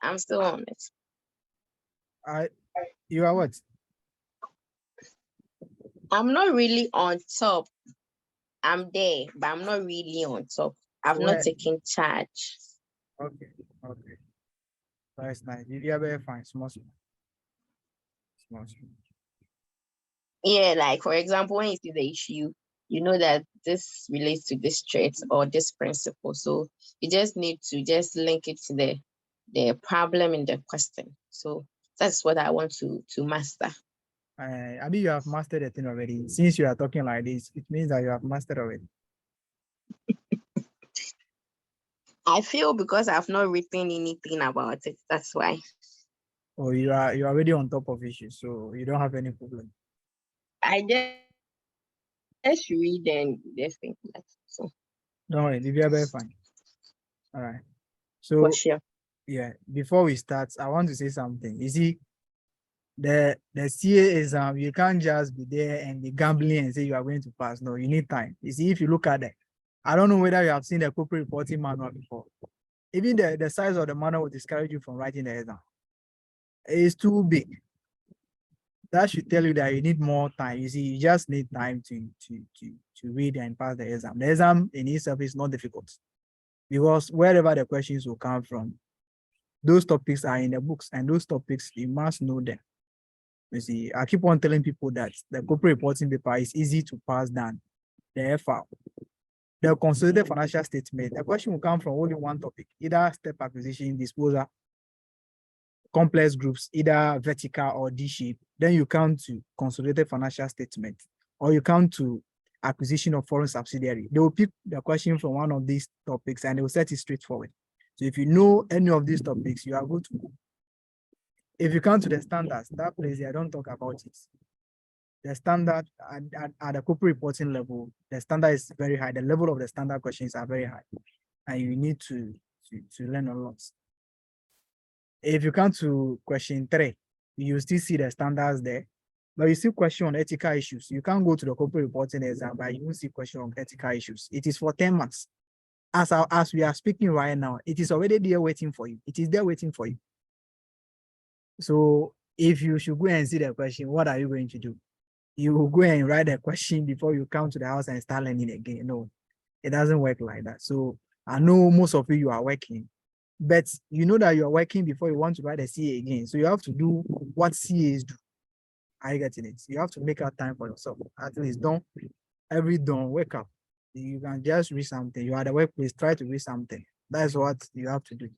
I'm still on it. I you are what? I'm not really on top. I'm there, but I'm not really on top. I've not Where? taken charge. Okay, okay. That's nice. You are very fine. Small, small. Yeah, like for example, when you see the issue, you know that this relates to this trait or this principle. So you just need to just link it to the problem in the question. So that's what I want to master. I mean, you have mastered the thing already. Since you are talking like this, it means that you have mastered already. I feel because I've not written anything about it. That's why. Or you are already on top of issues, so you don't have any problem. I just read and just think that. So Don't worry, you are very fine. All right. for So sure. yeah, before we start, I want to say something. You see, the CA exam, you can't just be there and be gambling and say you are going to pass. No, you need time. You see, if you look at it, I don't know whether you have seen the corporate reporting manual before. Even the size of the manual will discourage you from writing the exam. It's too big. That should tell you that you need more time. You see, you just need time to read and pass the exam. The exam in itself is not difficult because wherever the questions will come from, those topics are in the books, and those topics you must know them. You see, I keep on telling people that the corporate reporting paper is easy to pass than the FR. The consolidated financial statement, the question will come from only one topic, either step acquisition, disposal, complex groups, either vertical or D shape. Then you come to consolidated financial statement, or you come to acquisition of foreign subsidiary. They will pick the question from one of these topics and they will set it straightforward. So if you know any of these topics, you are good to go. If you come to the standards, that place, I don't talk about it. The standard at the corporate reporting level, the standard is very high. The level of the standard questions are very high, and you need to learn a lot. If you come to question 3, you still see the standards there, but you see question on ethical issues. You can't go to the corporate reporting exam, but you won't see question on ethical issues. It is for 10 months. As we are speaking right now, it is already there waiting for you. It is there waiting for you. So if you should go and see the question, what are you going to do? You will go and write the question before you come to the house and start learning again. No, it doesn't work like that. So I know most of you are working, but you know that you are working before you want to write a CA again. So you have to do what CAs do. Are you getting it? You have to make out time for yourself. At least don't every dawn wake up. You can just read something. You are at the workplace, try to read something. That's what you have to do.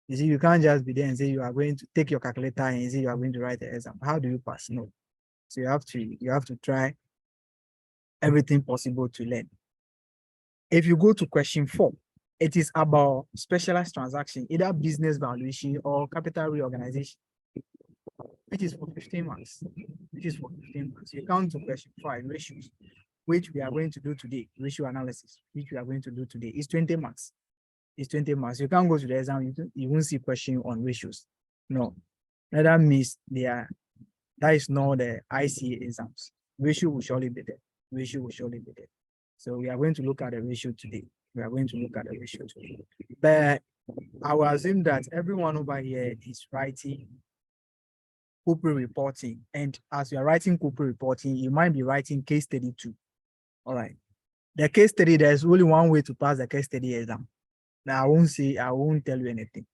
You see, you can't just be there and say you are going to take your calculator and say you are going to write the exam. How do you pass? No. So you have to try everything possible to learn. If you go to question 4, it is about specialized transaction, either business valuation or capital reorganization, which is for 15 marks. Which is for 15 marks. You come to question 5, ratios, which we are going to do today, ratio analysis, which we are going to do today, is 20 marks. It's 20 marks. You can't go to the exam, you won't see question on ratios. No. That means that is not the ICA exams. Ratio will surely be there. Ratio will surely be there. So we are going to look at the ratio today. We are going to look at the ratio today. But I will assume that everyone over here is writing corporate reporting. And as you are writing corporate reporting, you might be writing case study too. All right. The case study, there's only one way to pass the case study exam. Now I won't tell you anything.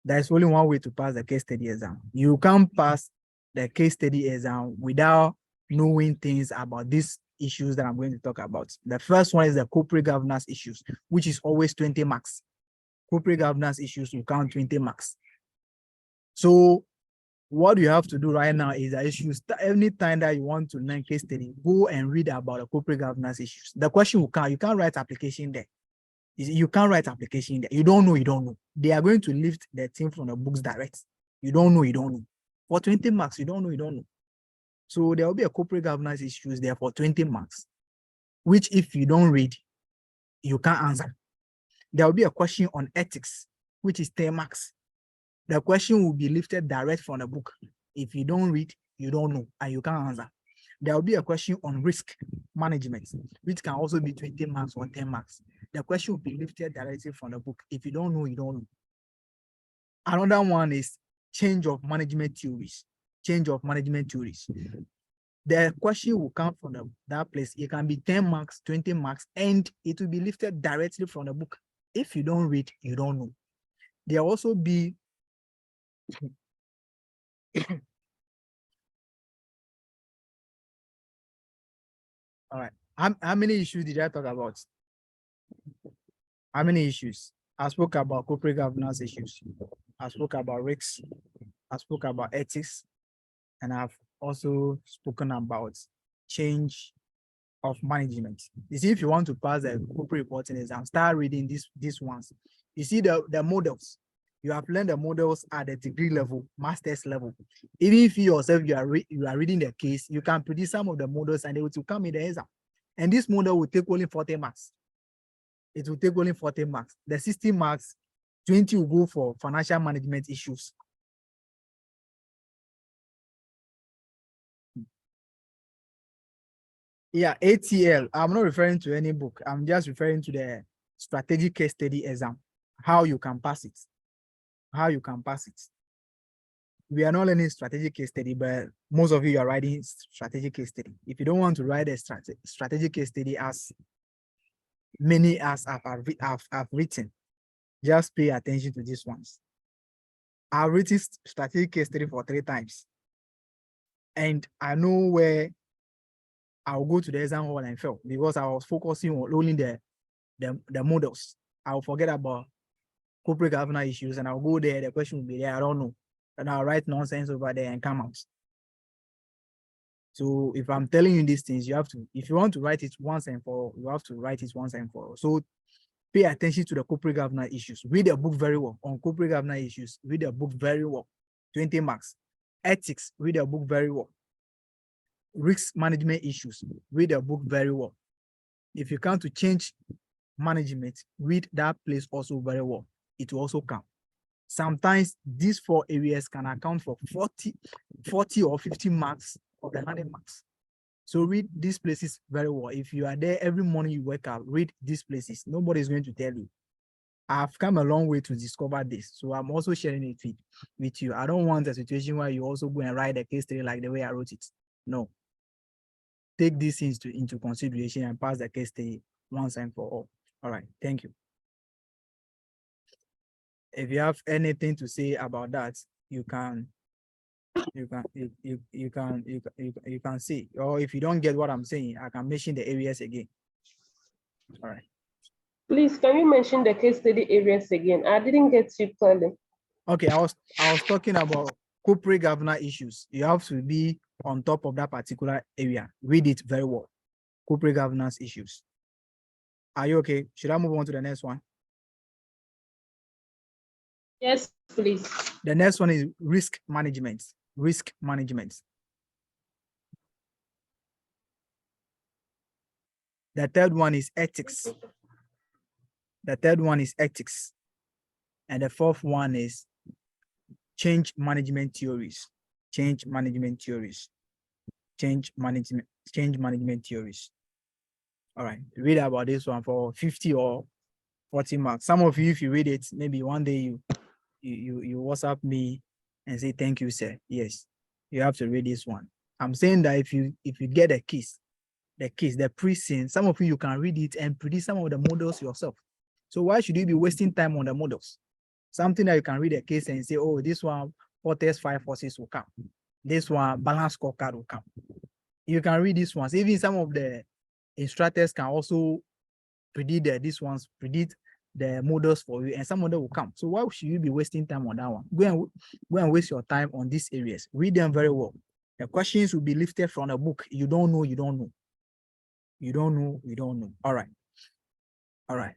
There's only one way to pass the case study exam. You can't pass the case study exam without knowing things about these issues that I'm going to talk about. The first one is the corporate governance issues, which is always 20 marks. Corporate governance issues will count 20 marks. So what you have to do right now is that if you start, any time that you want to learn case study, go and read about the corporate governance issues. The question will come, you can't write application there. You can't write application there. You don't know, you don't know. They are going to lift the thing from the books direct. You don't know, you don't know. For 20 marks, you don't know, you don't know. So there will be a corporate governance issues there for 20 marks, which if you don't read, you can't answer. There will be a question on ethics, which is 10 marks. The question will be lifted direct from the book. If you don't read, you don't know, and you can't answer. There will be a question on risk management, which can also be 20 marks or 10 marks. The question will be lifted directly from the book. If you don't know, you don't know. Another one is change of management theories. Change of management theories. The question will come from that place. It can be 10 marks, 20 marks, and it will be lifted directly from the book. If you don't read, you don't know. There also be all right. How many issues did I talk about? How many issues? I spoke about corporate governance issues. I spoke about risks. I spoke about ethics. And I've also spoken about change of management. You see, if you want to pass the corporate reporting exam, start reading these ones. You see the models. You have learned the models at the degree level, master's level. Even if you yourself you are reading the case, you can produce some of the models and they will come in the exam. And this model will take only 40 marks. It will take only 40 marks. The 60 marks, 20 will go for financial management issues. Yeah, ATL. I'm not referring to any book. I'm just referring to the strategic case study exam. How you can pass it. How you can pass it. We are not learning strategic case study, but most of you are writing strategic case study. If you don't want to write a strategic case study as many as I've written, just pay attention to these ones. I've written strategic case study for 3 times. And I know where I'll go to the exam hall and fail because I was focusing on only the models. I'll forget about corporate governance issues and I'll go there, the question will be there, I don't know. And I'll write nonsense over there and come out. So if I'm telling you these things, you have to, if you want to write it once and for all, you have to write it once and for all. So pay attention to the corporate governance issues. Read the book very well on corporate governance issues. Read the book very well. 20 marks. Ethics, read the book very well. Risk management issues, read the book very well. If you come to change management, read that place also very well. It will also come. Sometimes these 4 areas can account for 40 or 50 marks of the 100 marks. So read these places very well. If you are there every morning you wake up, read these places. Nobody is going to tell you. I've come a long way to discover this. So I'm also sharing it with you. I don't want a situation where you also go and write a case study like the way I wrote it. No. Take these things into consideration and pass the case study once and for all. All right, thank you. If you have anything to say about that, you can see. Or if you don't get what I'm saying, I can mention the areas again. All right. Please, can you mention the case study areas again? I didn't get you clearly. Okay, I was talking about corporate governance issues. You have to be on top of that particular area. Read it very well. Corporate governance issues. Are you okay? Should I move on to the next one? Yes, please. The next one is risk management. Risk management. The third one is ethics. The third one is ethics. And the fourth one is change management theories. Change management theories. Change management theories. All right, read about this one for 50 or 40 marks. Some of you, if you read it, maybe one day you WhatsApp me and say, thank you, sir. Yes, you have to read this one. I'm saying that if you get the pre-scene, some of you can read it and produce some of the models yourself. So why should you be wasting time on the models? Something that you can read a case and say, oh, this one, 4 tests, 5 forces will come. This one, balance scorecard will come. You can read these ones. Even some of the instructors can also predict the models for you, and some of them will come. So why should you be wasting time on that one? Go and waste your time on these areas. Read them very well. The questions will be lifted from the book. You don't know, you don't know. You don't know, you don't know. All right. All right.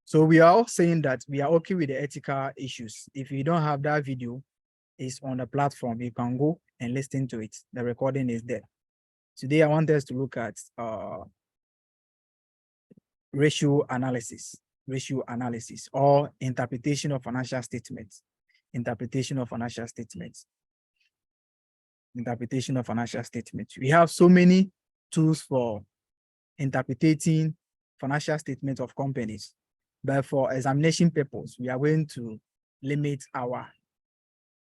So we are all saying that we are okay with the ethical issues. If you don't have that video, it's on the platform. You can go and listen to it. The recording is there. Today, I want us to look at ratio analysis or interpretation of financial statements. Interpretation of financial statements. Interpretation of financial statements. We have so many tools for interpreting financial statements of companies, but for examination purpose, we are going to limit our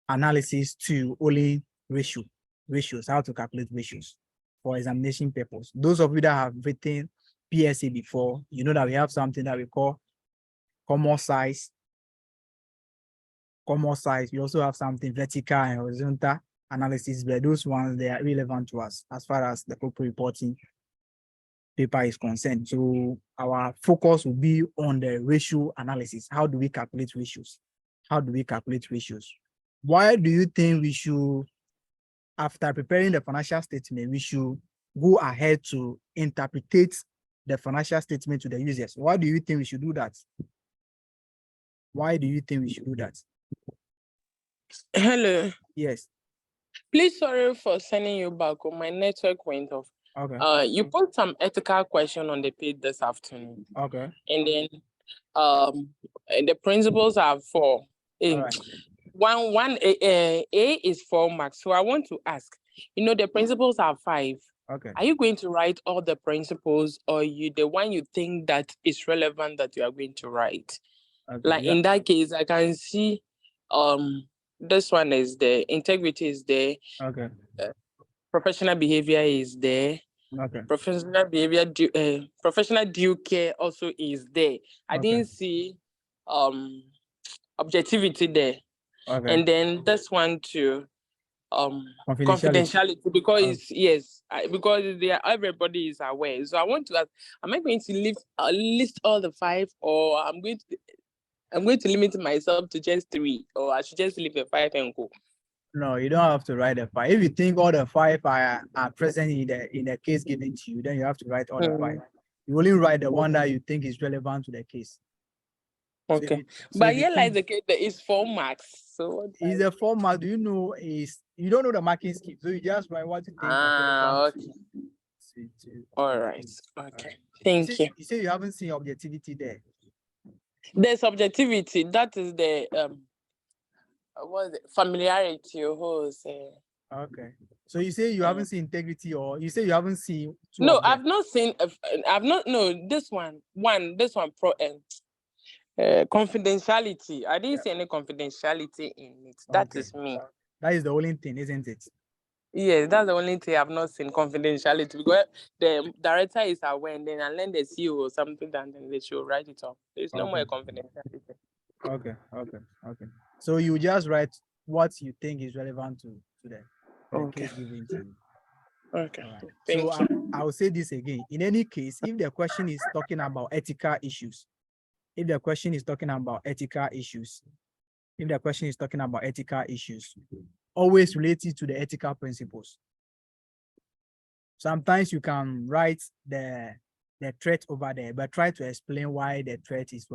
analysis to only ratios, how to calculate ratios for examination purpose. Those of you that have written PSA before, you know that we have something that we call common size. We also have something vertical and horizontal analysis, but those ones, they are relevant to us as far as the corporate reporting paper is concerned. So our focus will be on the ratio analysis. How do we calculate ratios? Why do you think we should, after preparing the financial statement, we should go ahead to interpret the financial statement to the users? Why do you think we should do that? Hello. Yes. Please, sorry for sending you back. My network went off. Okay. You put some ethical question on the page this afternoon, Okay. and then the principles are 4. All right. A is 4 marks. So I want to ask, the principles are 5. Okay. Are you going to write all the principles, or the one you think that is relevant that you are going to write? Okay. Like in that case, I can see this one is there, integrity is there, Okay. professional behavior is there, Okay. professional behavior professional due care also is there. I Okay. didn't see objectivity there. Okay. And then this one too, confidentiality, because because everybody is aware. So I want to ask, am I going to list all the 5, or I'm going to limit myself to just 3, or I should just leave the 5 and go? No, you don't have to write the 5. If you think all the 5 are present in the case given to you, then you have to write all the 5. You only write the one that you think is relevant to the case. Okay. But here, like the case, there is 4 marks. So is a 4 mark. Do you know you don't know the marking scheme, so you just write what you think. Okay. All right. Okay. Thank you. You say you haven't seen objectivity there. There's objectivity. That is the what is it? Familiarity, or say. Okay. So you say you haven't seen integrity, or you say you haven't seen. No, I've not seen. No, this one. Confidentiality. I didn't see any confidentiality in it. That is me. That is the only thing, isn't it? Yes, that's the only thing I've not seen, confidentiality, because the director is aware, and then unless the CEO or something, then they should write it up. There's no more confidentiality. Okay. So you just write what you think is relevant to the case given to you. Okay. Right. So I will say this again. In any case, if the question is talking about ethical issues, always related to the ethical principles. Sometimes you can write the threat over there, but try to explain why the threat is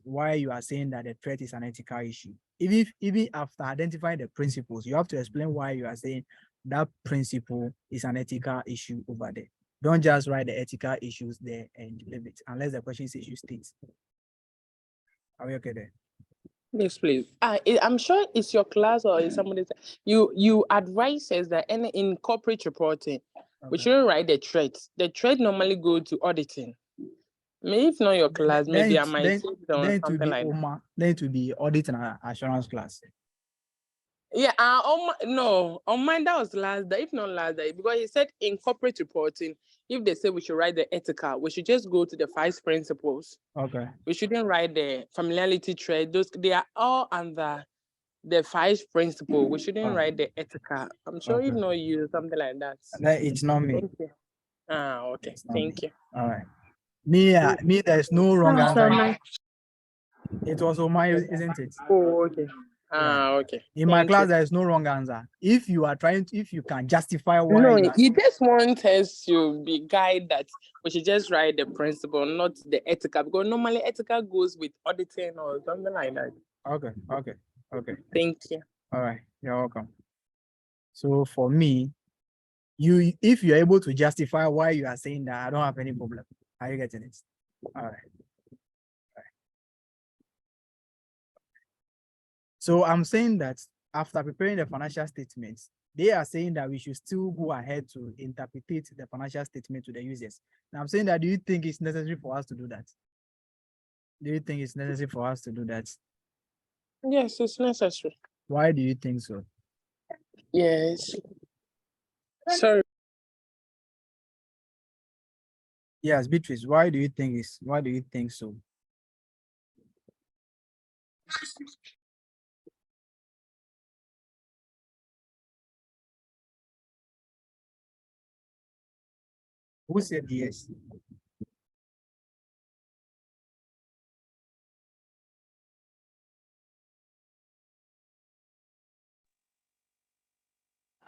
why you are saying that the threat is an ethical issue. Even after identifying the principles, you have to explain why you are saying that principle is an ethical issue over there. Don't just write the ethical issues there and leave it, unless the question says you state. Are we okay there? Yes, please. I'm sure it's your class or is somebody. You advise us that in corporate reporting, we shouldn't write the threat. The threat normally go to auditing. Maybe if not your class, maybe I might say something like that. Then to be audit and assurance class. Yeah, on mine that was last day, if not last day, because he said in corporate reporting, if they say we should write the ethical, we should just go to the 5 principles. Okay. We shouldn't write the familiarity trade. They are all under the 5 principles. We shouldn't write the ethical. I'm sure if not you, something like that. It's not me. Thank you. Okay. Thank you. All right. Me, there's no wrong answer. It was on my, isn't it? Oh, okay. Okay. In my class, there is no wrong answer. If you can justify why. No, you just want us to be guide that we should just write the principle, not the ethical, because normally ethical goes with auditing or something like that. Okay. Thank you. All right, you're welcome. So for me, if you're able to justify why you are saying that, I don't have any problem. Are you getting it? All right. So I'm saying that after preparing the financial statements, they are saying that we should still go ahead to interpret the financial statement to the users. Now I'm saying that, do you think it's necessary for us to do that? Yes, it's necessary. Why do you think so? Yes. Sorry. Yes, Beatrice, why do you think so? Who said yes?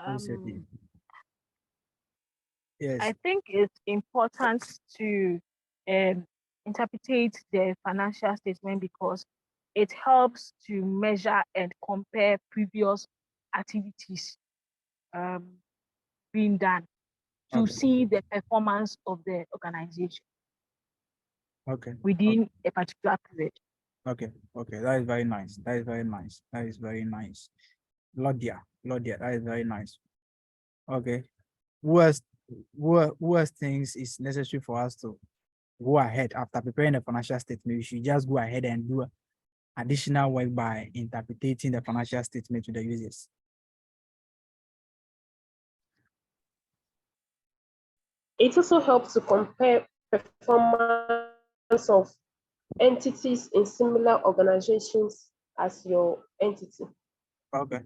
Who said yes? Yes. I think it's important to interpret the financial statement because it helps to measure and compare previous activities being done to Okay. see the performance of the organization Okay. within a particular period. Okay. Okay. That is very nice. That is very nice. That is very nice. Lodia, that is very nice. Okay. Who else thinks it's necessary for us to go ahead after preparing the financial statement? We should just go ahead and do additional work by interpreting the financial statement to the users. It also helps to compare performance of entities in similar organizations as your entity. Okay.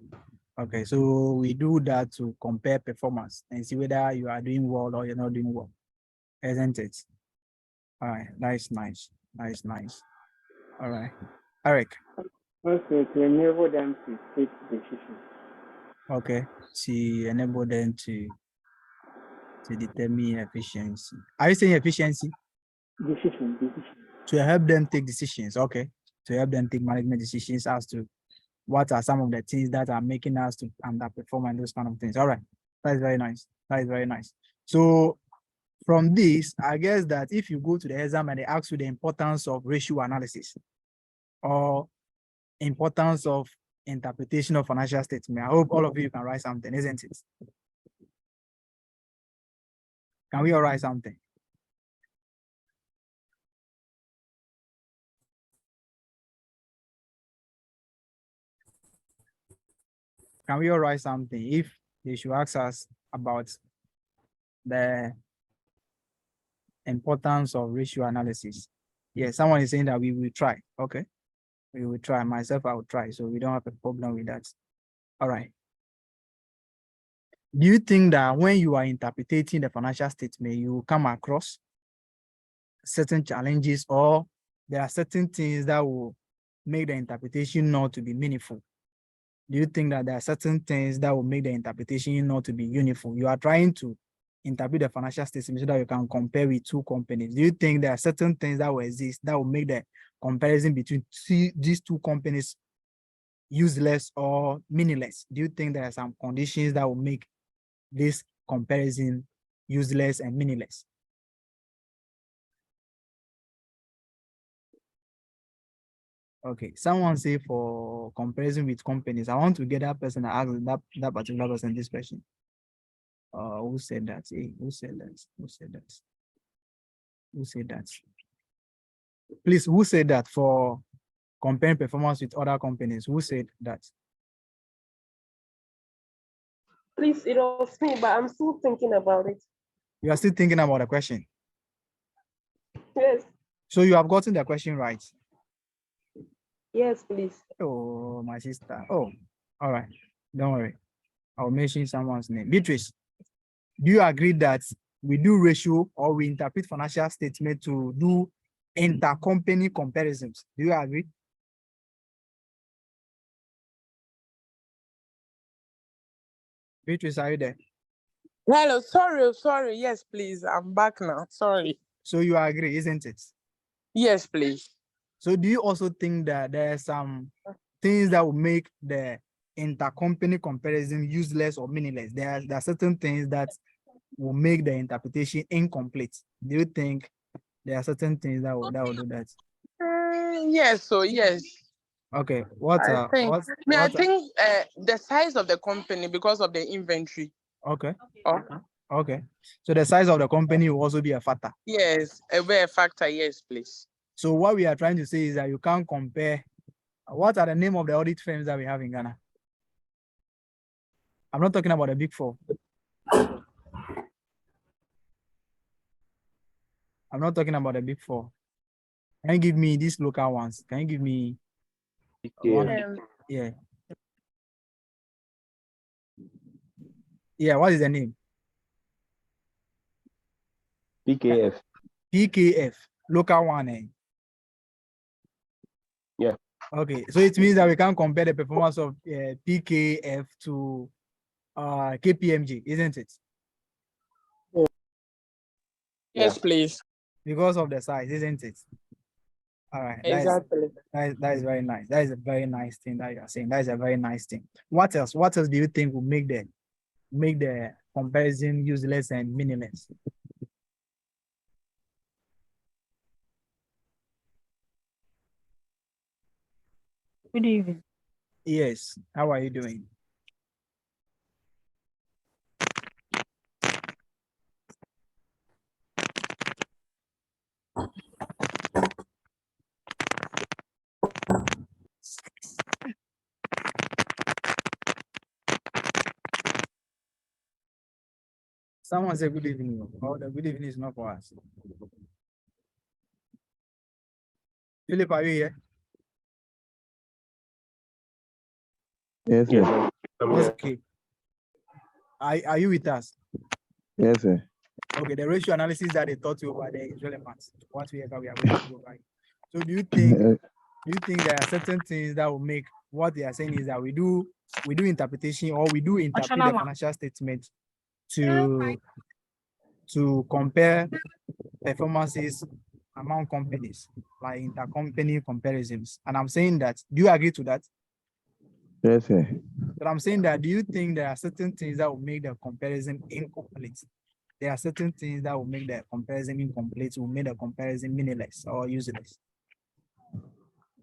Okay. So we do that to compare performance and see whether you are doing well or you're not doing well, isn't it? All right. That is nice. That is nice. All right. Eric. Also, to enable them to take decisions. Okay. To enable them to determine efficiency. Are you saying efficiency? Decision. To help them take decisions. Okay. To help them take management decisions as to what are some of the things that are making us to underperform and those kind of things. All right. That is very nice. That is very nice. So from this, I guess that if you go to the exam and they ask you the importance of ratio analysis or importance of interpretation of financial statement, I hope all of you can write something, isn't it? Can we all write something? Can we all write something if they should ask us about the importance of ratio analysis? Yes, someone is saying that we will try. Okay, we will try. Myself, I will try. So we don't have a problem with that. All right. Do you think that when you are interpreting the financial statement, you will come across certain challenges or there are certain things that will make the interpretation not to be meaningful? Do you think that there are certain things that will make the interpretation not to be uniform? You are trying to interpret the financial statement so that you can compare with two companies. Do you think there are certain things that will exist that will make the comparison between these two companies useless or meaningless? Do you think there are some conditions that will make this comparison useless and meaningless? Okay, someone say for comparison with companies. I want to get that person to ask that particular person this question. Who said that? Hey, who said that? Who said that? Who said that? Please, who said that for comparing performance with other companies? Who said that? Please, it was me, but I'm still thinking about it. You are still thinking about the question? Yes. So you have gotten the question right? Yes, please. Oh, my sister. Oh, all right. Don't worry. I'll mention someone's name. Beatrice, do you agree that we do ratio or we interpret financial statement to do intercompany comparisons? Do you agree? Beatrice, are you there? Hello, sorry. Yes, please. I'm back now. Sorry. So you agree, isn't it? Yes, please. So do you also think that there are some things that will make the intercompany comparison useless or meaningless? There are certain things that will make the interpretation incomplete. Do you think there are certain things that will do that? Yes, so yes. Okay, I think the size of the company because of the inventory. Okay. Oh. Okay. So the size of the company will also be a factor. Yes, a factor, yes, please. So what we are trying to say is that you can't compare What are the name of the audit firms that we have in Ghana? I'm not talking about the big four. I'm not talking about the big four. Can you give me these local ones? Can you give me one? Yeah. Yeah, what is the name? PKF. PKF, local one. Eh? Yeah. Okay, so it means that we can compare the performance of PKF to KPMG, isn't it? Yes, please. Because of the size, isn't it? All right, Exactly. that is very nice. That is a very nice thing that you are saying. That is a very nice thing. What else? What else do you think will make the comparison useless and meaningless? Good evening. Yes. How are you doing? Someone say good evening. Oh, the good evening is not for us. Philip, are you here? Yes, sir. Yes. Okay. Are you with us? Yes, sir. Okay, the ratio analysis that they taught you over there is relevant to what we are going to go by. So do you think there are certain things that will make what they are saying is that we do interpretation, or we do interpret the financial statement to compare performances among companies, like intercompany comparisons? And I'm saying that, do you agree to that? Yes, sir. But I'm saying that, do you think there are certain things that will make the comparison incomplete? There are certain things that will make the comparison incomplete, will make the comparison meaningless or useless.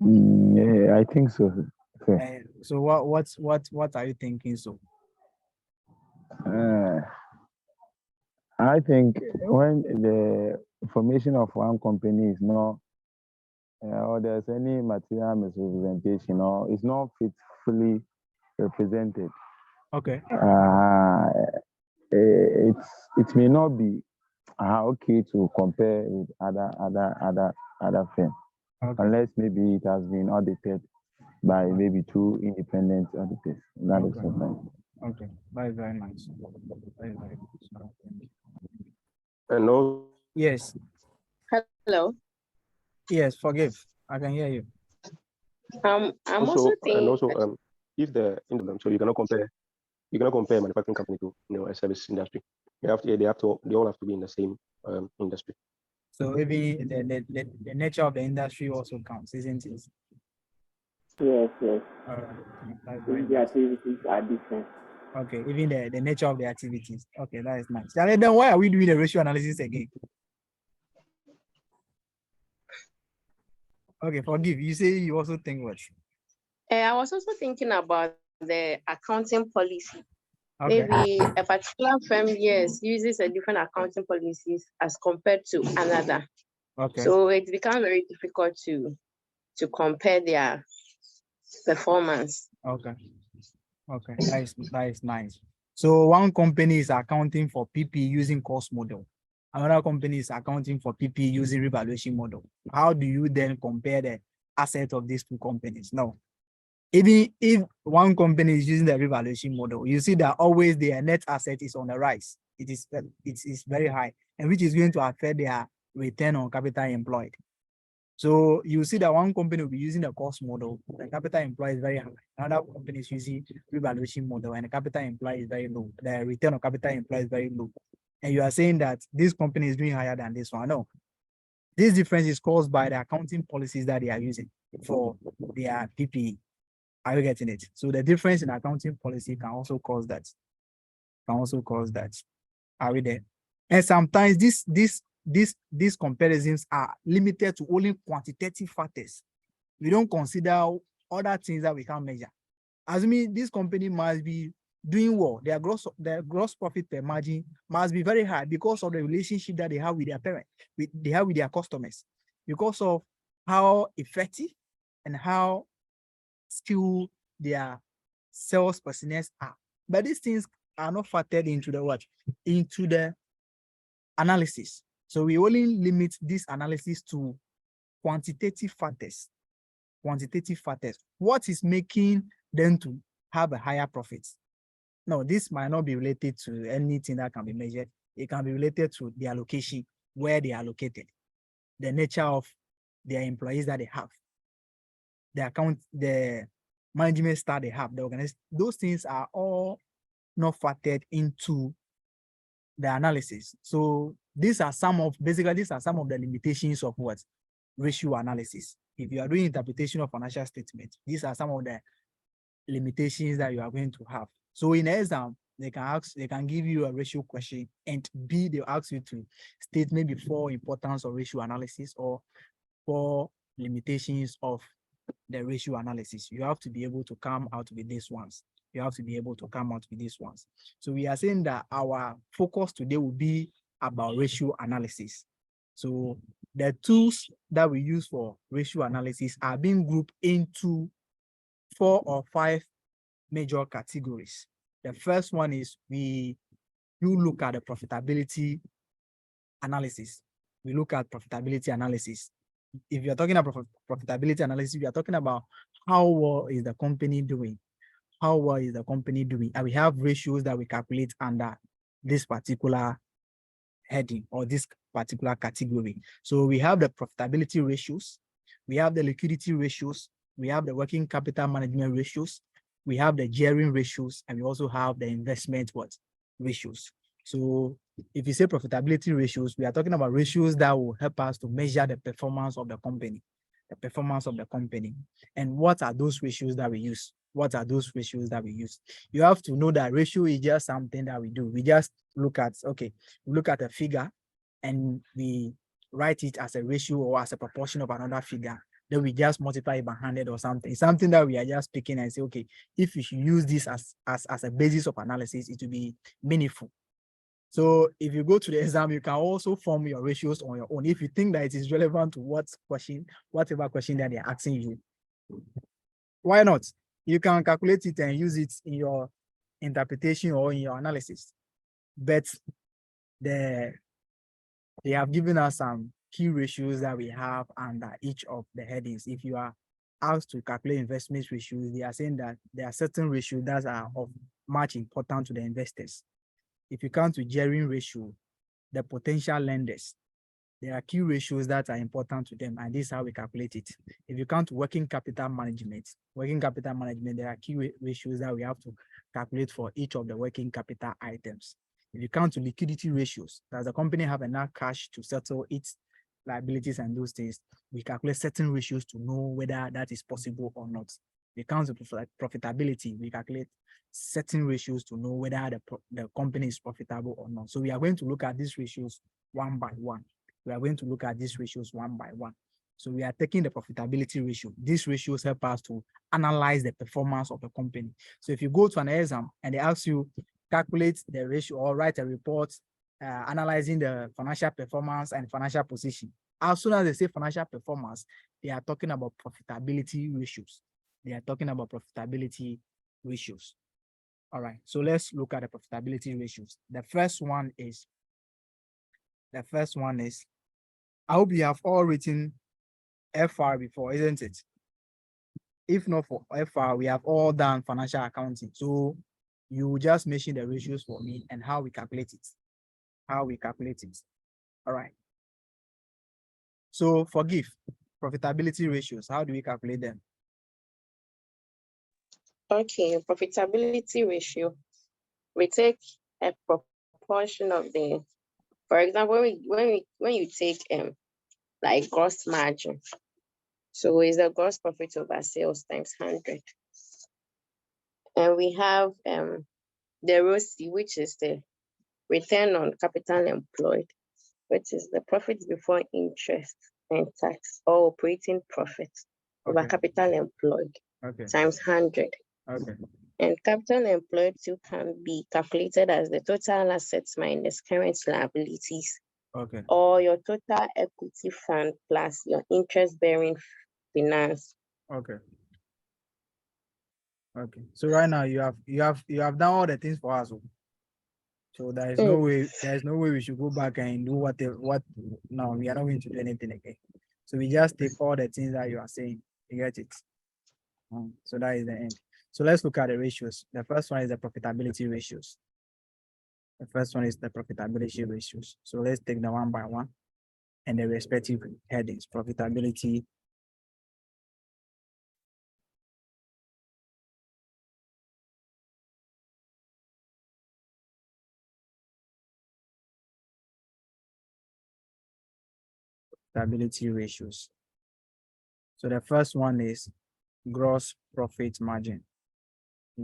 Yeah, I think so, sir. So what are you thinking? So I think when the formation of one company is not, or there's any material misrepresentation, or it's not faithfully represented, okay. It may not be okay to compare with other firms, Okay. unless maybe it has been audited by maybe two independent auditors. That is Okay. fine. Okay, that is very nice. Very, very nice. And also, Yes, Hello. yes, forgive. I can hear you. I'm also thinking. if the so you cannot compare a manufacturing company to a service industry. They all have to be in the same industry. So maybe the nature of the industry also counts, isn't it? Yes, yes. All right. That's very If the nice. activities are different. Okay, even the nature of the activities. Okay, that is nice. Then why are we doing the ratio analysis again? Okay, forgive. You say you also think what? I was also thinking about the accounting policy. Okay. Maybe a particular firm, yes, uses a different accounting policies as compared to another. Okay. So it becomes very difficult to compare their performance. Okay. Okay. That is nice. So one company is accounting for PP using cost model. Another company is accounting for PP using revaluation model. How do you then compare the assets of these two companies? No. Even if one company is using the revaluation model, you see that always their net asset is on the rise. It is very high, and which is going to affect their return on capital employed. So you see that one company will be using the cost model, the capital employed is very high. Another company is using revaluation model, and the capital employed is very low. The return on capital employed is very low. And you are saying that this company is doing higher than this one. No. This difference is caused by the accounting policies that they are using for their PPE. Are you getting it? So the difference in accounting policy can also cause that. Are we there? And sometimes these comparisons are limited to only quantitative factors. We don't consider other things that we can measure. Assuming this company must be doing well, their gross profit per margin must be very high because of the relationship that they have with their parent, they have with their customers, because of how effective and how skill their sales personnel are. But these things are not factored into the what? Into the analysis. So we only limit this analysis to quantitative factors. Quantitative factors. What is making them to have a higher profit? No, this might not be related to anything that can be measured. It can be related to their location, where they are located, the nature of their employees that they have, the management staff they have, the organization. Those things are all not factored into the analysis. So these are some of the limitations of what? Ratio analysis. If you are doing interpretation of financial statements, these are some of the limitations that you are going to have. So in an exam, they can give you a ratio question, and B, they'll ask you to state maybe 4 importance of ratio analysis or 4 limitations of the ratio analysis. You have to be able to come out with these ones. You have to be able to come out with these ones. So we are saying that our focus today will be about ratio analysis. So the tools that we use for ratio analysis are being grouped into 4 or 5 major categories. The first one is we do look at the profitability analysis. We look at profitability analysis. If you're talking about profitability analysis, we are talking about how well is the company doing? How well is the company doing? And we have ratios that we calculate under this particular heading or this particular category. So we have the profitability ratios, we have the liquidity ratios, we have the working capital management ratios, we have the gearing ratios, and we also have the investment ratios. So if you say profitability ratios, we are talking about ratios that will help us to measure the performance of the company, And what are those ratios that we use? What are those ratios that we use? You have to know that ratio is just something that we do. We just look at, we look at a figure and we write it as a ratio or as a proportion of another figure. Then we just multiply it by 100 or something. Something that we are just picking and say, okay, if we should use this as a basis of analysis, it will be meaningful. So if you go to the exam, you can also form your ratios on your own if you think that it is relevant to whatever question that they're asking you. Why not? You can calculate it and use it in your interpretation or in your analysis. But they have given us some key ratios that we have under each of the headings. If you are asked to calculate investment ratios, they are saying that there are certain ratios that are of much importance to the investors. If you come to gearing ratio, the potential lenders, there are key ratios that are important to them, and this is how we calculate it. If you come to working capital management, there are key ratios that we have to calculate for each of the working capital items. If you come to liquidity ratios, does the company have enough cash to settle its liabilities and those things? We calculate certain ratios to know whether that is possible or not. If it comes to profitability, we calculate certain ratios to know whether the company is profitable or not. So we are going to look at these ratios one by one. So we are taking the profitability ratio. These ratios help us to analyze the performance of the company. So if you go to an exam and they ask you calculate the ratio or write a report analyzing the financial performance and financial position, as soon as they say financial performance, they are talking about profitability ratios. All right, so let's look at the profitability ratios. The first one is, I hope you have all written FR before, isn't it? If not for FR, we have all done financial accounting. So you just mention the ratios for me and how we calculate it. All right. So for GIF, profitability ratios, how do we calculate them? Okay, profitability ratio. We take a proportion of the, for example, when you take like gross margin, so it's the gross profit over sales times 100, and we have the ROCE, which is the return on capital employed, which is the profit before interest and tax or operating profit over capital employed times 100. Okay. And capital employed too can be calculated as the total assets minus current liabilities, or your total equity fund plus your interest-bearing finance. Okay. Okay. So right now you have done all the things for us. Oh. So there is no way we should go back and do what no, we are not going to do anything again. So we just take all the things that you are saying. You get it? So that is the end. So let's look at the ratios. The first one is the profitability ratios. The first one is the profitability ratios. So let's take them one by one and the respective headings. Profitability. Profitability ratios. So the first one is gross profit margin.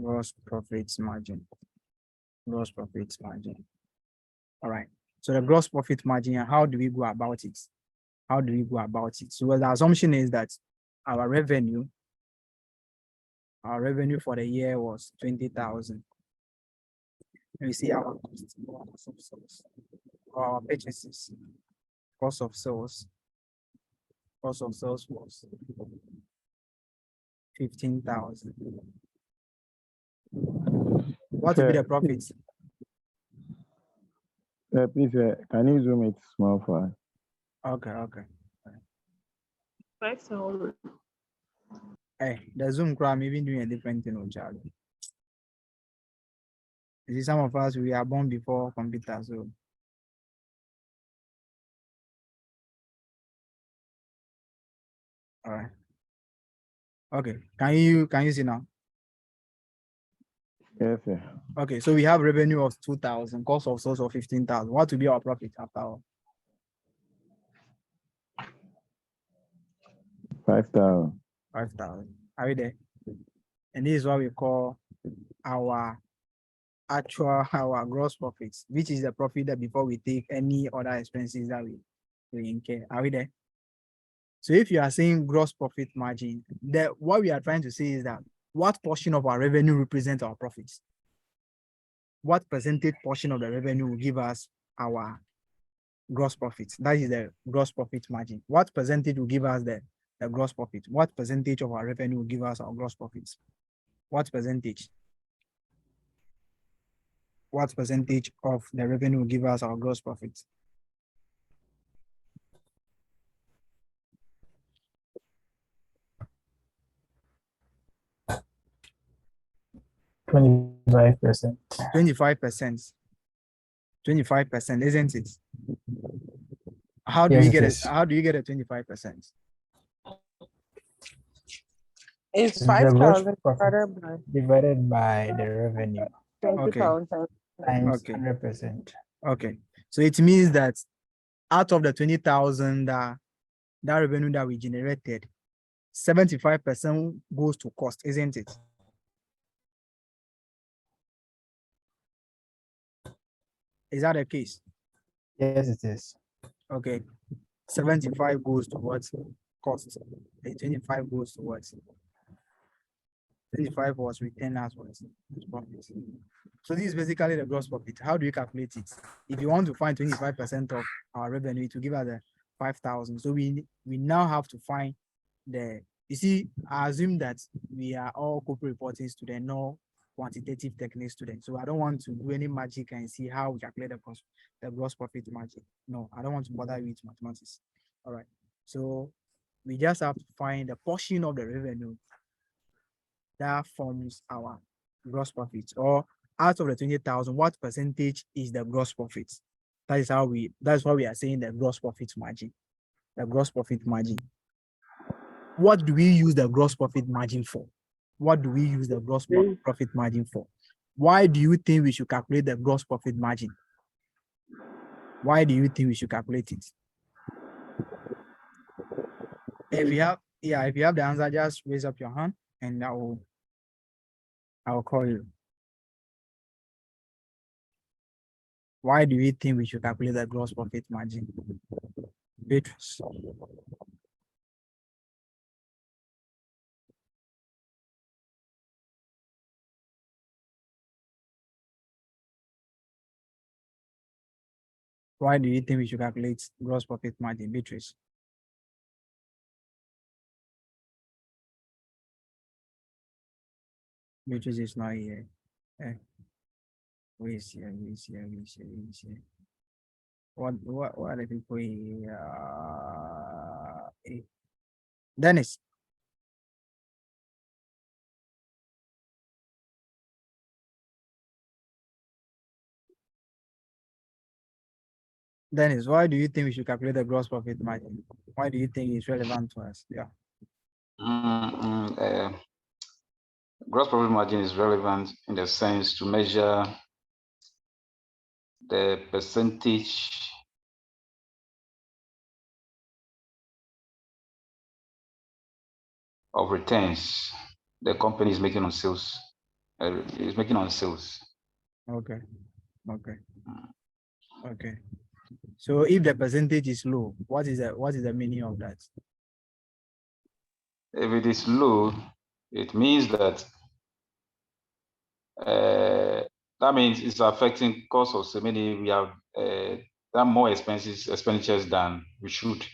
Gross profit margin. Gross profit margin. All right. So the gross profit margin, how do we go about it? How do we go about it? So the assumption is that our revenue for the year was 20,000. We see our cost of sales, our purchases, cost of sales was 15,000. What will be the profits? Please, can you zoom it small for us? Okay. 5,000. Hey, the Zoom crowd may be doing a different thing on Charlie. You see, some of us we are born before computers, so all right. Okay, can you see now? Yes, sir. Okay, so we have revenue of 2,000, cost of sales of 15,000. What will be our profit after all? 5,000. 5,000. Are we there? And this is what we call our gross profits, which is the profit that before we take any other expenses that we incur. Are we there? So if you are saying gross profit margin, what we are trying to say is that what portion of our revenue represents our profits? What percentage portion of the revenue will give us our gross profits? That is the gross profit margin. What percentage will give us the gross profit? What percentage of our revenue will give us our gross profits? What percentage? What percentage of the revenue will give us our gross profits? 25%. 25%. 25%, isn't it? How do Yes, you it get it? is. How do you get a 25%? It's The 5,000 gross profit divided by the revenue 20,000. times Okay. 100%. Okay. So it means that out of the 20,000 that revenue that we generated, 75% goes to cost, isn't it? Is that the case? Yes, it is. Okay. 75 goes towards cost. The 25 goes towards 25 was retained as what? As profit. So this is basically the gross profit. How do you calculate it? If you want to find 25% of our revenue, it will give us a 5,000. So we now have to find you see, I assume that we are all corporate reporting students, no quantitative technique students. So I don't want to do any magic and see how we calculate the gross profit margin. No, I don't want to bother you with mathematics. All right. So we just have to find the portion of the revenue that forms our gross profit, or out of the 20,000, what percentage is the gross profit? That's why we are saying the gross profit margin. The gross profit margin. What do we use the gross profit margin for? What do we use the gross profit margin for? Why do you think we should calculate the gross profit margin? Why do you think we should calculate it? If you have the answer, just raise up your hand and I will call you. Why do you think we should calculate the gross profit margin? Beatrice. Why do you think we should calculate gross profit margin, Beatrice? Beatrice is not here. Who is here? Who is here? Who is here? Who is here? What are the people here? Dennis. Dennis, why do you think we should calculate the gross profit margin? Why do you think it's relevant to us? Yeah. Gross profit margin is relevant in the sense to measure the percentage of returns the company is making on sales. Is making on sales. Okay. Okay. Okay. So if the percentage is low, what is the meaning of that? If it is low, it means that that means it's affecting cost of so many. We have more expenditures than we should.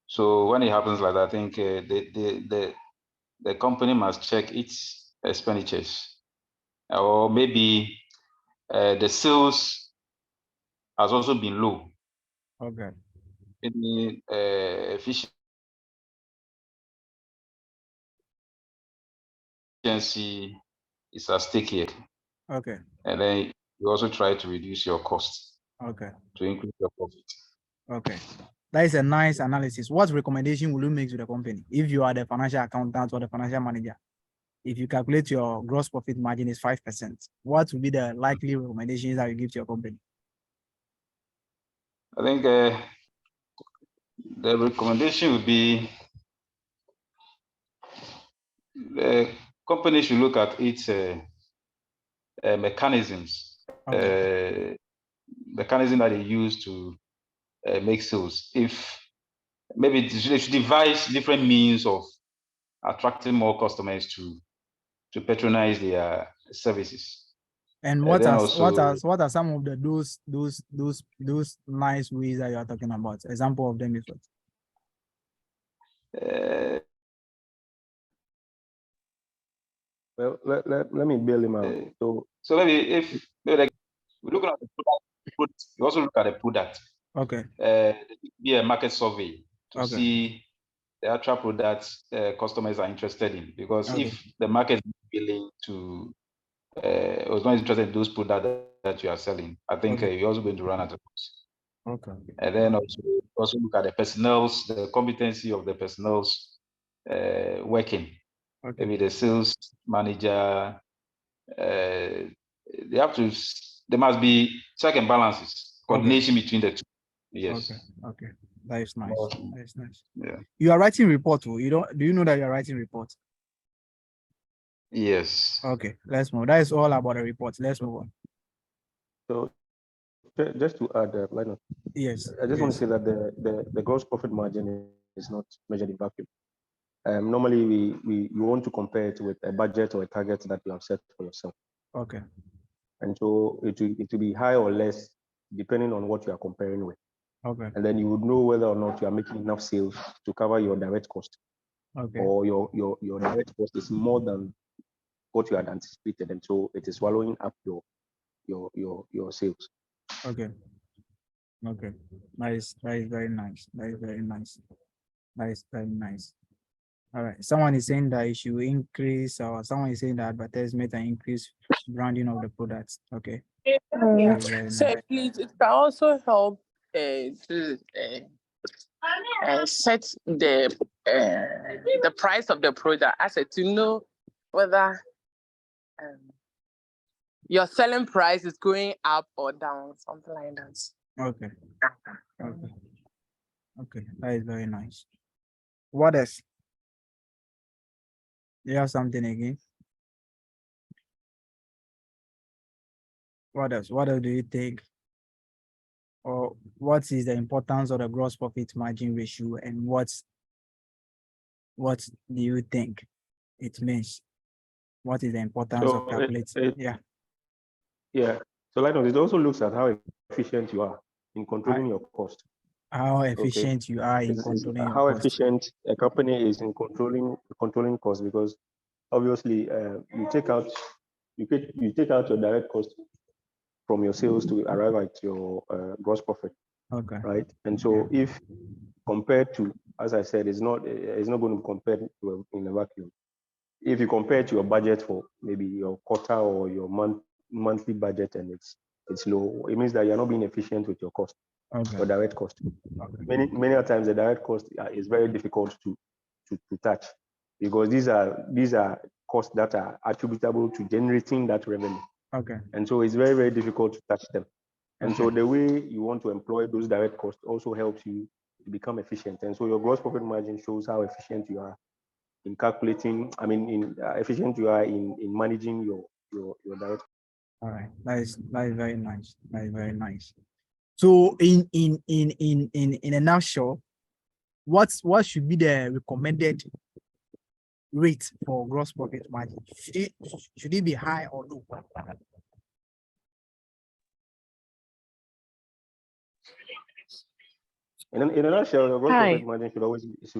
So when it happens like that, I think the company must check its expenditures, or maybe the sales has also been low. Okay. Maybe efficiency is at stake here. Okay. And then you also try to reduce your costs. Okay. To increase your profit. Okay. That is a nice analysis. What recommendation will you make to the company if you are the financial accountant or the financial manager? If you calculate your gross profit margin is 5%, what would be the likely recommendations that you give to your company? I think the recommendation would be the company should look at its mechanisms, Okay. mechanism that they use to make sales. If maybe they should devise different means of attracting more customers to patronize their services. And what are some of those nice ways that you are talking about? Example of them is what? Well, let me bail him out. So maybe if maybe we look at the product, you also look at the product. Okay. Be a market survey to Okay. see the actual products customers are interested in. Because Okay. if the market is willing to, was not interested in those products that you are selling, I think Okay. you're also going to run out of cost. Okay. And then also look at the personnel's, the competency of the personnel's working. Okay. Maybe the sales manager, there must be check and balances, coordination between the two. Yes. Okay. Okay. That is nice. That is nice. Yeah. You are writing report. Do you know that you are writing report? Yes. Okay. Let's move. That is all about the report. Let's move on. So just to add, Linus, yes. I just want to say that the gross profit margin is not measured in vacuum. Normally, we want to compare it with a budget or a target that you have set for yourself. Okay. And so it will be high or less depending on what you are comparing with. Okay. And then you would know whether or not you are making enough sales to cover your direct cost. Okay. Or your direct cost is more than what you had anticipated, and so it is swallowing up your sales. Okay. Okay. Nice. That is very nice. That is very nice. That is very nice. All right. Someone is saying that you should increase, or someone is saying that advertisement and increase branding of the products. Okay. So please, it can also help to set the price of the product as to know whether your selling price is going up or down, something like that. Okay. Okay. Okay. That is very nice. What else? You have something again? What else? What else do you think? Or what is the importance of the gross profit margin ratio, and what do you think it means? What is the importance of calculating? Yeah. So Linus, it also looks at how efficient you are in controlling your cost. How efficient you are in controlling your how cost. efficient a company is in controlling costs, because obviously you take out your direct cost from your sales to arrive at your gross profit. Okay. Right. And so if compared to, as I said, it's not going to be compared to in a vacuum. If you compare to your budget for maybe your quarter or your monthly budget and it's low, it means that you're not being efficient with your cost, your direct cost. Okay. Many times the direct cost is very difficult to touch, because these are costs that are attributable to generating that revenue. Okay. And so it's very, very difficult to touch them. And so Okay. the way you want to employ those direct costs also helps you to become efficient. And so your gross profit margin shows how efficient you are in calculating, efficient you are in managing your direct. All right, that is very nice. That is very nice. So in a nutshell, what should be the recommended rate for gross profit margin? Should it be high or low? In a nutshell, your gross profit margin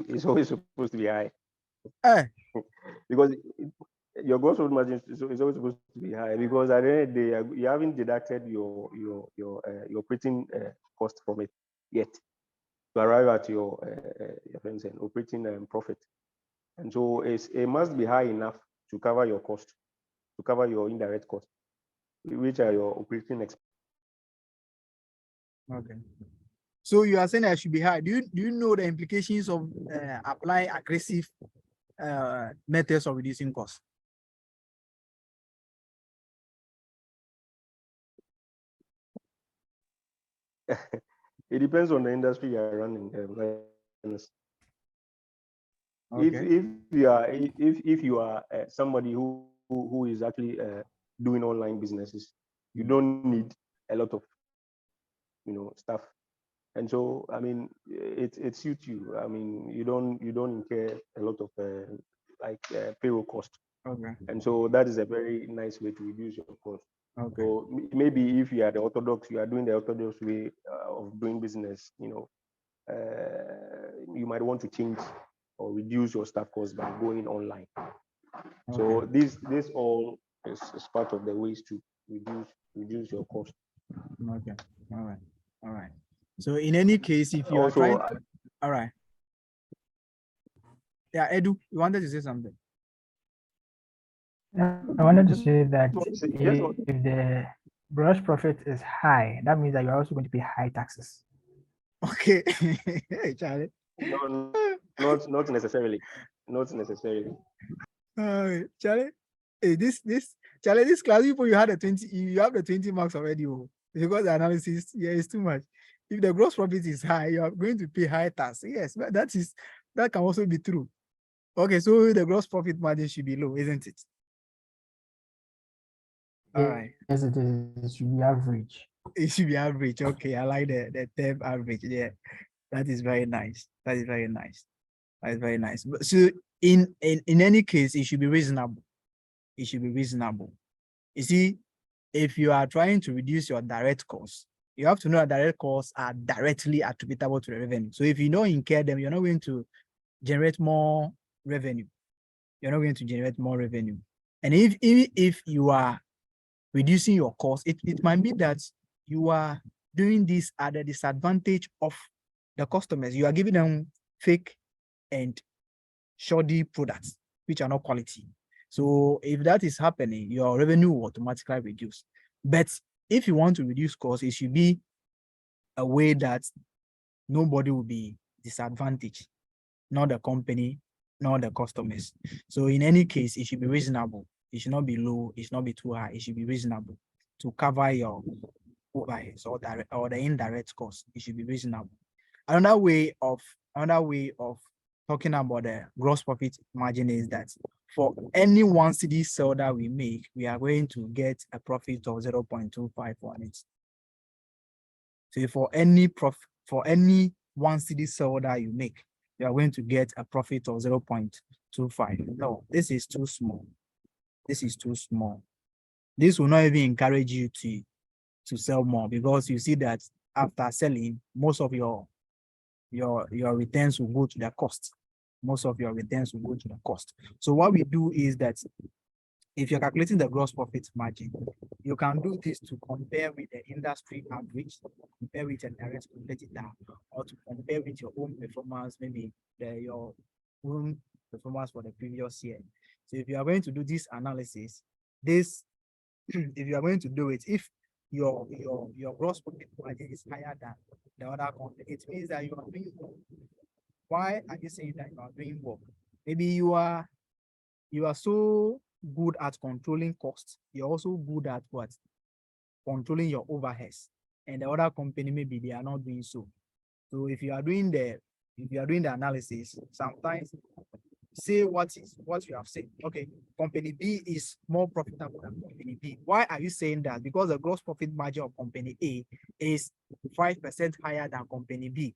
is always supposed to be high. Because your gross profit margin is always supposed to be high, because at the end of the day, you haven't deducted your operating cost from it yet to arrive at your operating profit. And so it must be high enough to cover your cost, to cover your indirect cost, which are your operating expenses. Okay. So you are saying that it should be high. Do you know the implications of apply aggressive methods of reducing costs? It depends on the industry you are running. Okay. If you are somebody who is actually doing online businesses, you don't need a lot of stuff, and so it suits you. You don't incur a lot of payroll cost. Okay. And so that is a very nice way to reduce your cost. Okay. So maybe if you are doing the orthodox way of doing business, you might want to change or reduce your staff costs by going online. Okay. So this all is part of the ways to reduce your cost. Okay. All right. So in any case, if you also, are trying, all right. Yeah, Edu, you wanted to say something? I wanted to say that if the gross profit is high, that means that you're also going to pay high taxes. Okay. Hey, Charlie. No, not necessarily. Not necessarily. Charlie, hey, Charlie, this class people, you have the 20 marks already. Because the analysis, is too much. If the gross profit is high, you are going to pay high tax. Yes, but that can also be true. Okay, so the gross profit margin should be low, isn't it? All right. Yes, it is. It should be average. It should be average. Okay, I like the term average. Yeah, that is very nice. That is very nice. That is very nice. But so in any case, it should be reasonable. It should be reasonable. You see, if you are trying to reduce your direct costs, you have to know that direct costs are directly attributable to the revenue. So if you don't incur them, you're not going to generate more revenue. You're not going to generate more revenue. And if you are reducing your cost, it might be that you are doing this at the disadvantage of the customers. You are giving them fake and shoddy products, which are not quality. So if that is happening, your revenue will automatically reduce. But if you want to reduce costs, it should be a way that nobody will be disadvantaged, not the company, not the customers. So in any case, it should be reasonable. It should not be low. It should not be too high. It should be reasonable to cover your overheads or the indirect costs. It should be reasonable. Another way of talking about the gross profit margin is that for any 1 cedi sale that we make, we are going to get a profit of 0.25 on it. So for any 1 cedi sale that you make, you are going to get a profit of 0.25. No, this is too small. This is too small. This will not even encourage you to sell more, because you see that after selling, most of your returns will go to the cost. most of your returns will go to the cost. So what we do is that if you're calculating the gross profit margin, you can do this to compare with the industry average, compare with a direct competitor, or to compare with your own performance, maybe your own performance for the previous year. So if you are going to do this analysis, if you are going to do it, if your gross profit margin is higher than the other company, it means that you are doing well. Why are you saying that you are doing well? Maybe you are so good at controlling costs. You're also good at what? Controlling your overheads. And the other company, maybe they are not doing so. So if you are doing the analysis, sometimes say what you have said. Okay, company B is more profitable than company B. Why are you saying that? Because the gross profit margin of company A is 5% higher than company B.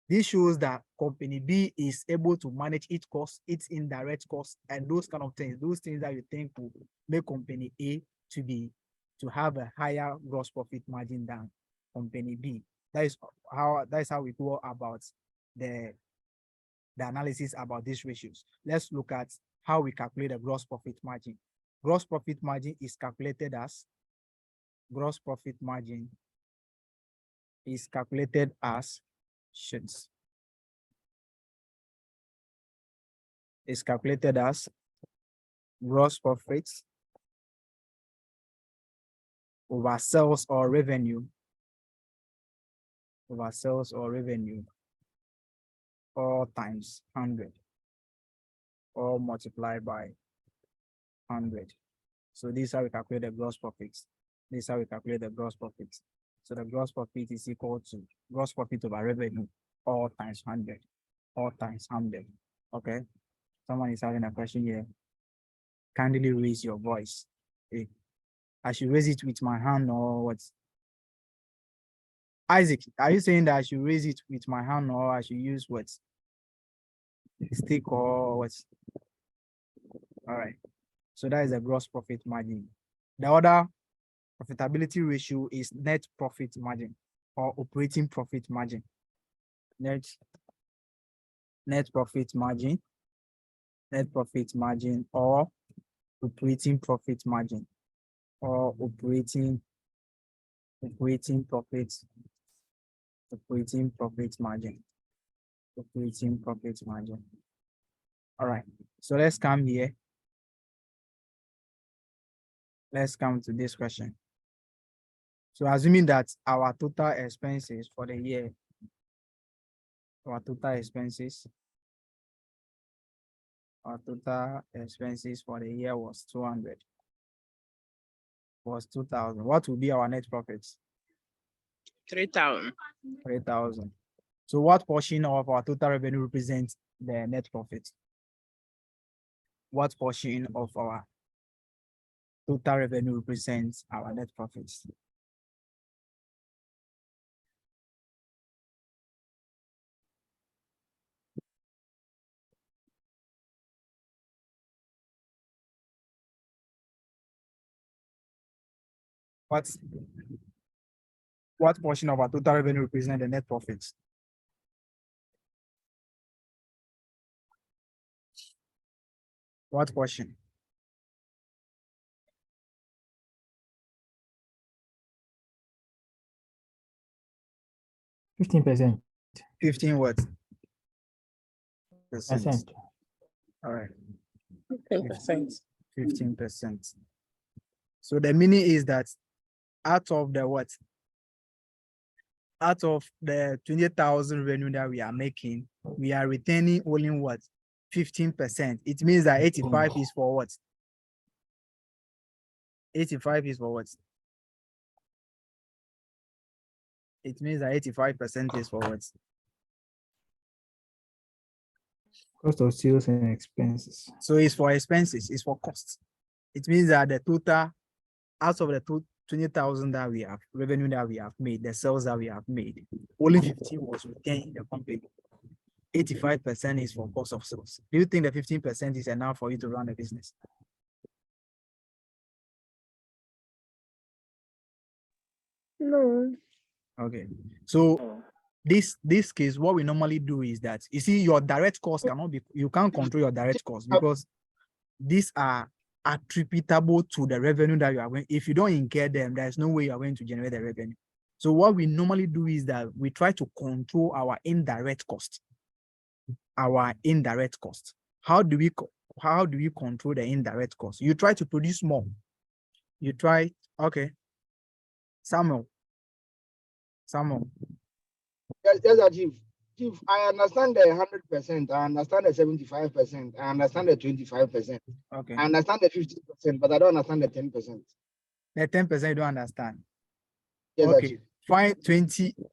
This shows that company B is able to manage its costs, its indirect costs, and those kind of things. Those things that you think will make company A to have a higher gross profit margin than company B. That is how we go about the analysis about these ratios. Let's look at how we calculate the gross profit margin. Gross profit margin is calculated as gross profits over sales or revenue or times 100 or multiplied by 100. So this is how we calculate the gross profits. So the gross profit is equal to gross profit over revenue all times 100. Okay. Someone is having a question here. Kindly raise your voice. Okay. I should raise it with my hand or what? Isaac, are you saying that I should raise it with my hand or I should use what? Stick or what? All right. So that is a gross profit margin. The other profitability ratio is net profit margin or operating profit margin. Net profit margin or operating profit margin or operating profit margin. All right, so let's come here. Let's come to this question. So assuming that our total expenses for the year, for the year was 200, was 2,000. What will be our net profits? 3,000. 3,000. So what portion of our total revenue represents the net profit? What portion of our total revenue represents our net profits? What portion of our total revenue represents the net profits? What portion? 15%. 15 what? Percent. All right. 15%. 15%. So the meaning is that out of the what? Out of the 20,000 revenue that we are making, we are retaining only what? 15%. It means that 85 is for what? 85 is for what? It means that 85% is for what? Cost of sales and expenses. So it's for expenses, it's for costs. It means that the total, out of the 20,000 that we have, revenue that we have made, the sales that we have made, only 15 was retained in the company. 85% is for cost of sales. Do you think the 15% is enough for you to run a business? No. Okay, so this case, what we normally do is that, you see, your direct cost cannot be, you can't control your direct cost because these are attributable to the revenue that you are going. If you don't incur them, there's no way you are going to generate the revenue. So what we normally do is that we try to control our indirect cost. Our indirect cost. How do we control the indirect cost? You try to produce more. You try, okay. Samuel. Yes, Chief, I understand the 100%, I understand the 75%, I understand the 25%. Okay. I understand the 50%, but I don't understand the 10%. The 10% you don't understand. Yes, okay. Chief.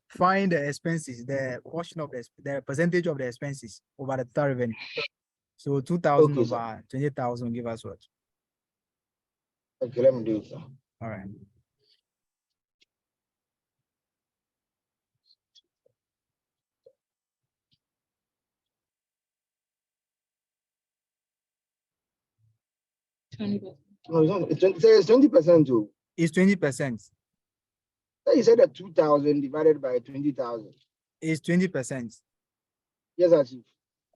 Find the expenses, the portion of the percentage of the expenses over the total revenue. So 2,000 okay, over 20,000 give us what? Okay, let me do it, sir. All right. No, it's 20% too. It's 20%. You said that 2,000 divided by 20,000. It's 20%. Yes, Chief.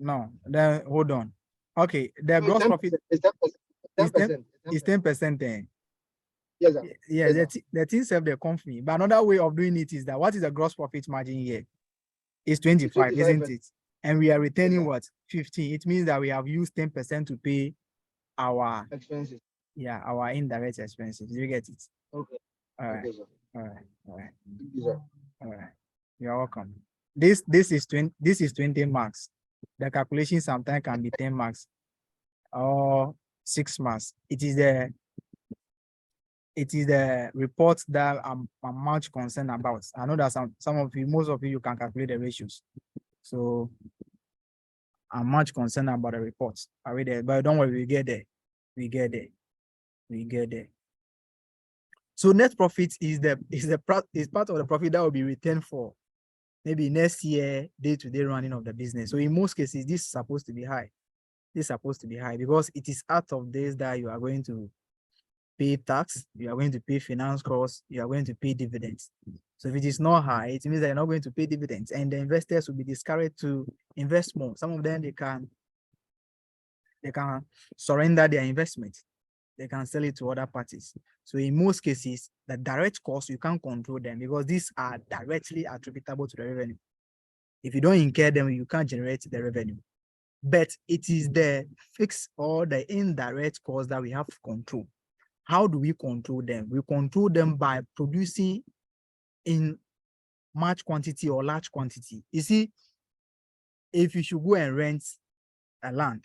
No, then hold on. Okay, the gross profit is 10%. It's 10% then. Yes, sir. Yeah, yes, the thing serve the company. But another way of doing it is that what is the gross profit margin here? It's 25, isn't it? And we are retaining what? 15. It means that we have used 10% to pay our expenses. Yeah, our indirect expenses. You get it? Okay. All right. Okay, sir. All right. All right. Thank you, sir. All right. You're welcome. This is 20 marks. The calculation sometimes can be 10 marks or 6 marks. It is the report that I'm much concerned about. I know that some of you, most of you can calculate the ratios. So I'm much concerned about the reports. I read it, but don't worry, we get there. We get there. We get there. So net profit is part of the profit that will be retained for maybe next year day-to-day running of the business. So in most cases, this is supposed to be high. This is supposed to be high because it is out of this that you are going to pay tax, you are going to pay finance costs, you are going to pay dividends. So if it is not high, it means that you're not going to pay dividends, and the investors will be discouraged to invest more. Some of them they can surrender their investment. They can sell it to other parties. So in most cases, the direct costs, you can't control them because these are directly attributable to the revenue. If you don't incur them, you can't generate the revenue. But it is the fixed or the indirect costs that we have to control. How do we control them? We control them by producing in much quantity or large quantity. You see, if you should go and rent a land,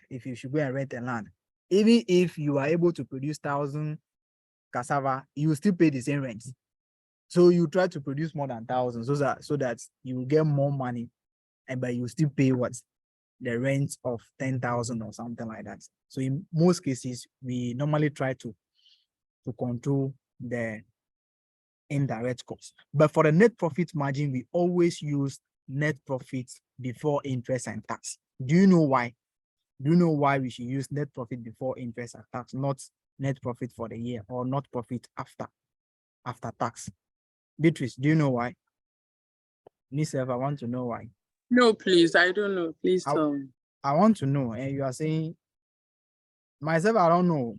even if you are able to produce 1,000 cassava, you will still pay the same rent. So you try to produce more than 1,000 so that you will get more money, but you still pay what? The rent of 10,000 or something like that. So in most cases, we normally try to control the indirect costs. But for the net profit margin, we always use net profit before interest and tax. Do you know why? Do you know why we should use net profit before interest and tax, not net profit for the year or not profit after tax? Beatrice, do you know why? Myself, I want to know why. No, please, I don't know. Please tell me. I want to know, and you are saying, myself, I don't know.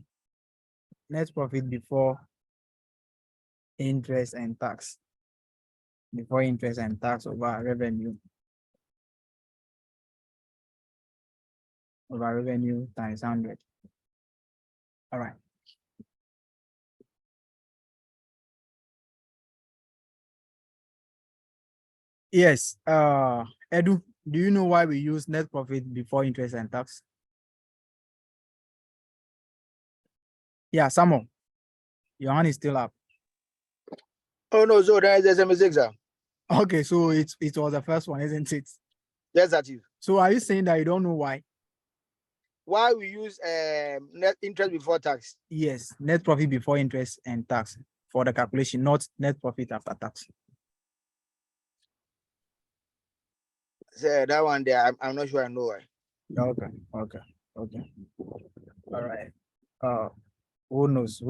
Net profit before interest and tax. Before interest and tax over revenue. Over revenue times 100. All right. Yes. Edu, do you know why we use net profit before interest and tax? Yeah, Samuel, your hand is still up. Oh no, so there's a mistake, sir. Okay, so it was the first one, isn't it? Yes, that's it. So are you saying that you don't know why? Why we use net interest before tax? Yes, net profit before interest and tax for the calculation, not net profit after tax. So that one there, I'm not sure I know why. Okay. All right. Who knows?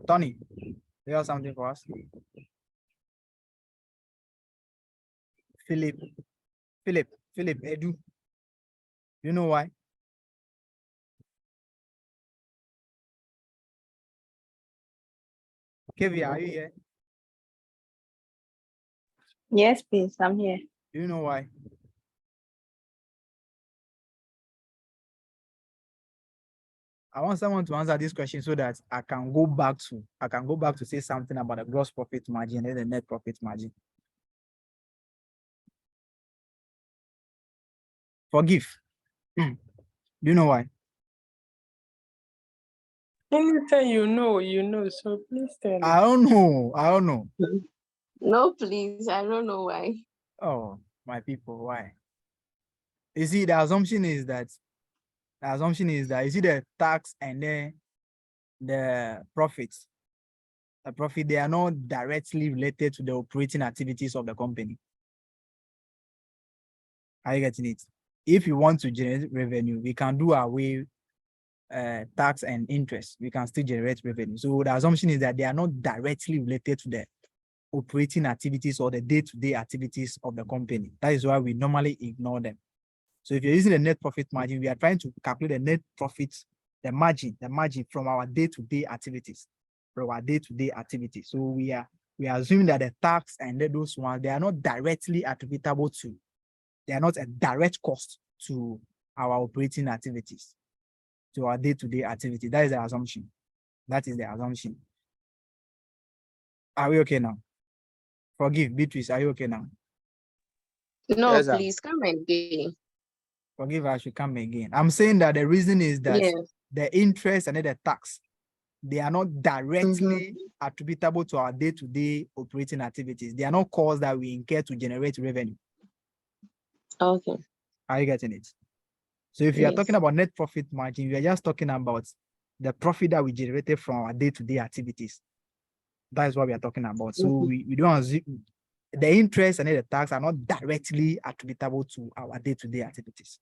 Tony, You have something for us? Philip, Edu. You know why? Kevin, are you here? Yes, please, I'm here. Do you know why? I want someone to answer this question so that I can go back to say something about the gross profit margin and the net profit margin. Forgive. Do you know why? Anything you know, so please tell me. I don't know. No, please, I don't know why. Oh, my people, why? You see, the assumption is that you see the tax and then the profits. The profit, they are not directly related to the operating activities of the company. Are you getting it? If you want to generate revenue, we can do away tax and interest. We can still generate revenue. So the assumption is that they are not directly related to the operating activities or the day-to-day activities of the company. That is why we normally ignore them. So if you're using the net profit margin, we are trying to calculate the net profit, the margin from our day-to-day activities, So we are assuming that the tax and those ones, they are not directly attributable to, they are not a direct cost to our operating activities, to our day-to-day activity. That is the assumption. That is the assumption. Are we okay now? Forgive, Beatrice, are you okay now? No, Yes, please come again. Forgive, I should come again. I'm saying that the reason is that Yes. the interest and the tax, they are not directly attributable to our day-to-day operating activities. They are not costs that we incur to generate revenue. Okay. Are you getting it? So if you are Yes. talking about net profit margin, we are just talking about the profit that we generated from our day-to-day activities. That is what we are talking about. So we don't assume the interest and the tax are not directly attributable to our day-to-day activities.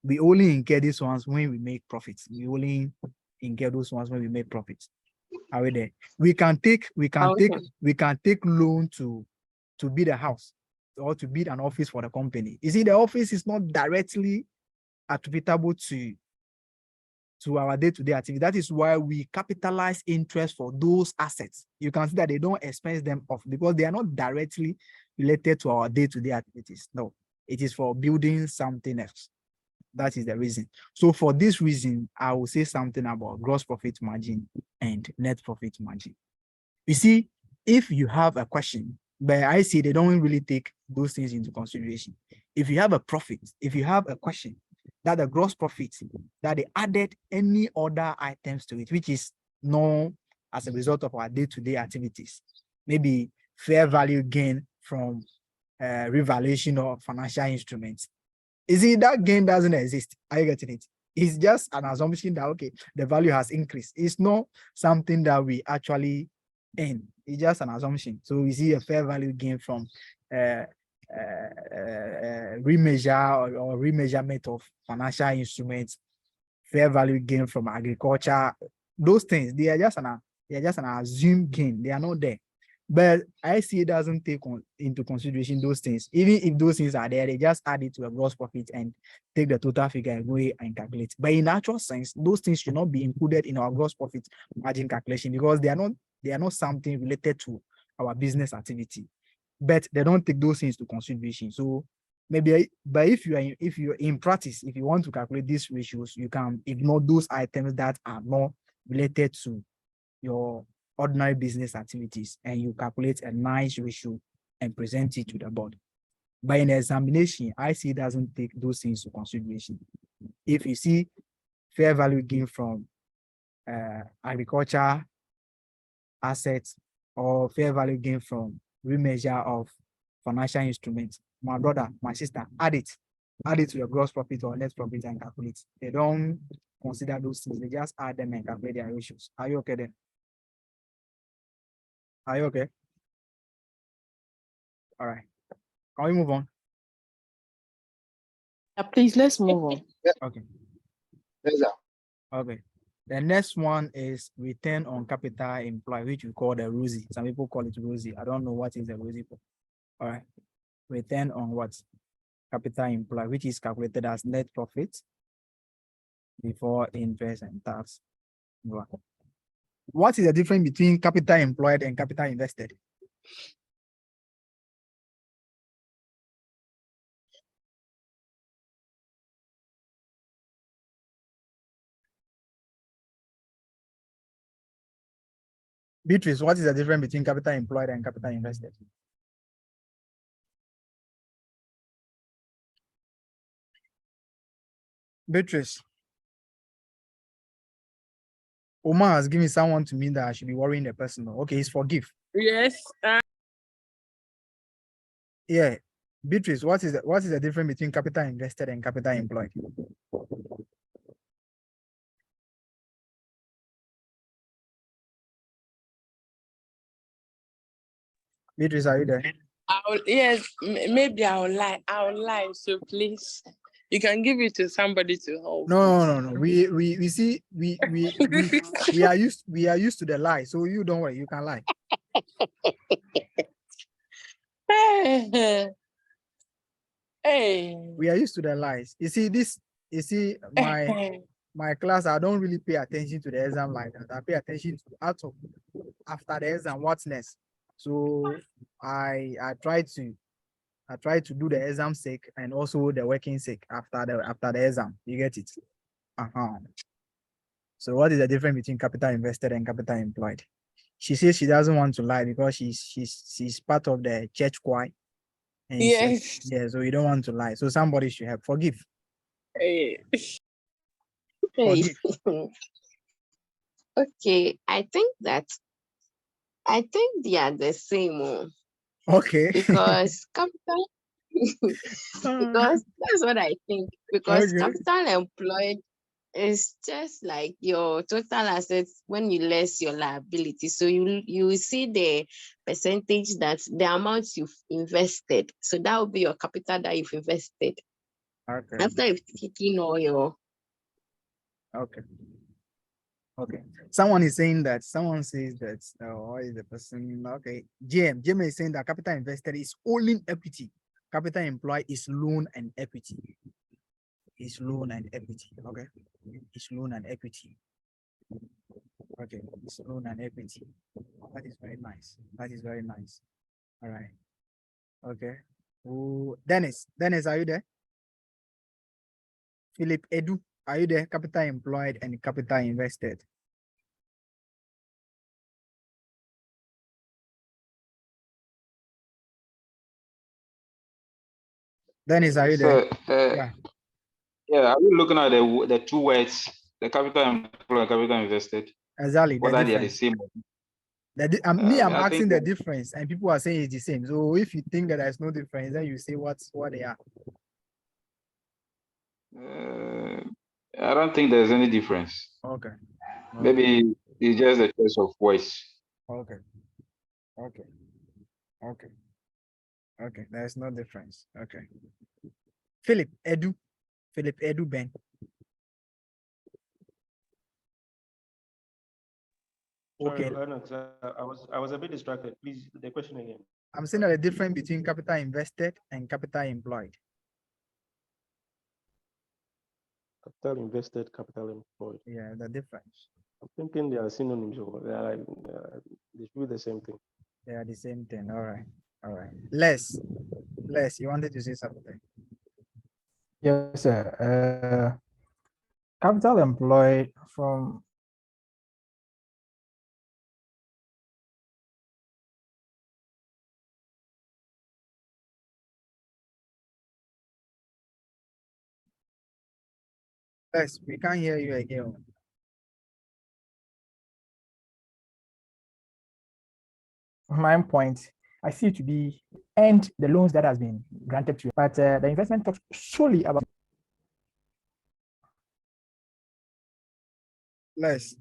We only incur these ones when we make profits. We only incur those ones when we make profits. Are we there? We can take loan to build a house or to build an office for the company. You see, the office is not directly attributable to our day-to-day activity. That is why we capitalize interest for those assets. You can see that they don't expense them off because they are not directly related to our day-to-day activities. No, it is for building something else. That is the reason. So for this reason, I will say something about gross profit margin and net profit margin. You see, if you have a question, but I see they don't really take those things into consideration. If you have a profit, if you have a question, that the gross profit, that they added any other items to it, which is known as a result of our day-to-day activities, maybe fair value gain from revaluation of financial instruments. You see, that gain doesn't exist. Are you getting it? It's just an assumption that, okay, the value has increased. It's not something that we actually earn. It's just an assumption. So we see a fair value gain from remeasure or remeasurement of financial instruments, fair value gain from agriculture. Those things, they are just an assumed gain. They are not there. But ICA doesn't take into consideration those things. Even if those things are there, they just add it to a gross profit and take the total figure and go and calculate. But in actual sense, those things should not be included in our gross profit margin calculation because they are not something related to our business activity. But they don't take those things into consideration. So maybe, but if you're in practice, if you want to calculate these ratios, you can ignore those items that are not related to your ordinary business activities, and you calculate a nice ratio and present it to the board. But in the examination, IC doesn't take those things into consideration. If you see fair value gain from agriculture assets or fair value gain from remeasure of financial instruments, my brother, my sister, add it to your gross profit or net profit and calculate. They don't consider those things. They just add them and calculate their ratios. Are you okay then? Are you okay? All right. Can we move on? Please, let's move on. Yeah. Okay. Yes, sir. Okay. The next one is return on capital employed, which we call the ROSI. Some people call it ROSI. I don't know what is the ROSI for. All right. Return on what? Capital employed, which is calculated as net profit before interest and tax. What is the difference between capital employed and capital invested? Beatrice, what is the difference between capital employed and capital invested? Beatrice. Omar has given someone to me that I should be worrying the person. Okay, it's forgive. Yes. Yeah. Beatrice, what is the difference between capital invested and capital employed? Beatrice, are you there? Yes, maybe I'll lie. So please, you can give it to somebody to help. No. We see we are used to the lie. So you don't worry, you can lie. Hey. We are used to the lies. You see my class, I don't really pay attention to the exam like that. I pay attention to after the exam, what's next. So I try to do the exam sake and also the working sake after the exam. You get it? So what is the difference between capital invested and capital employed? She says she doesn't want to lie because she's part of the church choir. And yes. Yeah, so you don't want to lie. So somebody should have forgive. Hey. Forgive. Okay, I think they are the same. Okay. Because capital because that's what I think. Because Okay. capital employed is just like your total assets when you less your liability. So you see the percentage that the amount you've invested. So that will be your capital that you've invested. Okay. After you've taken all your Okay. Someone says that what is the person? Okay. Jim is saying that capital invested is only equity. Capital employed is loan and equity. It's loan and equity. Okay. It's loan and equity. Okay. It's loan and equity. That is very nice. All right. Okay. Oh, Dennis, are you there? Philip Edu, are you there? Capital employed and capital invested. Dennis, are you there? Yeah, are we looking at the two words, the capital employed and capital invested? Exactly. Whether they are the same. I'm asking the difference, and people are saying it's the same. So if you think that there's no difference, then you say what they are. I don't think there's any difference. Okay. Maybe it's just a choice of voice. Okay. There's no difference. Okay. Philip Edu Ben. Okay. I was a bit distracted. Please, the question again. I'm saying that the difference between capital invested and capital employed. Capital invested, capital employed. Yeah, the difference. I'm thinking they are synonyms. They are like they should be the same thing. They are the same thing. All right. Les, you wanted to say something? Yes, sir. Capital employed from Les, we can't hear you again. my point, I see it to be and the loans that has been granted to you, but the investment talks solely about. Les,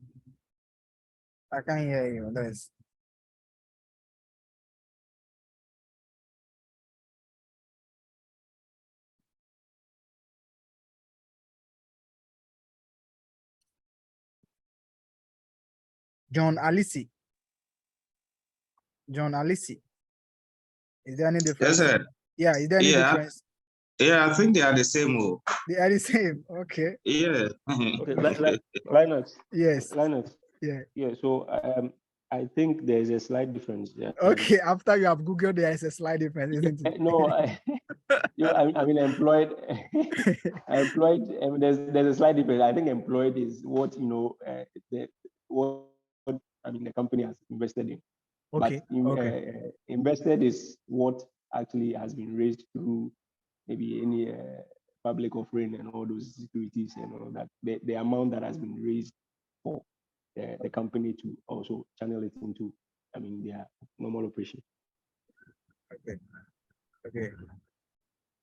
I can't hear you. Les. John Alisi. John Alisi. Is there any difference? Yes, sir. Yeah, is there any difference? Yeah, I think they are the same. Oh. They are the same. Okay. Yeah. Okay, Linus. Yes. Linus. Yeah. Yeah. So I think there's a slight difference. Yeah. Okay. After you have Googled, there is a slight difference, isn't it? No, I mean employed. Employed. There's a slight difference. I think employed is what what I mean the company has invested in. Okay. But invested is what actually has been raised through maybe any public offering and all those securities and all that. The amount that has been raised for the company to also channel it into, I mean, their normal operation. Okay. Okay.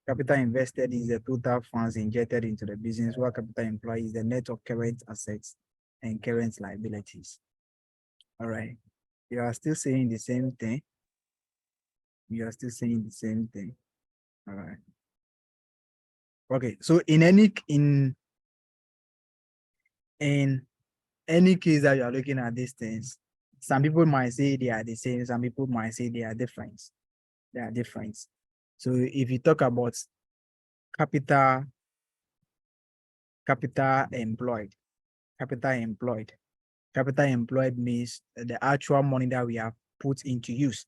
Capital invested is the total funds injected into the business, while capital employed is the net of current assets and current liabilities. All right. You are still saying the same thing. You are still saying the same thing. All right. Okay. So in any case that you are looking at these things, some people might say they are the same. Some people might say they are different. They are different. So if you talk about capital employed means the actual money that we have put into use.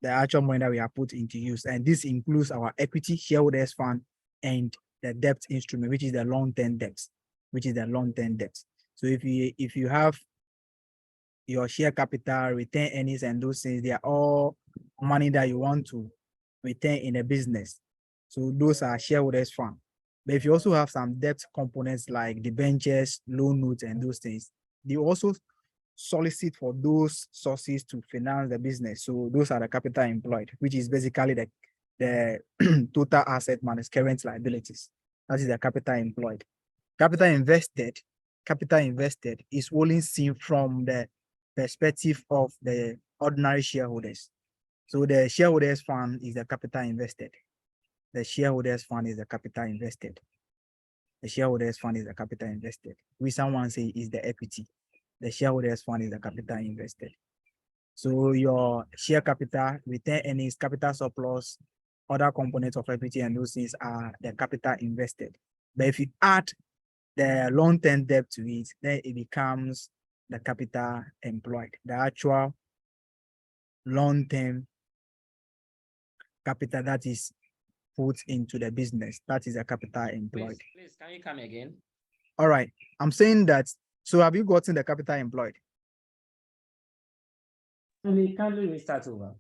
The actual money that we have put into use. And this includes our equity, shareholders fund, and the debt instrument, which is the long-term debt, So if you have your share capital, return earnings, and those things, they are all money that you want to return in a business. So those are shareholders fund. But if you also have some debt components like debentures, loan notes, and those things, they also solicit for those sources to finance the business. So those are the capital employed, which is basically the total asset minus current liabilities. That is the capital employed. Capital invested is only seen from the perspective of the ordinary shareholders. So the shareholders fund is the capital invested. The shareholders fund is the capital invested. The shareholders fund is the capital invested. We someone say is the equity. The shareholders fund is the capital invested. So your share capital, return earnings, capital surplus, other components of equity and those things are the capital invested. But if you add the long-term debt to it, then it becomes the capital employed. The actual long-term capital that is put into the business, that is a capital employed. Please, can you come again? All right, I'm saying that, so have you gotten the capital employed? Can we start over?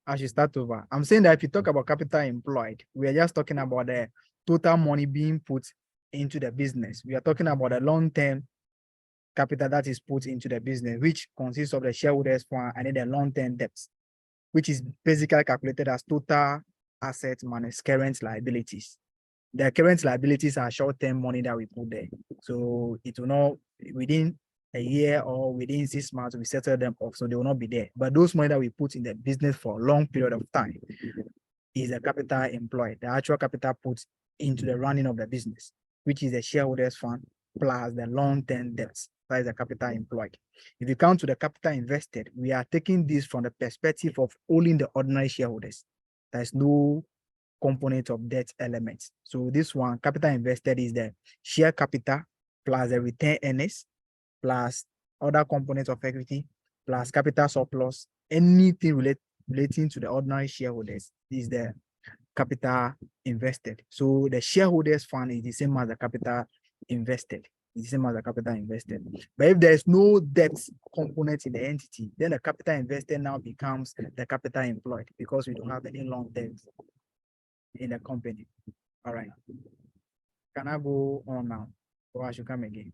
I should start over. I'm saying that if you talk about capital employed, we are just talking about the total money being put into the business. We are talking about the long-term capital that is put into the business, which consists of the shareholders fund and then the long-term debts, which is basically calculated as total assets minus current liabilities. The current liabilities are short-term money that we put there. So it will not, within a year or within 6 months, we settle them off, so they will not be there. But those money that we put in the business for a long period of time is the capital employed, the actual capital put into the running of the business, which is the shareholders fund plus the long-term debts. That is the capital employed. If you come to the capital invested, we are taking this from the perspective of only the ordinary shareholders. There's no component of debt elements. So this one, capital invested, is the share capital plus the return earnings plus other components of equity plus capital surplus. Anything relating to the ordinary shareholders is the capital invested. So the shareholders fund is the same as the capital invested. It's the same as the capital invested. But if there's no debt component in the entity, then the capital invested now becomes the capital employed because we don't have any long debt in the company. All right. Can I go on now? Or I should come again?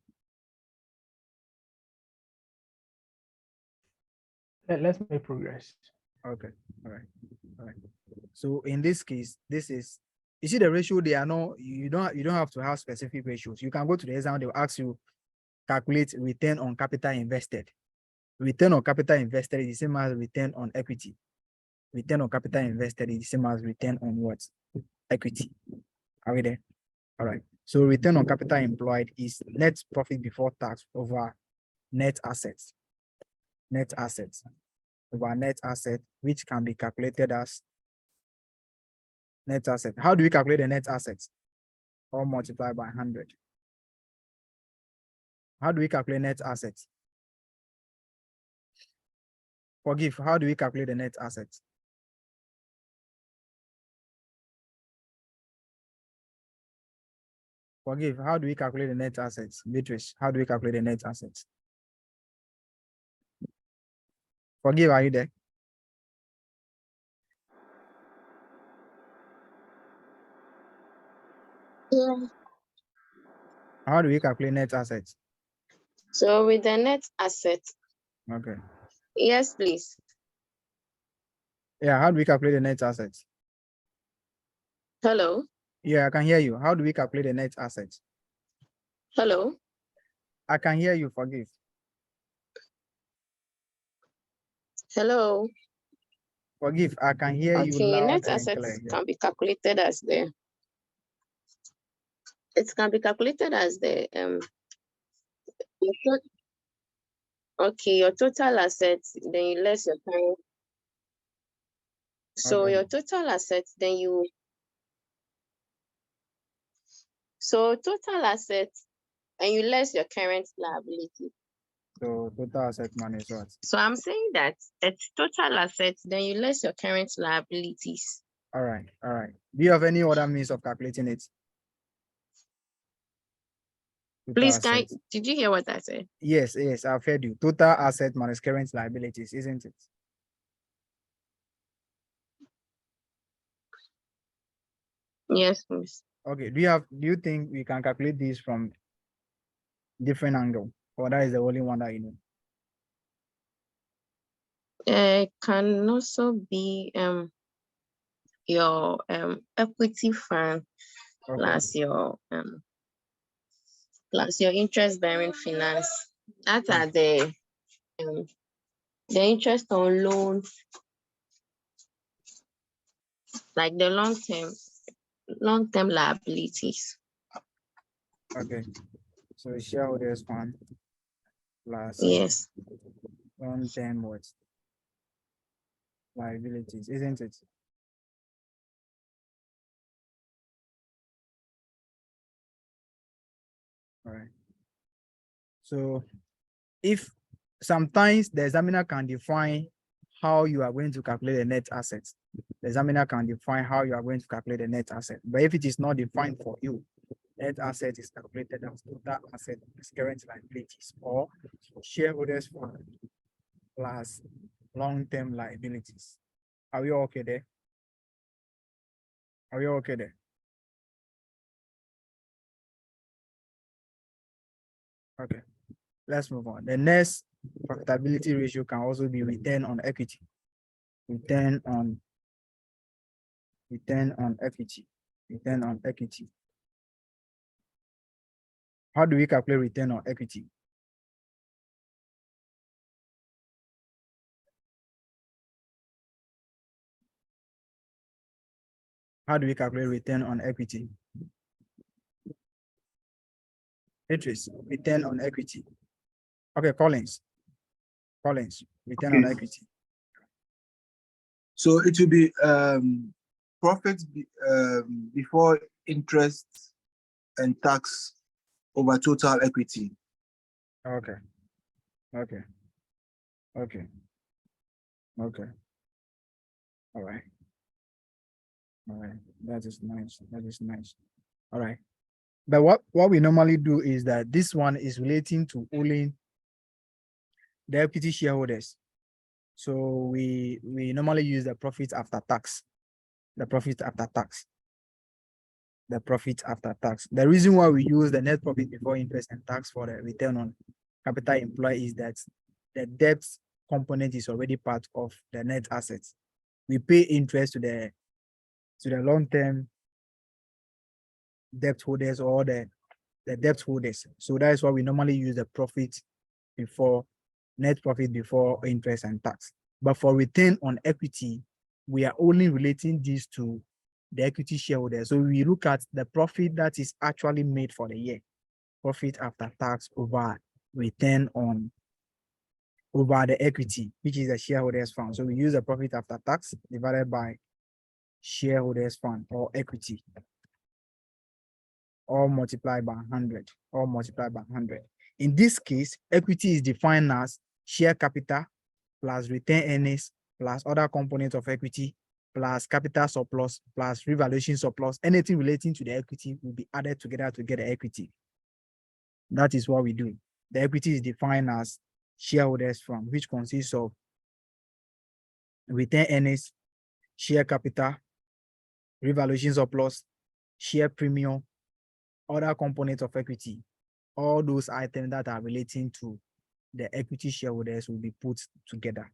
Let's make progress. Okay. All right. All right. So in this case, this is, you see the ratio, they are not, you don't have to have specific ratios. You can go to the exam, they'll ask you calculate return on capital invested. Return on capital invested is the same as return on equity. Return on capital invested is the same as return on what? Equity. Are we there? All right. So return on capital employed is net profit before tax over net assets. net assets over net asset, which can be calculated as net asset. How do we calculate the net assets? Or multiply by 100. How do we calculate net assets? Forgive, how do we calculate the net assets? Forgive, how do we calculate the net assets? Beatrice, how do we calculate the net assets? Forgive, are you there? Yeah. How do we calculate net assets? So with the net asset, Okay. yes, please. Yeah, how do we calculate the net assets? Hello, Yeah, I can hear you. How do we calculate the net assets? hello. I can hear you, forgive. Hello. Forgive, I can hear you Okay, loud net and assets clear. Yeah. can be calculated as the your your total assets, then you less your current. So Okay. your total assets, total assets and you less your current liability. So total asset minus what? So I'm saying that it's total assets, then you less your current liabilities. All right, all right. Do you have any other means of calculating it? Total Please, assets. did you hear what I said? Yes, yes, I've heard you. Total asset minus current liabilities, isn't it? Yes, please. Okay. Do you think we can calculate this from different angle, or that is the only one that you know? It can also be your equity fund plus your interest bearing finance. That are the interest on loans, like the long term liabilities. Okay. So shareholders fund plus Yes. long term what? Liabilities, isn't it? All right. So if sometimes the examiner can define how you are going to calculate the net assets, the examiner can define how you are going to calculate the net asset. But if it is not defined for you, net asset is calculated as total asset plus current liabilities or shareholders fund plus long-term liabilities. Are we okay there? Are we okay there? Okay, let's move on. The next profitability ratio can also be return on equity. Return on equity. Return on equity. How do we calculate return on equity? How do we calculate return on equity? Interest, return on equity. Okay, Collins, return on equity. So it will be profit before interest and tax over total equity. Okay. Okay. Okay. Okay. All right. All right. That is nice. That is nice. All right. But what we normally do is that this one is relating to only the equity shareholders. So we normally use the profit after tax. The profit after tax. The profit after tax. The reason why we use the net profit before interest and tax for the return on capital employed is that the debt component is already part of the net assets. We pay interest to the long-term debt holders or the debt holders. So that is why we normally use the profit before net profit before interest and tax. But for return on equity, we are only relating this to the equity shareholders. So we look at the profit that is actually made for the year, profit after tax over return on over the equity, which is the shareholders fund. So we use the profit after tax divided by shareholders fund or equity, or multiplied by 100, or multiplied by 100. In this case, equity is defined as share capital plus retained earnings plus other components of equity plus capital surplus plus revaluation surplus. Anything relating to the equity will be added together to get the equity. That is what we do. The equity is defined as shareholders fund, which consists of retained earnings, share capital, revaluation surplus, share premium, other components of equity. All those items that are relating to the equity shareholders will be put together.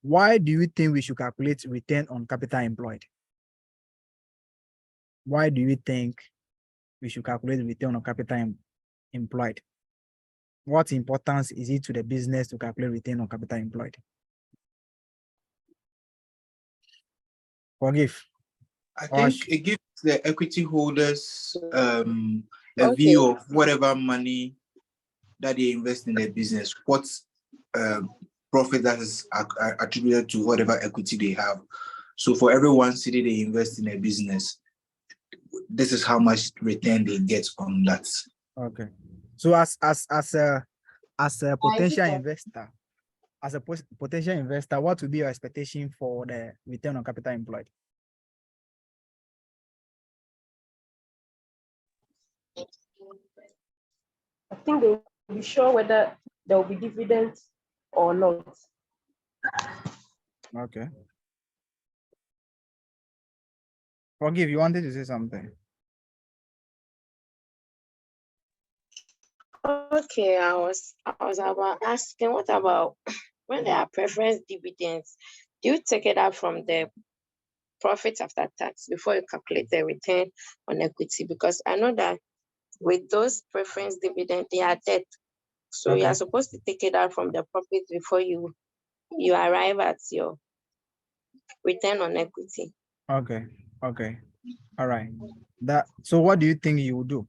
Why do you think we should calculate return on capital employed? Why do you think we should calculate return on capital employed? What importance is it to the business to calculate return on capital employed? Forgive. I think it gives the equity holders a Okay. view of whatever money that they invest in their business, what profit that is attributed to whatever equity they have. So for every 1 city they invest in a business, this is how much return they get on that. Okay. So as a potential investor, what would be your expectation for the return on capital employed? I think they will be sure whether there will be dividends or not. Okay. Forgive, you wanted to say something. Okay, I was about asking, what about when there are preference dividends? Do you take it out from the profit after tax before you calculate the return on equity? Because I know that with those preference dividends, they are debt. So you are supposed to take it out from the profit before you arrive at your return on equity. Okay. All right. So what do you think you will do?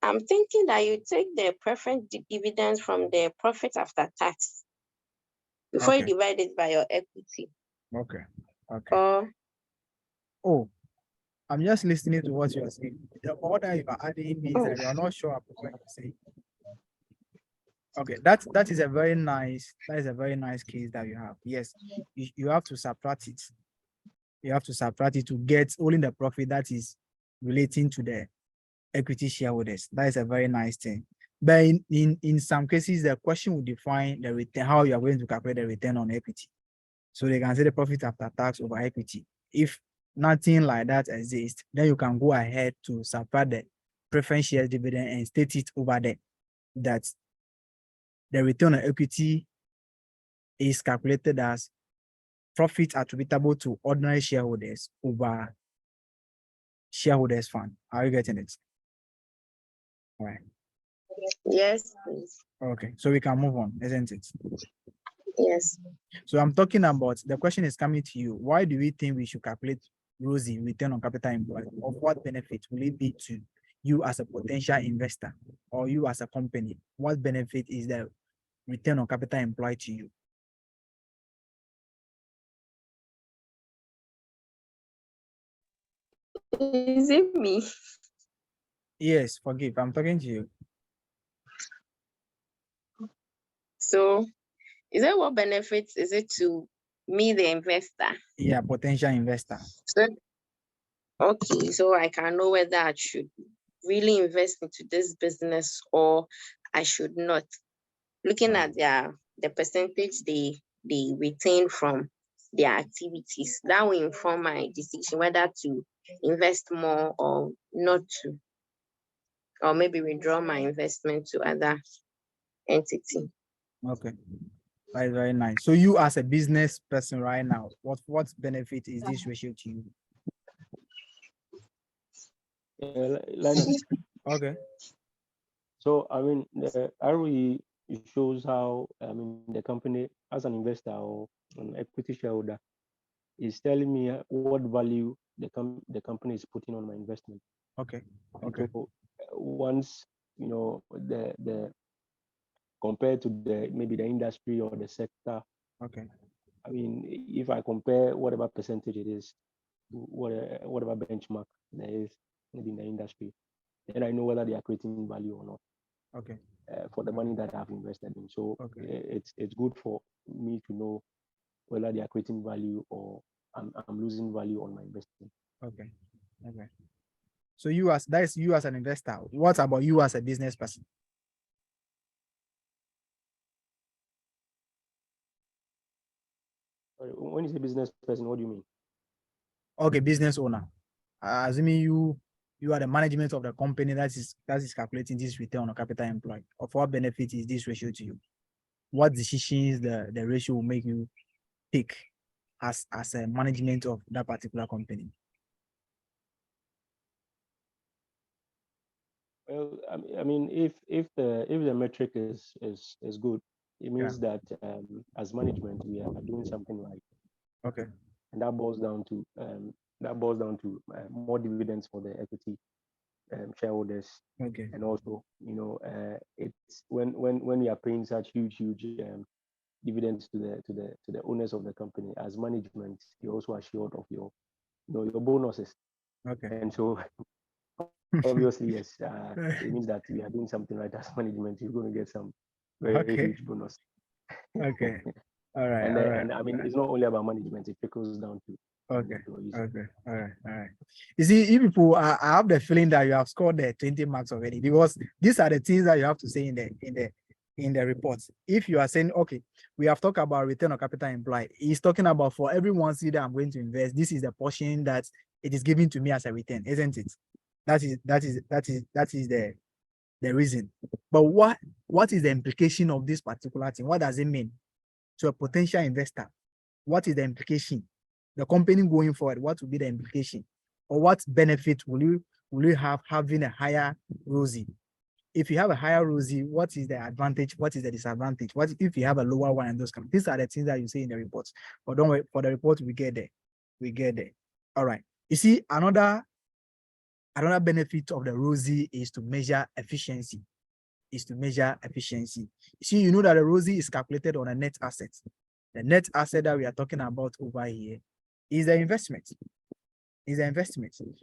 I'm thinking that you take the preference dividends from the profit after tax before you divide it by your equity. Okay. Oh, I'm just listening to what you are saying. The order you are adding means that you are not sure about what you're saying. Okay, that is a very nice case that you have. Yes, you have to subtract it. You have to subtract it to get only the profit that is relating to the equity shareholders. That is a very nice thing. But in some cases, the question will define the return, how you are going to calculate the return on equity. So they can say the profit after tax over equity. If nothing like that exists, then you can go ahead to subtract the preference share dividend and state it over there that the return on equity is calculated as profit attributable to ordinary shareholders over shareholders fund. Are you getting it? All right. Yes, please. Okay, so we can move on, isn't it? Yes. So I'm talking about, the question is coming to you. Why do we think we should calculate ROCE, return on capital employed? Of what benefit will it be to you as a potential investor or you as a company? What benefit is the return on capital employed to you? Is it me? Yes, forgive, I'm talking to you. So is that what benefits is it to me, the investor? Yeah, potential investor. So, okay, so I can know whether I should really invest into this business or I should not. Looking at the percentage they retain from their activities, that will inform my decision whether to invest more or not to, or maybe withdraw my investment to other entity. Okay, that is very nice. So you as a business person right now, what benefit is this ratio to you? Okay. So I mean, the ROE shows how the company as an investor or an equity shareholder is telling me what value the company is putting on my investment. Okay. So once the compared to maybe the industry or the sector. Okay. I mean, if I compare whatever percentage it is, whatever benchmark there is maybe in the industry, then I know whether they are creating value or not. Okay. For the money that I've invested in. So it's good for me to know whether they are creating value or I'm losing value on my investment. Okay. Okay. So that is you as an investor. What about you as a business person? When you say business person, what do you mean? Okay, business owner. Assuming you are the management of the company that is calculating this return on capital employed. Of what benefit is this ratio to you? What decisions the ratio will make you take as a management of that particular company? Well, I mean, if the metric is good, it means that as management we are doing something right. Okay. And that boils down to more dividends for the equity shareholders. Okay. And also, it's when we are paying such huge dividends to the owners of the company, as management, you're also assured of your bonuses. Okay. And so obviously, yes, it means that we are doing something right as management. You're going to get some very huge bonus. Okay. All right. And I mean, it's not only about management; it trickles down to Okay. Okay. All right. You see, if people, I have the feeling that you have scored the 20 marks already, because these are the things that you have to say in the reports. If you are saying, okay, we have talked about return on capital employed, he's talking about for every 1 cedi that I'm going to invest, this is the portion that it is given to me as a return, isn't it? That is the reason. But what is the implication of this particular thing? What does it mean to a potential investor? What is the implication? The company going forward, what will be the implication? Or what benefit will you have having a higher ROCE? If you have a higher ROCE, what is the advantage? What is the disadvantage? What if you have a lower one and those kind of things? These are the things that you see in the reports. But don't worry, for the report, we get there. We get there. All right. You see, another benefit of the ROCE is to measure efficiency. You see, you know that the ROCE is calculated on a net asset. The net asset that we are talking about over here is the investment.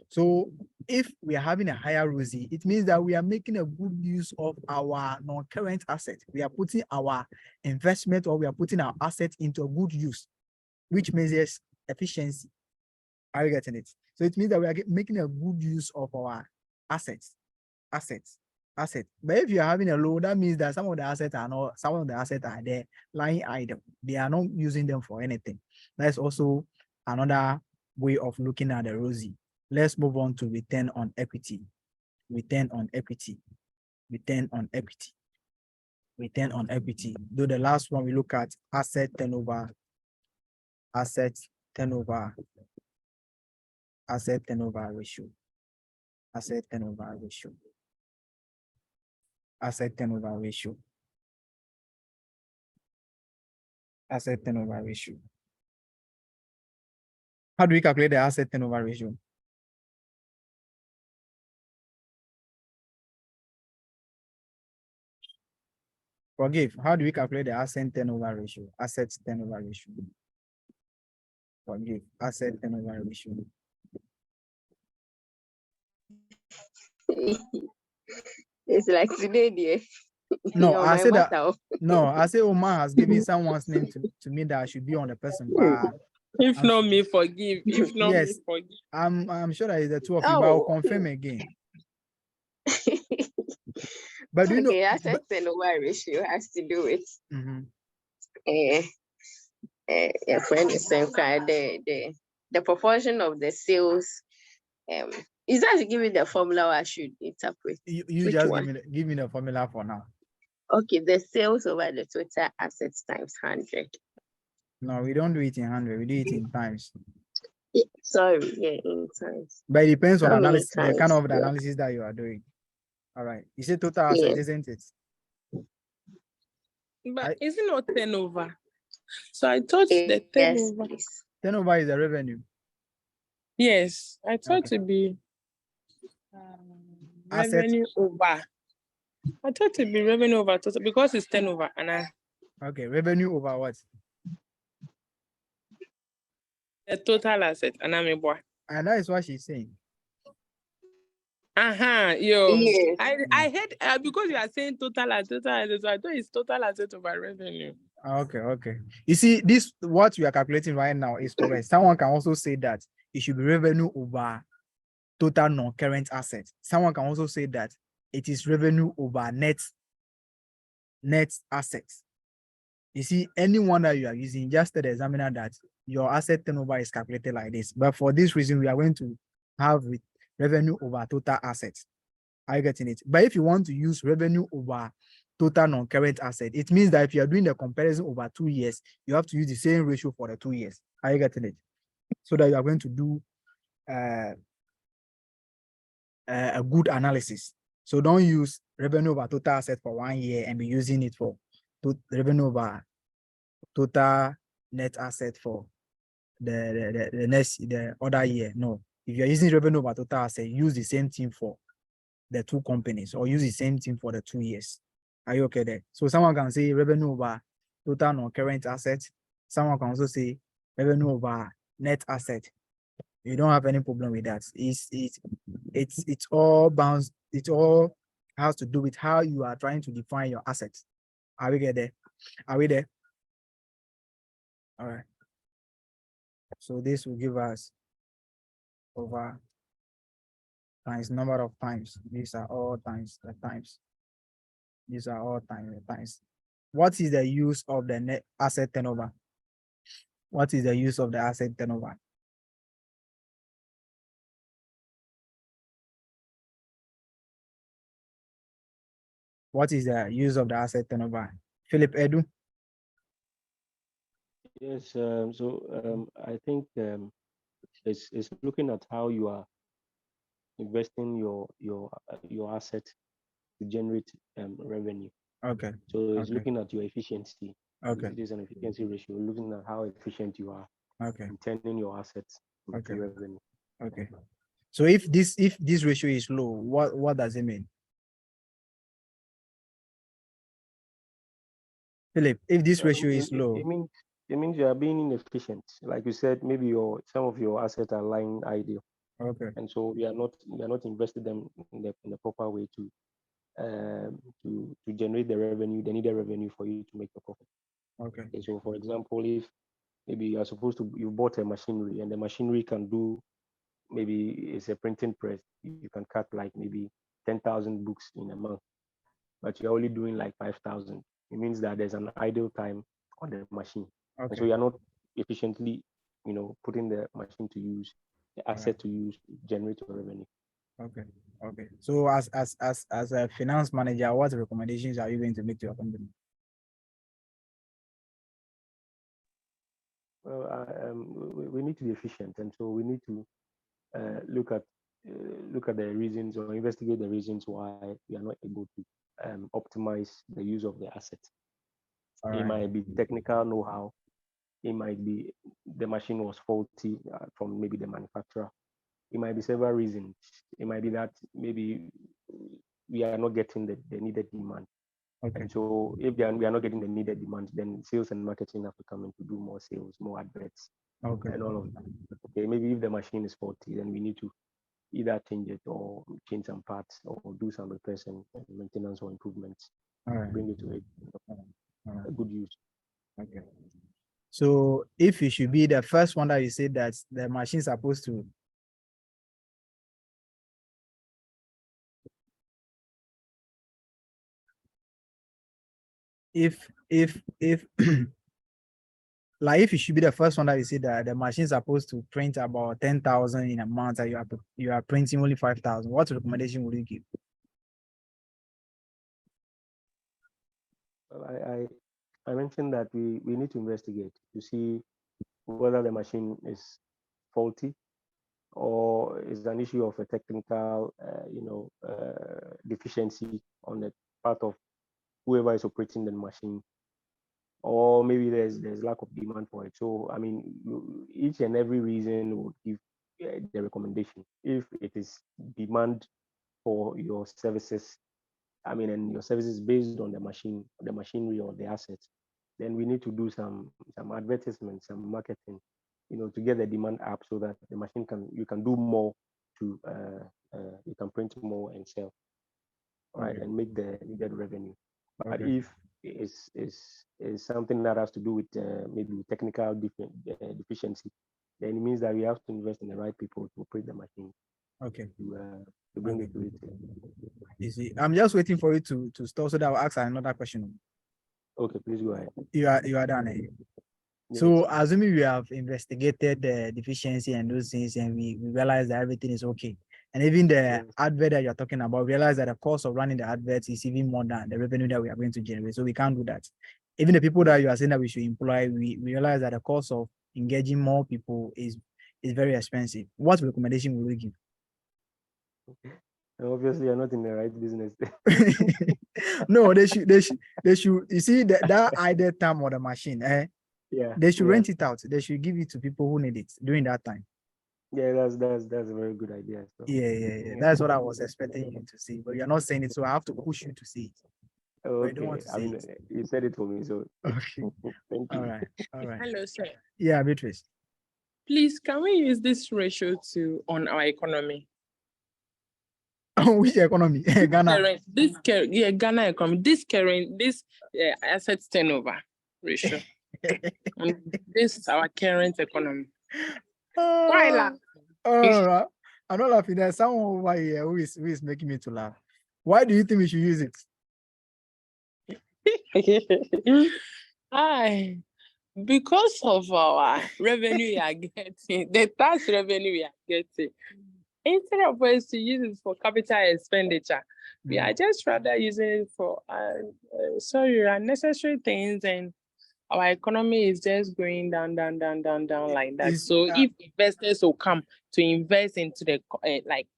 So if we are having a higher ROCE, it means that we are making a good use of our non-current asset. We are putting our investment, or we are putting our asset into a good use, which measures efficiency. Are you getting it? So it means that we are making a good use of our assets. But if you're having a low, that means that some of the assets are there lying idle. They are not using them for anything. That's also another way of looking at the ROCE. Let's move on to return on equity. Return on equity. Though the last one we look at asset turnover ratio. How do we calculate the asset turnover ratio? Forgive. How do we calculate the asset turnover ratio? Forgive. Asset turnover ratio. It's like today, dear. No, I said that. No, I say Omar has given someone's name to me that I should be on the person. But if not me, forgive. If not yes, me, forgive. I'm sure that is the two of you, but I'll confirm again. But do you know? Asset turnover ratio has to do with a friend is saying the proportion of the sales. Is that to give me the formula, or I should interpret? You just give me the formula for now. Okay, the sales over the total assets times 100. No, we don't do it in 100. We do it in times. Sorry, yeah, in times. But it depends on analysis, the kind of analysis that you are doing. All right. You say total assets, isn't it? But is it not turnover? So I thought the turnover. Yes, turnover is the revenue. Yes, I thought to be revenue over. I thought it'd be revenue over total because it's turnover, and Okay, revenue over what? the total asset, and I'm a boy. And that is what she's saying. Yo, Yes. I heard because you are saying total asset, so I thought it's total asset over revenue. Okay. You see, this what we are calculating right now is correct. Someone can also say that it should be revenue over total non-current assets. Someone can also say that it is revenue over net assets. You see, anyone that you are using, just tell the examiner that your asset turnover is calculated like this. But for this reason, we are going to have revenue over total assets. Are you getting it? But if you want to use revenue over total non-current asset, it means that if you are doing the comparison over 2 years, you have to use the same ratio for the 2 years. Are you getting it? So that you are going to do a good analysis. So don't use revenue over total asset for 1 year and be using it for revenue over total net asset for the other year. No, if you're using revenue over total asset, use the same thing for the 2 companies or use the same thing for the 2 years. Are you okay there? So someone can say revenue over total non-current assets. Someone can also say revenue over net asset. You don't have any problem with that. It's all bounds. It all has to do with how you are trying to define your assets. Are we get there? Are we there? All right. So this will give us over times number of times. These are all times the times. These are all times. What is the use of the net asset turnover? What is the use of the asset turnover? What is the use of the asset turnover? Philip Edu? Yes, I think it's looking at how you are investing your asset to generate revenue. Okay. So it's looking at your efficiency. Okay. It is an efficiency ratio, looking at how efficient you are in turning your assets into revenue. Okay. So if this ratio is low, what does it mean? Philip, if this ratio is low, it means you are being inefficient. Like you said, maybe some of your assets are lying idle. Okay. And so we are not investing them in the proper way to generate the revenue, the needed revenue for you to make a profit. Okay. So for example, if maybe you bought a machinery and the machinery can do, maybe it's a printing press, you can cut like maybe 10,000 books in a month, but you're only doing like 5,000. It means that there's an idle time on the machine. Okay. And so you're not efficiently, putting the machine to use, the asset to use, generate your revenue. Okay. So as a finance manager, what recommendations are you going to make to your company? Well, we need to be efficient, and so we need to look at the reasons or investigate the reasons why we are not able to optimize the use of the asset. It might be technical know-how. It might be the machine was faulty from maybe the manufacturer. It might be several reasons. It might be that maybe we are not getting the needed demand. And so if we are not getting the needed demand, then sales and marketing have to come in to do more sales, more adverts, and all of that. Okay, maybe if the machine is faulty, then we need to either change it or change some parts or do some repairs and maintenance or improvements. Bring it to a good use. Okay. So if it should be the first one that you said that the machine is supposed to if like if it should be the first one that you see that the machine is supposed to print about 10,000 in a month and you are printing only 5,000, what recommendation would you give? I mentioned that we need to investigate to see whether the machine is faulty or is an issue of a technical deficiency on the part of whoever is operating the machine, or maybe there's lack of demand for it. So I mean, each and every reason would give the recommendation. If it is demand for your services, I mean, and your services based on the machinery or the assets, then we need to do some advertisement, some marketing, to get the demand up so that the machine you can do more to you can print more and sell, right, and make the needed revenue. But if it's something that has to do with maybe technical deficiency, then it means that we have to invest in the right people to operate the machine. Okay. To bring it to it. You see, I'm just waiting for you to stop so that I'll ask another question. Okay, please go ahead. You are done. So assuming we have investigated the deficiency and those things, and we realize that everything is okay, and even the advert that you're talking about, realize that the cost of running the adverts is even more than the revenue that we are going to generate. So we can't do that. Even the people that you are saying that we should employ, we realize that the cost of engaging more people is very expensive. What recommendation will we give? Obviously, you're not in the right business. No, they should. You see that idle time on the machine, Yeah. They should rent it out. They should give it to people who need it during that time. Yeah, that's a very good idea. So. Yeah. That's what I was expecting you to see, but you're not saying it, so I have to push you to see it. Okay. I mean, you said it for me, so okay. Thank you. All right. Hello, sir. Yeah, Beatrice. Please, can we use this ratio on our economy? Which economy? Ghana. Ghana economy. This asset turnover ratio. And this is our current economy. Why laugh? Right. I'm not laughing. There's someone over here who is making me to laugh. Why do you think we should use it? Because of our revenue we are getting, the tax revenue we are getting. Instead of us to use it for capital expenditure, we are just rather using it for unnecessary things, and our economy is just going down like that. So if investors will come to invest into the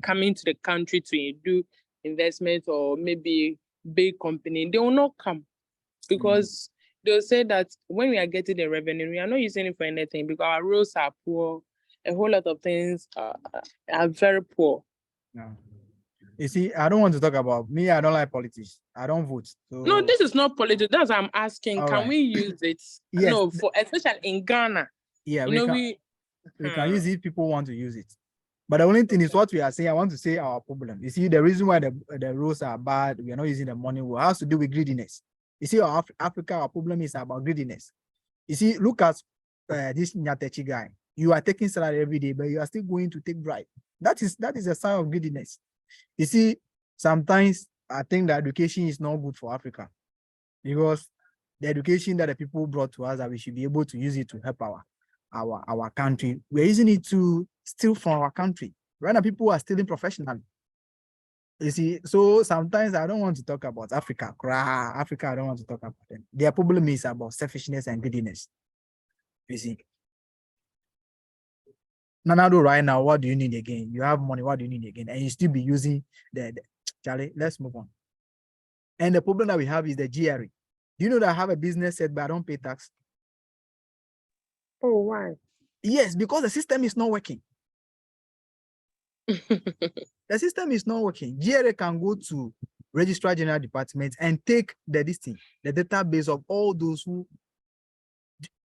coming to the country to do investment, or maybe big company, they will not come, because they'll say that when we are getting the revenue, we are not using it for anything because our roads are poor. A whole lot of things are very poor. No. You see, I don't want to talk about me. I don't like politics. I don't vote. So... No, this is not politics. That's what I'm asking. Can we use it? Yes. No, especially in Ghana. Yeah, we can use it. People want to use it. But the only thing is what we are saying. I want to say our problem. You see, the reason why the roads are bad, we are not using the money, has to do with greediness. You see, Africa, our problem is about greediness. You see, look at this Nyatechi guy. You are taking salary every day, but you are still going to take bribe. That is a sign of greediness. You see, sometimes I think that education is not good for Africa, because the education that the people brought to us, that we should be able to use it to help our country. We're using it to steal from our country. Right now, people are stealing professionally. You see, so sometimes I don't want to talk about Africa. Africa, I don't want to talk about them. Their problem is about selfishness and greediness. You see. Nanado, right now, what do you need again? You have money, what do you need again? And you still be using Charlie, let's move on. And the problem that we have is the GRE. Do you know that I have a business set, but I don't pay tax? Oh, why? Yes, because the system is not working. The system is not working. GRA can go to Registrar General Department and take the database of all those who,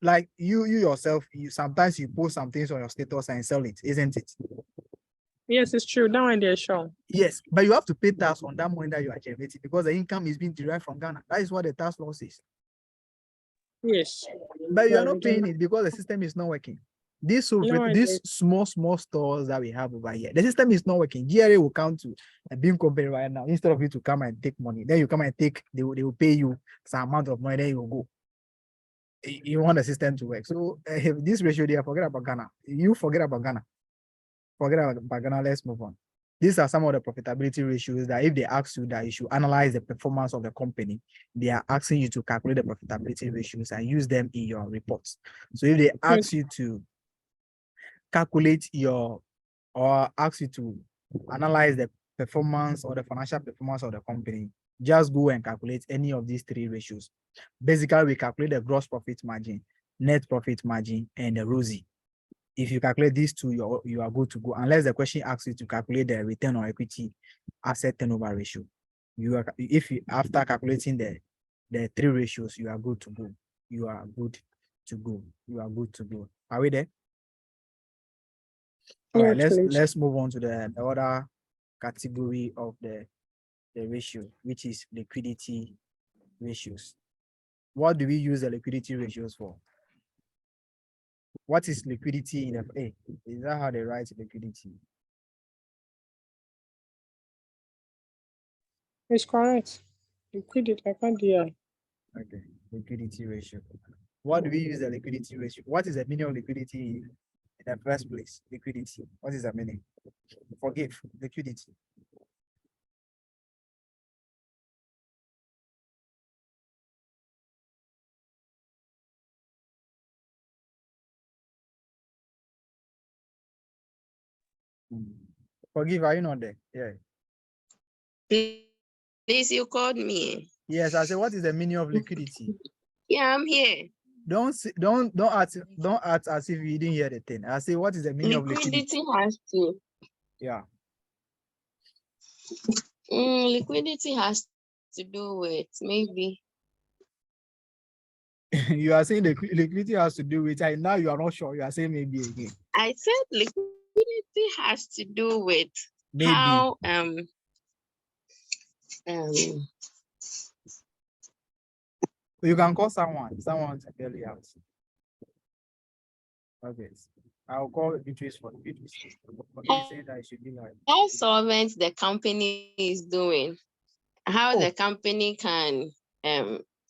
like you yourself, sometimes you post some things on your status and sell it, isn't it? Yes, it's true. That one they're sure. Yes, but you have to pay tax on that money that you are generating, because the income is being derived from Ghana. That is what the tax law says. Yes. But you are not paying it because the system is not working. These small stores that we have over here, the system is not working. GRA will come to a bean company right now. Instead of you to come and take money, then you come and take, they will pay you some amount of money, then you will go. You want the system to work. So this ratio there, forget about Ghana. You forget about Ghana. Forget about Ghana, let's move on. These are some of the profitability ratios that if they ask you that you should analyze the performance of the company, they are asking you to calculate the profitability ratios and use them in your reports. So if they ask you to calculate or ask you to analyze the performance or the financial performance of the company, just go and calculate any of these three ratios. Basically, we calculate the gross profit margin, net profit margin, and the ROCE. If you calculate these two, you are good to go, unless the question asks you to calculate the return on equity asset turnover ratio. You are, if you, after calculating the three ratios, you are good to go. You are good to go. You are good to go. Are we there? All right, let's move on to the other category of the ratio, which is liquidity ratios. What do we use the liquidity ratios for? What is liquidity in FA? Is that how they write liquidity? It's correct. Liquidity, I can't hear. Okay, liquidity ratio. What do we use the liquidity ratio? What is the meaning of liquidity in the first place? Liquidity. What is the meaning? Forgive, liquidity. Forgive, are you not there? Yeah. Please, you called me. Yes, I said, what is the meaning of liquidity? Yeah, I'm here. Don't act as if you didn't hear the thing. I say, what is the meaning of liquidity? Liquidity has to. Yeah. Liquidity has to do with maybe. You are saying the liquidity has to do with, and now you are not sure. You are saying maybe again. I said liquidity has to do with maybe. How you can call someone to tell you out. Okay. I'll call Beatrice for Beatrice. Say that it should be like how solvent the company is doing, how the company can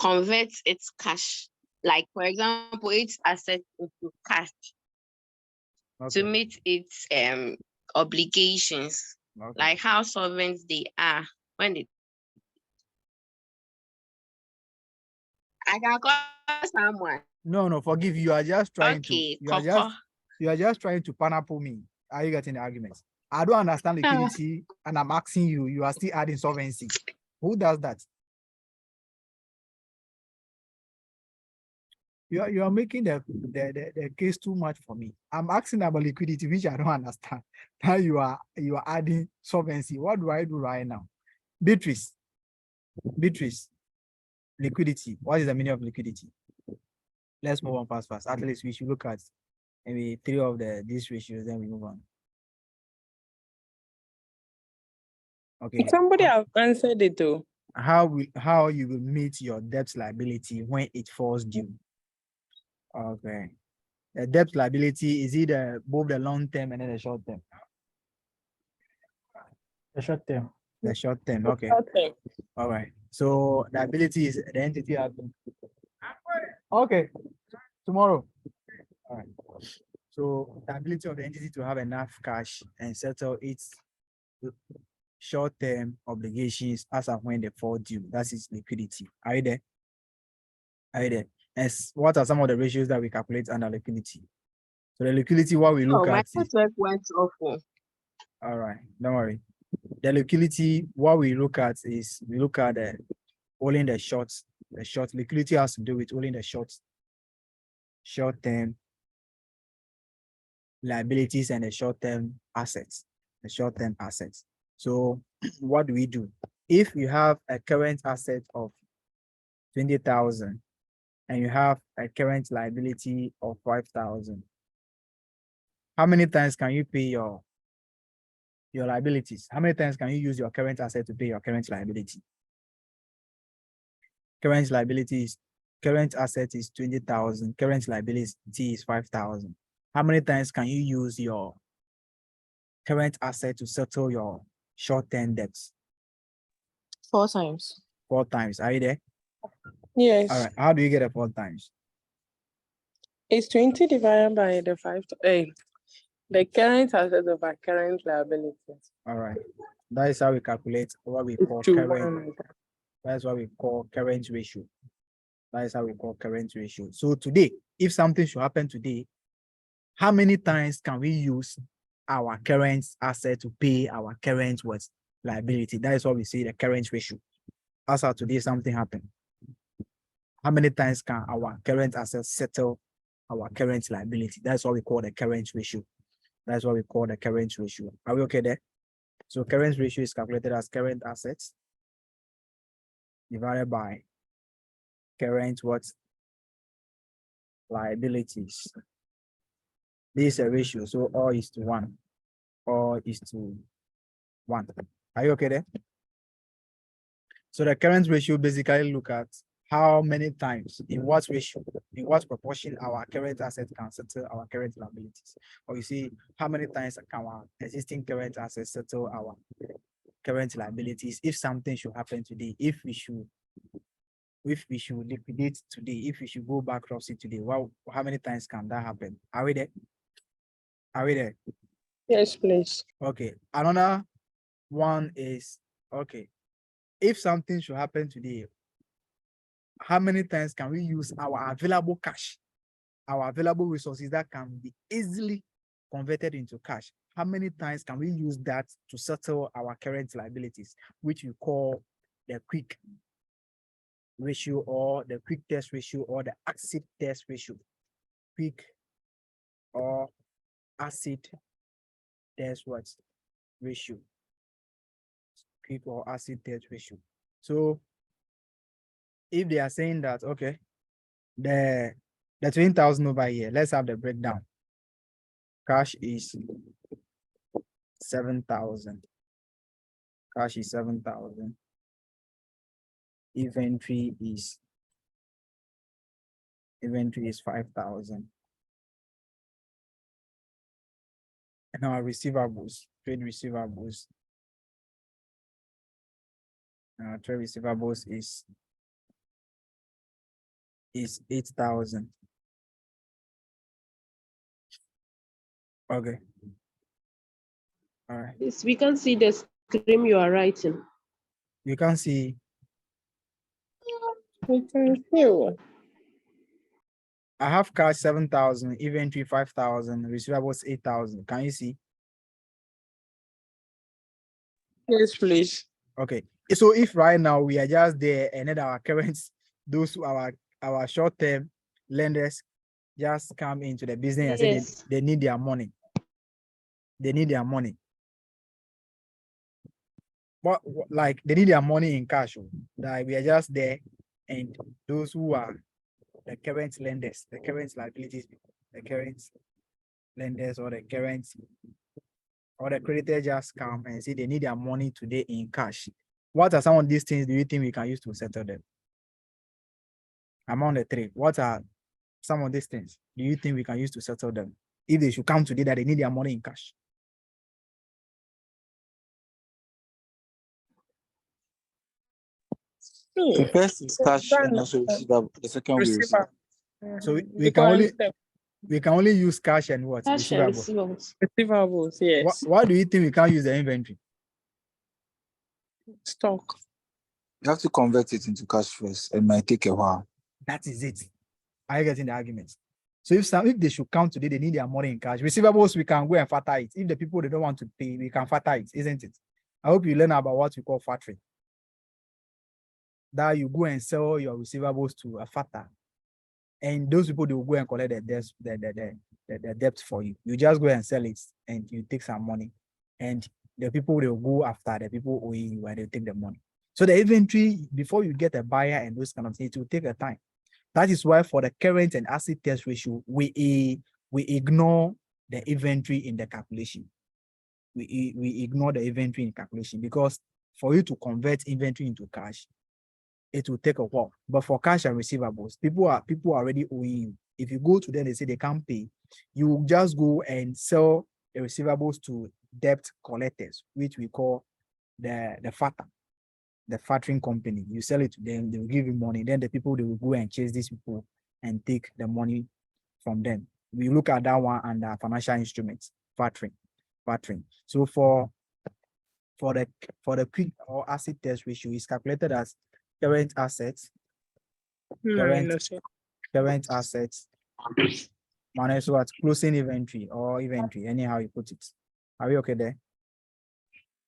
convert its cash, like for example, its asset into cash to meet its obligations, like how solvent they are when it. I can call someone. No, forgive you. You are just trying to. You are just trying to pineapple me. Are you getting the argument? I don't understand liquidity, and I'm asking you. You are still adding solvency. Who does that? You are making the case too much for me. I'm asking about liquidity, which I don't understand. Now you are adding solvency. What do I do right now? Beatrice, liquidity. What is the meaning of liquidity? Let's move on fast. At least we should look at maybe three of these ratios, then we move on. Okay. Somebody have answered it though. How you will meet your debt liability when it falls due. Okay. The debt liability is either both the long term and then the short term. The short term. The short term. Okay. Okay. All right. So the ability is the entity has been. Okay. Tomorrow. All right. So the ability of the entity to have enough cash and settle its short-term obligations as and when they fall due. That is liquidity. Are you there? And what are some of the ratios that we calculate under liquidity? So the liquidity, what we look at. My network went off. All right, don't worry. The liquidity, what we look at is we look at only the short liquidity has to do with only the short-term liabilities and the short-term assets. So what do we do? If you have a current asset of 20,000 and you have a current liability of 5,000, how many times can you pay your liabilities? How many times can you use your current asset to pay your current liability? Current asset is 20,000, current liability is 5,000. How many times can you use your current asset to settle your short-term debts? 4 times. 4 times. Are you there? Yes. All right. How do you get a 4 times? It's 20 divided by the 5. The current asset over current liabilities. All right. That is how we calculate what we call current. That's what we call current ratio. That is how we call current ratio. So today, if something should happen today, how many times can we use our current asset to pay our current liability? That is what we say the current ratio. As of today, something happened. How many times can our current assets settle our current liability? That's what we call the current ratio. That's what we call the current ratio. Are we okay there? So current ratio is calculated as current assets divided by current what? Liabilities. This is a ratio, so all is to 1. All is to 1. Are you okay there? So the current ratio basically look at how many times, in what ratio, in what proportion our current assets can settle our current liabilities. Or you see how many times can our existing current assets settle our current liabilities if something should happen today, if we should liquidate today, if we should go bankruptcy today. Well, how many times can that happen? Are we there? Are we there? Yes, please. Okay. Another one is, okay, if something should happen today, how many times can we use our available cash, our available resources that can be easily converted into cash? How many times can we use that to settle our current liabilities, which we call the quick ratio or the quick test ratio or the acid test ratio? Quick or acid test what? Ratio. Quick or acid test ratio. So if they are saying that, okay, the 20,000 over here, let's have the breakdown. Cash is 7,000. Cash is 7,000. Inventory is 5,000. And our receivables, trade receivables. Trade receivables is 8,000. Okay. All right. Yes, we can see the screen you are writing. You can see. We can see. I have cash 7,000, inventory 5,000, receivables 8,000. Can you see? Yes, please. Okay. So if right now we are just there and then our current, those who our short-term lenders just come into the business and Yes. say they need their money. They need their money. What like they need their money in cash. Like we are just there, and those who are the current lenders, the current liabilities, the current lenders or the current or the creditors just come and say they need their money today in cash. What are some of these things do you think we can use to settle them? Among the three, what are some of these things do you think we can use to settle them if they should come today that they need their money in cash? The first is cash and also receivable. The second way is So we can only use cash and what? Cash and Receivable. receivables. Receivables, yes. Why do you think we can't use the inventory? Stock. you have to convert it into cash first. It might take a while. That is it. Are you getting the argument? So if they should come today, they need their money in cash. Receivables, we can go and factor it. If the people they don't want to pay, we can factor it, isn't it? I hope you learn about what we call factoring. That you go and sell your receivables to a factor, and those people they will go and collect the debt for you. You just go and sell it, and you take some money, and the people they will go after the people owing you and they take the money. So the inventory, before you get a buyer and those kind of things, it will take a time. That is why for the current and acid test ratio, we ignore the inventory in the calculation. We ignore the inventory in calculation because for you to convert inventory into cash, it will take a while. But for cash and receivables, people are already owing you. If you go to them, they say they can't pay, you will just go and sell the receivables to debt collectors, which we call the factor. The factoring company, you sell it to them, they will give you money. Then the people, they will go and chase these people and take the money from them. We look at that one under financial instruments, factoring. So for the quick or acid test ratio is calculated as current assets, current assets minus what? Closing inventory or inventory, anyhow you put it. Are we okay there?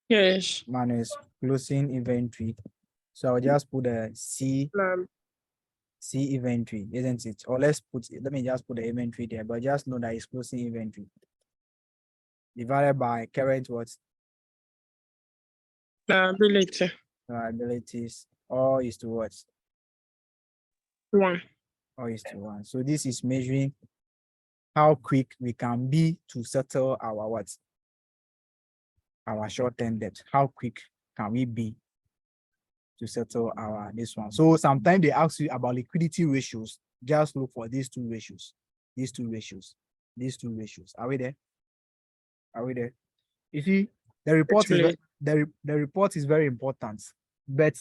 Yes. Minus closing inventory. So I'll just put the C inventory, isn't it? Or let me just put the inventory there, but just know that it's closing inventory. Divided by current what? Liability. Liabilities or is to what? 1. Or is to 1. So this is measuring how quick we can be to settle our what? Our short-term debt. How quick can we be to settle our this one? So sometimes they ask you about liquidity ratios. Just look for these two ratios. These two ratios. These two ratios. Are we there? Are we there? You see, the report is the report is very important. But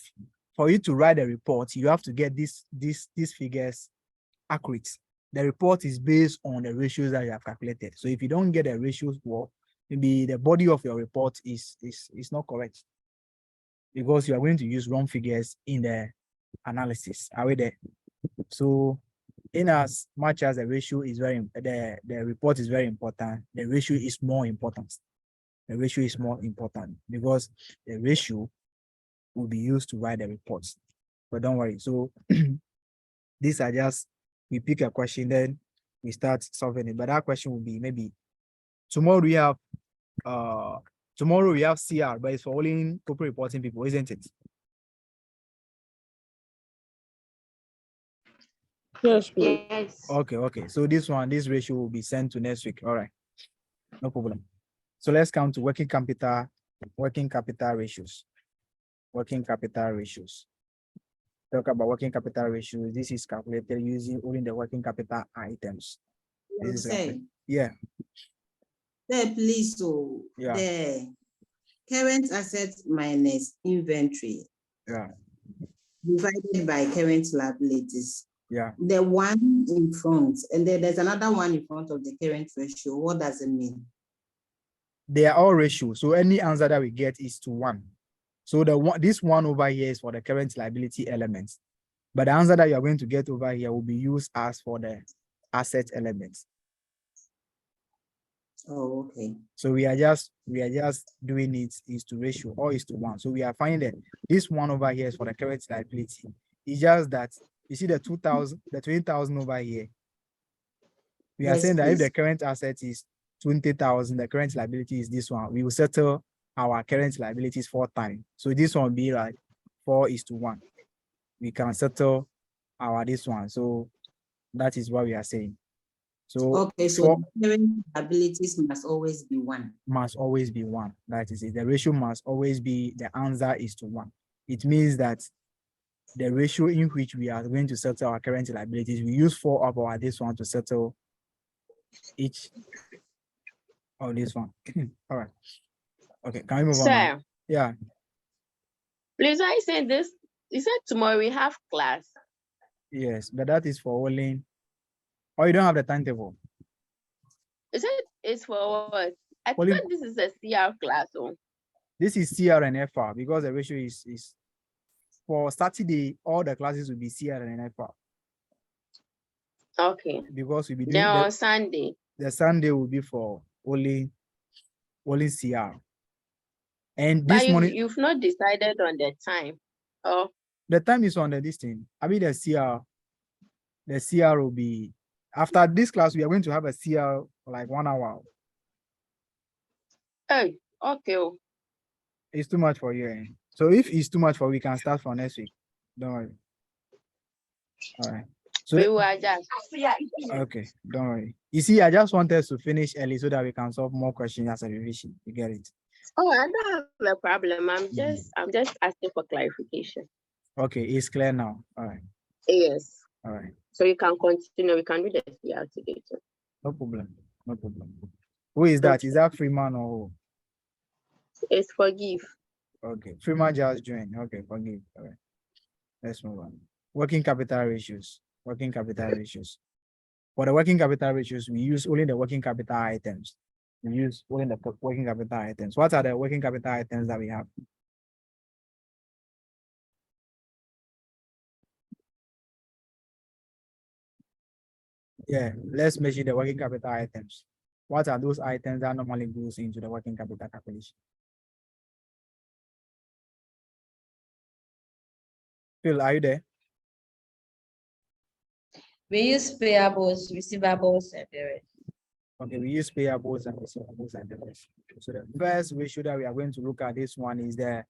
for you to write a report, you have to get these figures accurate. The report is based on the ratios that you have calculated. So if you don't get the ratios, well, maybe the body of your report is not correct, because you are going to use wrong figures in the analysis. Are we there? So in as much as the ratio is the report is very important, the ratio is more important. The ratio is more important because the ratio will be used to write the reports. But don't worry. So these are just, we pick a question, then we start solving it. But that question will be maybe tomorrow we have CR, but it's for only corporate reporting people, isn't it? Yes, Yes. Okay. So this ratio will be sent to next week. All right, no problem. So let's come to working capital ratios. Working capital ratios. Talk about working capital ratios. This is calculated using only the working capital items. This is yeah. There, please. So yeah. The current assets minus inventory. Yeah. Divided by current liabilities. Yeah. The one in front, and then there's another one in front of the current ratio. What does it mean? They are all ratios. So any answer that we get is to 1. So this one over here is for the current liability elements. But the answer that you're going to get over here will be used as for the asset elements. Oh, okay. So we are just doing it is to ratio or is to 1. So we are finding that this one over here is for the current liability. It's just that you see the 20,000 over here. We are saying that if the current asset is 20,000, the current liability is this one. We will settle our current liabilities 4 times. So this one will be like 4:1. We can settle our this one. So that is what we are saying. So okay, so current liabilities must always be 1. Must always be 1. That is it. The ratio must always be, the answer is to 1. It means that the ratio in which we are going to settle our current liabilities, we use 4 of our this one to settle each of this one. All right. Okay, can we move on now? Yeah. Please, I said this. You said tomorrow we have class. Yes, but that is for only. Or you don't have the timetable. Is it? It's for what? I thought this is a CR class. Oh. This is CR and FR because the ratio is for Saturday. All the classes will be CR and FR. Okay. Because we'll be doing on Sunday. The Sunday will be for only CR. And but this morning you've not decided on the time. Oh. The time is on the distance. I mean the CR will be after this class. We are going to have a CR for like 1 hour. Hey, okay. It's too much for you. Eh? So if it's too much for, we can start for next week. Don't worry. All right. So we will adjust. Okay, don't worry. You see, I just want us to finish early so that we can solve more questions as a revision. You get it? Oh, I don't have a problem. I'm just asking for clarification. Okay, it's clear now. All right. Yes. All right. So you can continue. We can do the CR today too. No problem. No problem. Who is that? Is that Freeman or who? It's Forgive. Okay. Freeman just joined. Okay, Forgive. All right. Let's move on. Working capital ratios. Working capital ratios. For the working capital ratios, we use only the working capital items. We use only the working capital items. What are the working capital items that we have? Yeah, let's measure the working capital items. What are those items that normally goes into the working capital calculation? Phil, are you there? We use payables, receivables, and the rest. Okay, we use payables and receivables and the rest. So the first ratio that we are going to look at this one is the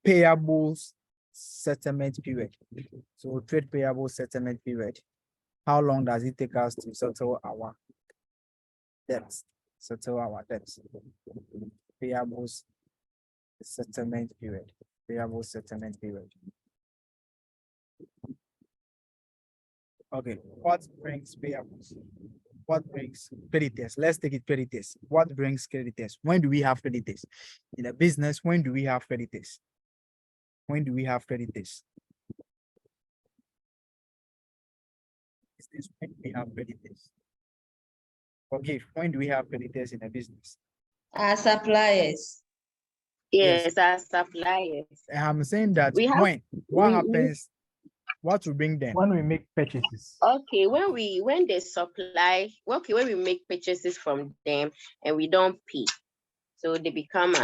payables settlement period. So trade payable settlement period. How long does it take us to settle our debts? Settle our debts. Payables settlement period. Payable settlement period. Okay, what brings payables? What brings creditors? Let's take it creditors. What brings creditors? When do we have creditors? In a business, when do we have creditors? When do we have creditors? Is this when we have creditors? Forgive, when do we have creditors in a business? Our suppliers. Yes, as suppliers. I'm saying that We have- when, what we- happens, what will bring them? When we make purchases. Okay, when they supply, okay, when we make purchases from them and we don't pay, so they become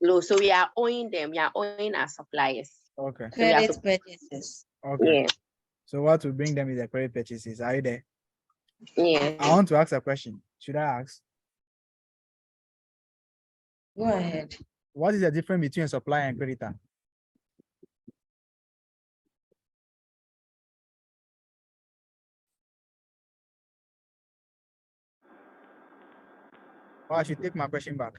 low. So we are owing them. We are owing our suppliers. Okay. So we are Credit purchases. Okay. Yeah. So what will bring them is the credit purchases. Are you there? Yeah. I want to ask a question. Should I ask? Go ahead. What is the difference between a supplier and creditor? Or I should take my question back.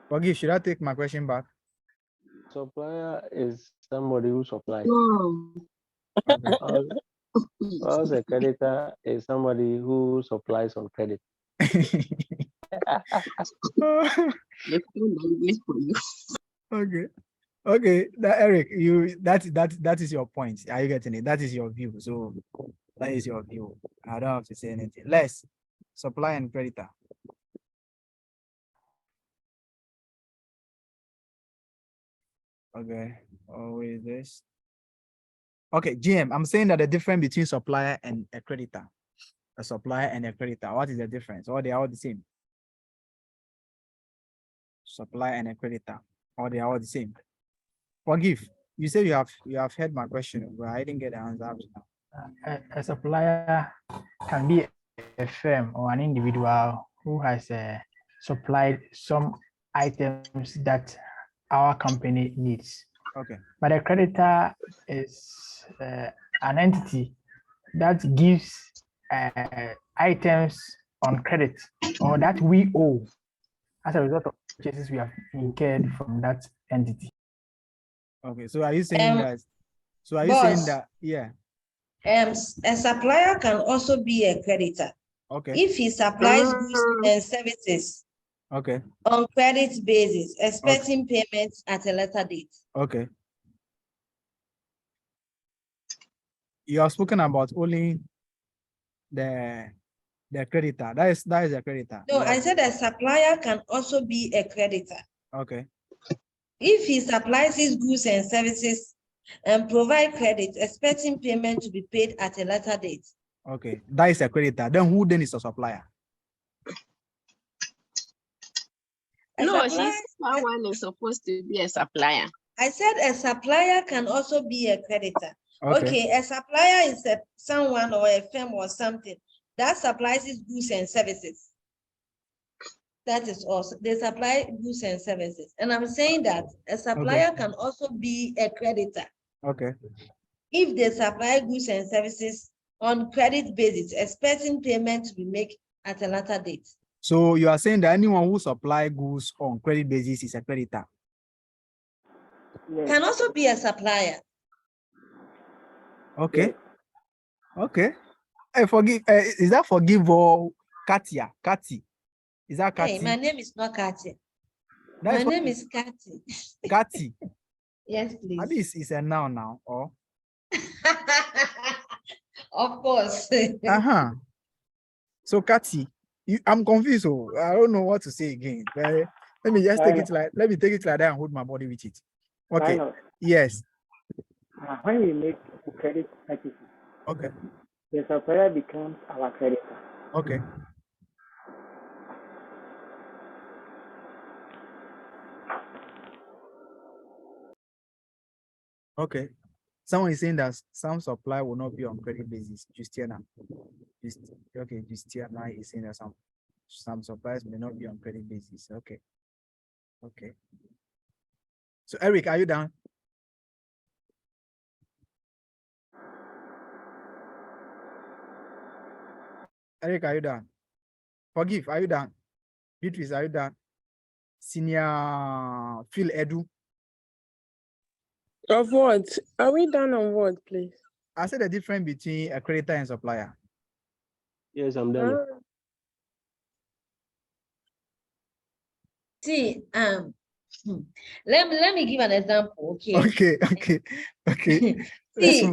Forgive, should I take my question back? Supplier is somebody who supplies. No. Whilst a creditor is somebody who supplies on credit. Okay. Okay, Eric, that is your point. Are you getting it? That is your view. So that is your view. I don't have to say anything. Less supply and creditor. Okay, always this. Okay, GM, I'm saying that the difference between supplier and a creditor. A supplier and a creditor. What is the difference? Or they are all the same? Supplier and a creditor. Or they are all the same? Forgive. You say you have heard my question, but I didn't get the answer up to now. A supplier can be a firm or an individual who has supplied some items that our company needs. Okay. But a creditor is an entity that gives items on credit or that we owe as a result of purchases we have incurred from that entity. Okay, so are you saying that? So are you boss, saying that? Yeah. A supplier can also be a creditor. Okay. If he supplies goods and services Okay. on credit basis, expecting payments at a later date. Okay. You have spoken about only the creditor. That is a creditor. No, I said a supplier can also be a creditor. Okay. If he supplies his goods and services and provide credit, expecting payment to be paid at a later date. Okay, that is a creditor. Then who then is a supplier? No, someone is supposed to be a supplier. I said a supplier can also be a creditor. Okay. A supplier is someone or a firm or something that supplies his goods and services. That is also, they supply goods and services. And I'm saying that a supplier can also be a creditor. Okay. If they supply goods and services on credit basis, expecting payment to be made at a later date. So you are saying that anyone who supply goods on credit basis is a creditor? Can also be a supplier. Okay. Okay. Hey, forgive. Is that Forgive or Katia? Kati? Is that Kati? Hey, my name is not Katia. My name is Kati. Kati. Yes, please. At least it's a noun now, or? Of course. So Kati, I'm confused. So I don't know what to say again. Let me just take it like that and hold my body with it. Okay. Yes. When we make credit purchases, okay, the supplier becomes our creditor. Okay. Okay. Someone is saying that some supply will not be on credit basis. Justiana. Okay, Justiana is saying that some some suppliers may not be on credit basis. Okay. Okay. So Eric, are you done? Eric, are you done? Forgive, are you done? Beatrice, are you done? Senior Phil Edu. Of what? Are we done on what, please? I said the difference between a creditor and supplier. Yes, I'm done. See, let me give an example, okay? Okay. See,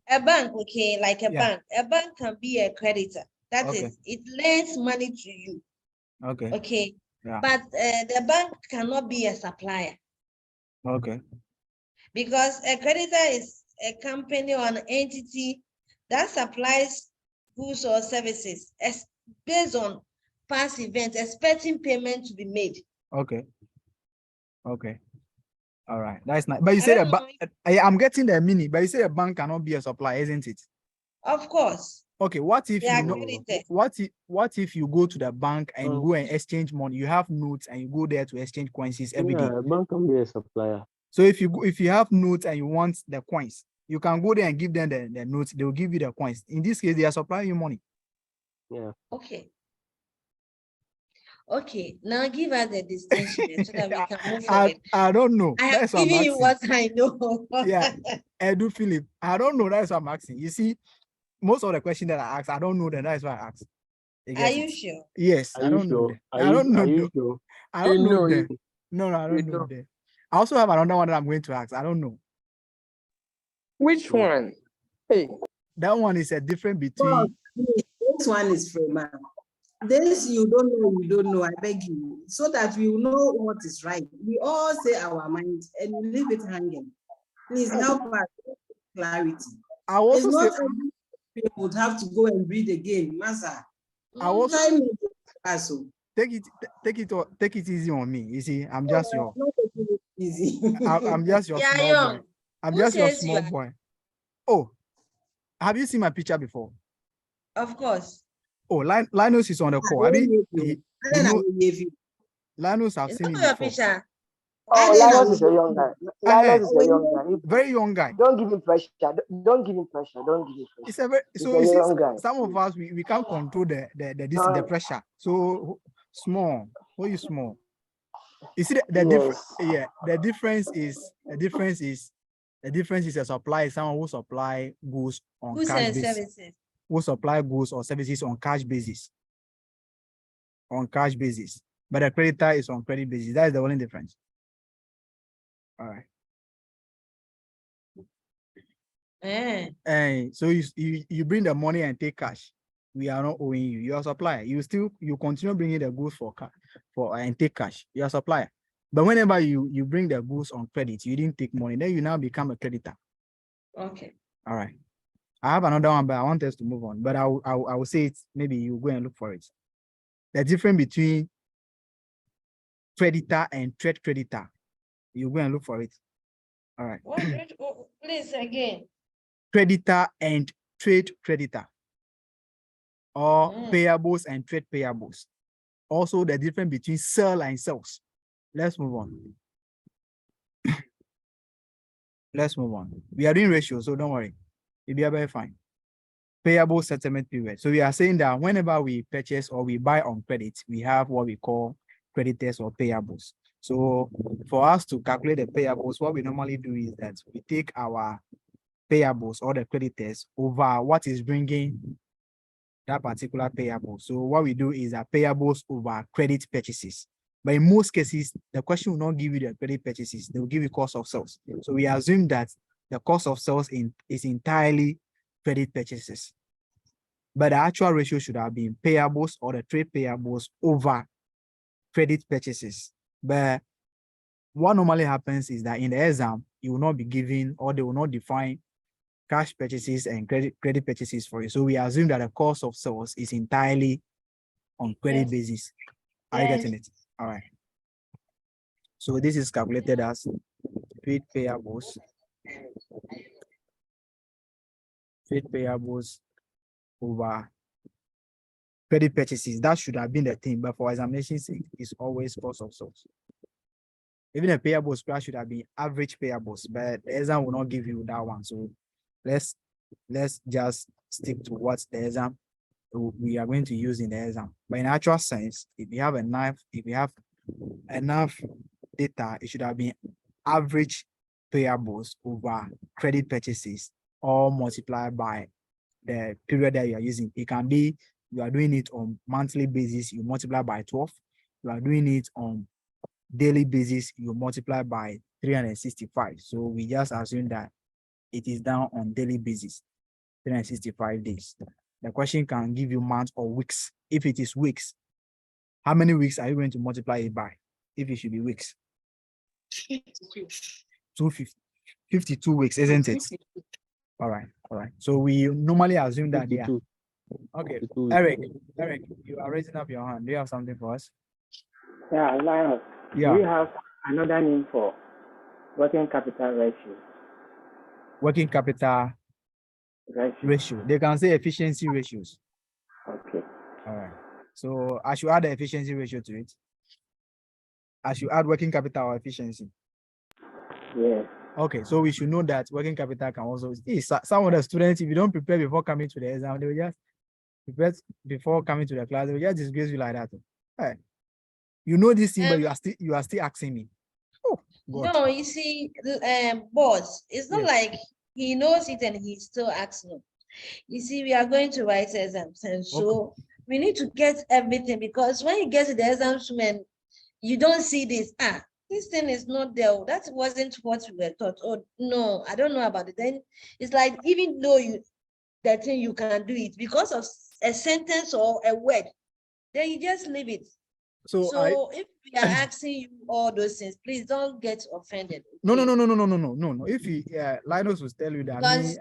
a bank, okay, like a Yeah. bank can be a creditor. That Okay. is, it lends money to you, Okay. okay? Yeah. But the bank cannot be a supplier Okay. because a creditor is a company or an entity that supplies goods or services based on past events, expecting payment to be made. Okay. Okay. All right. That's nice. But you said I'm getting the mini, but you said a bank cannot be a supplier, isn't it? Of course. Okay. What if They are you know? credited. What if you go to the bank and go and exchange money? You have notes and you go there to exchange coins every day. Yeah, bank can be a supplier. So if you have notes and you want the coins, you can go there and give them the notes. They will give you the coins. In this case, they are supplying you money. Yeah. Okay. Okay, now give us the distinction so that we can move forward. I don't know. I have That's what I'm given you what asking. I know. Yeah, Edu Philip. I don't know. That's what I'm asking. You see, most of the questions that I ask, I don't know them. That's why I ask. Are you sure? Yes, Are I you don't know sure? them. Are I you- don't know are you them. sure? I don't You know know, them. you- No, I you don't know know. them. I also have another one that I'm going to ask. I don't know. Which one? Hey. That one is a difference between. This one is free, man. This you don't know, I beg you, so that we will know what is right. We all say our mind and we leave it hanging. Please help us with clarity. I also it's not say- every people would have to go and read again, Masa. I also Time take it easy on me. You see, I'm just your. not taking it easy. I'm just your Yeah, small young. boy. I'm Who just your says you small are- boy. Oh, have you seen my picture before? Of course. Oh, Linus is on the call. Linus, I've It's seen not him your before. picture. Oh, Linus is a young guy. Linus is a young guy. Very young guy. Don't give him pressure. Don't give him pressure. Don't give him pressure. It's a very He's so a you see young guy. some of us we can't control the pressure. So small. Why you small? You see the difference. Yeah, the difference is a supply, someone who supply goods on Goods cash and basis. services. Who supply goods or services on cash basis. On cash basis. But the creditor is on credit basis. That is the only difference. All right. And so you bring the money and take cash. We are not owing you. You are a supplier. You continue bringing the goods and take cash. You are a supplier. But whenever you bring the goods on credit, you didn't take money. Then you now become a creditor. Okay. All right. I have another one, but I want us to move on. But I will say it. Maybe you go and look for it. The difference between creditor and trade creditor. You go and look for it. All right. Please again. Creditor and trade creditor, or payables and trade payables. Also, the difference between sell and sales. Let's move on. Let's move on. We are doing ratios, so don't worry. It'll be very fine. Payable settlement period. So we are saying that whenever we purchase or we buy on credit, we have what we call creditors or payables. So for us to calculate the payables, what we normally do is that we take our payables or the creditors over what is bringing that particular payable. So what we do is that payables over credit purchases. But in most cases, the question will not give you the credit purchases. They will give you cost of sales. So we assume that the cost of sales is entirely credit purchases. But the actual ratio should have been payables or the trade payables over credit purchases. But what normally happens is that in the exam, you will not be given or they will not define cash purchases and credit purchases for you. So we assume that the cost of sales is entirely on credit basis. Are you getting it? All right. So this is calculated as trade payables. Trade payables over credit purchases. That should have been the thing, but for examination sake, it's always cost of sales. Even the payables class should have been average payables, but the exam will not give you that one. So let's just stick to what the exam we are going to use in the exam. But in actual sense, if you have enough data, it should have been average payables over credit purchases, or multiplied by the period that you are using. It can be you are doing it on monthly basis, you multiply by 12. You are doing it on daily basis, you multiply by 365. So we just assume that it is done on daily basis, 365 days. The question can give you months or weeks. If it is weeks, how many weeks are you going to multiply it by? If it should be weeks, 52 weeks, isn't it? All right. So we normally assume that they are. Okay, Eric, you are raising up your hand. Do you have something for us? Yeah, Linus. Yeah. Do you have another name for working capital ratio? Working capital ratio. They can say efficiency ratios. Okay. All right. So I should add the efficiency ratio to it. I should add working capital or efficiency. Yes. Okay, so we should know that working capital can also. Some of the students, if you don't prepare before coming to the exam, they will just prepare before coming to the class. They will just disgrace you like that. Hey, you know this thing, but you are still asking me. Oh, God. No, you see, boss, it's not like he knows it and he's still asking. You see, we are going to write exams, and so we need to get everything, because when you get to the exams, when you don't see this, this thing is not there. That wasn't what we were taught. Oh no, I don't know about it. Then it's like, even though that thing you can do it because of a sentence or a word, then you just leave it. So if we are asking you all those things, please don't get offended. No. If Linus will tell you that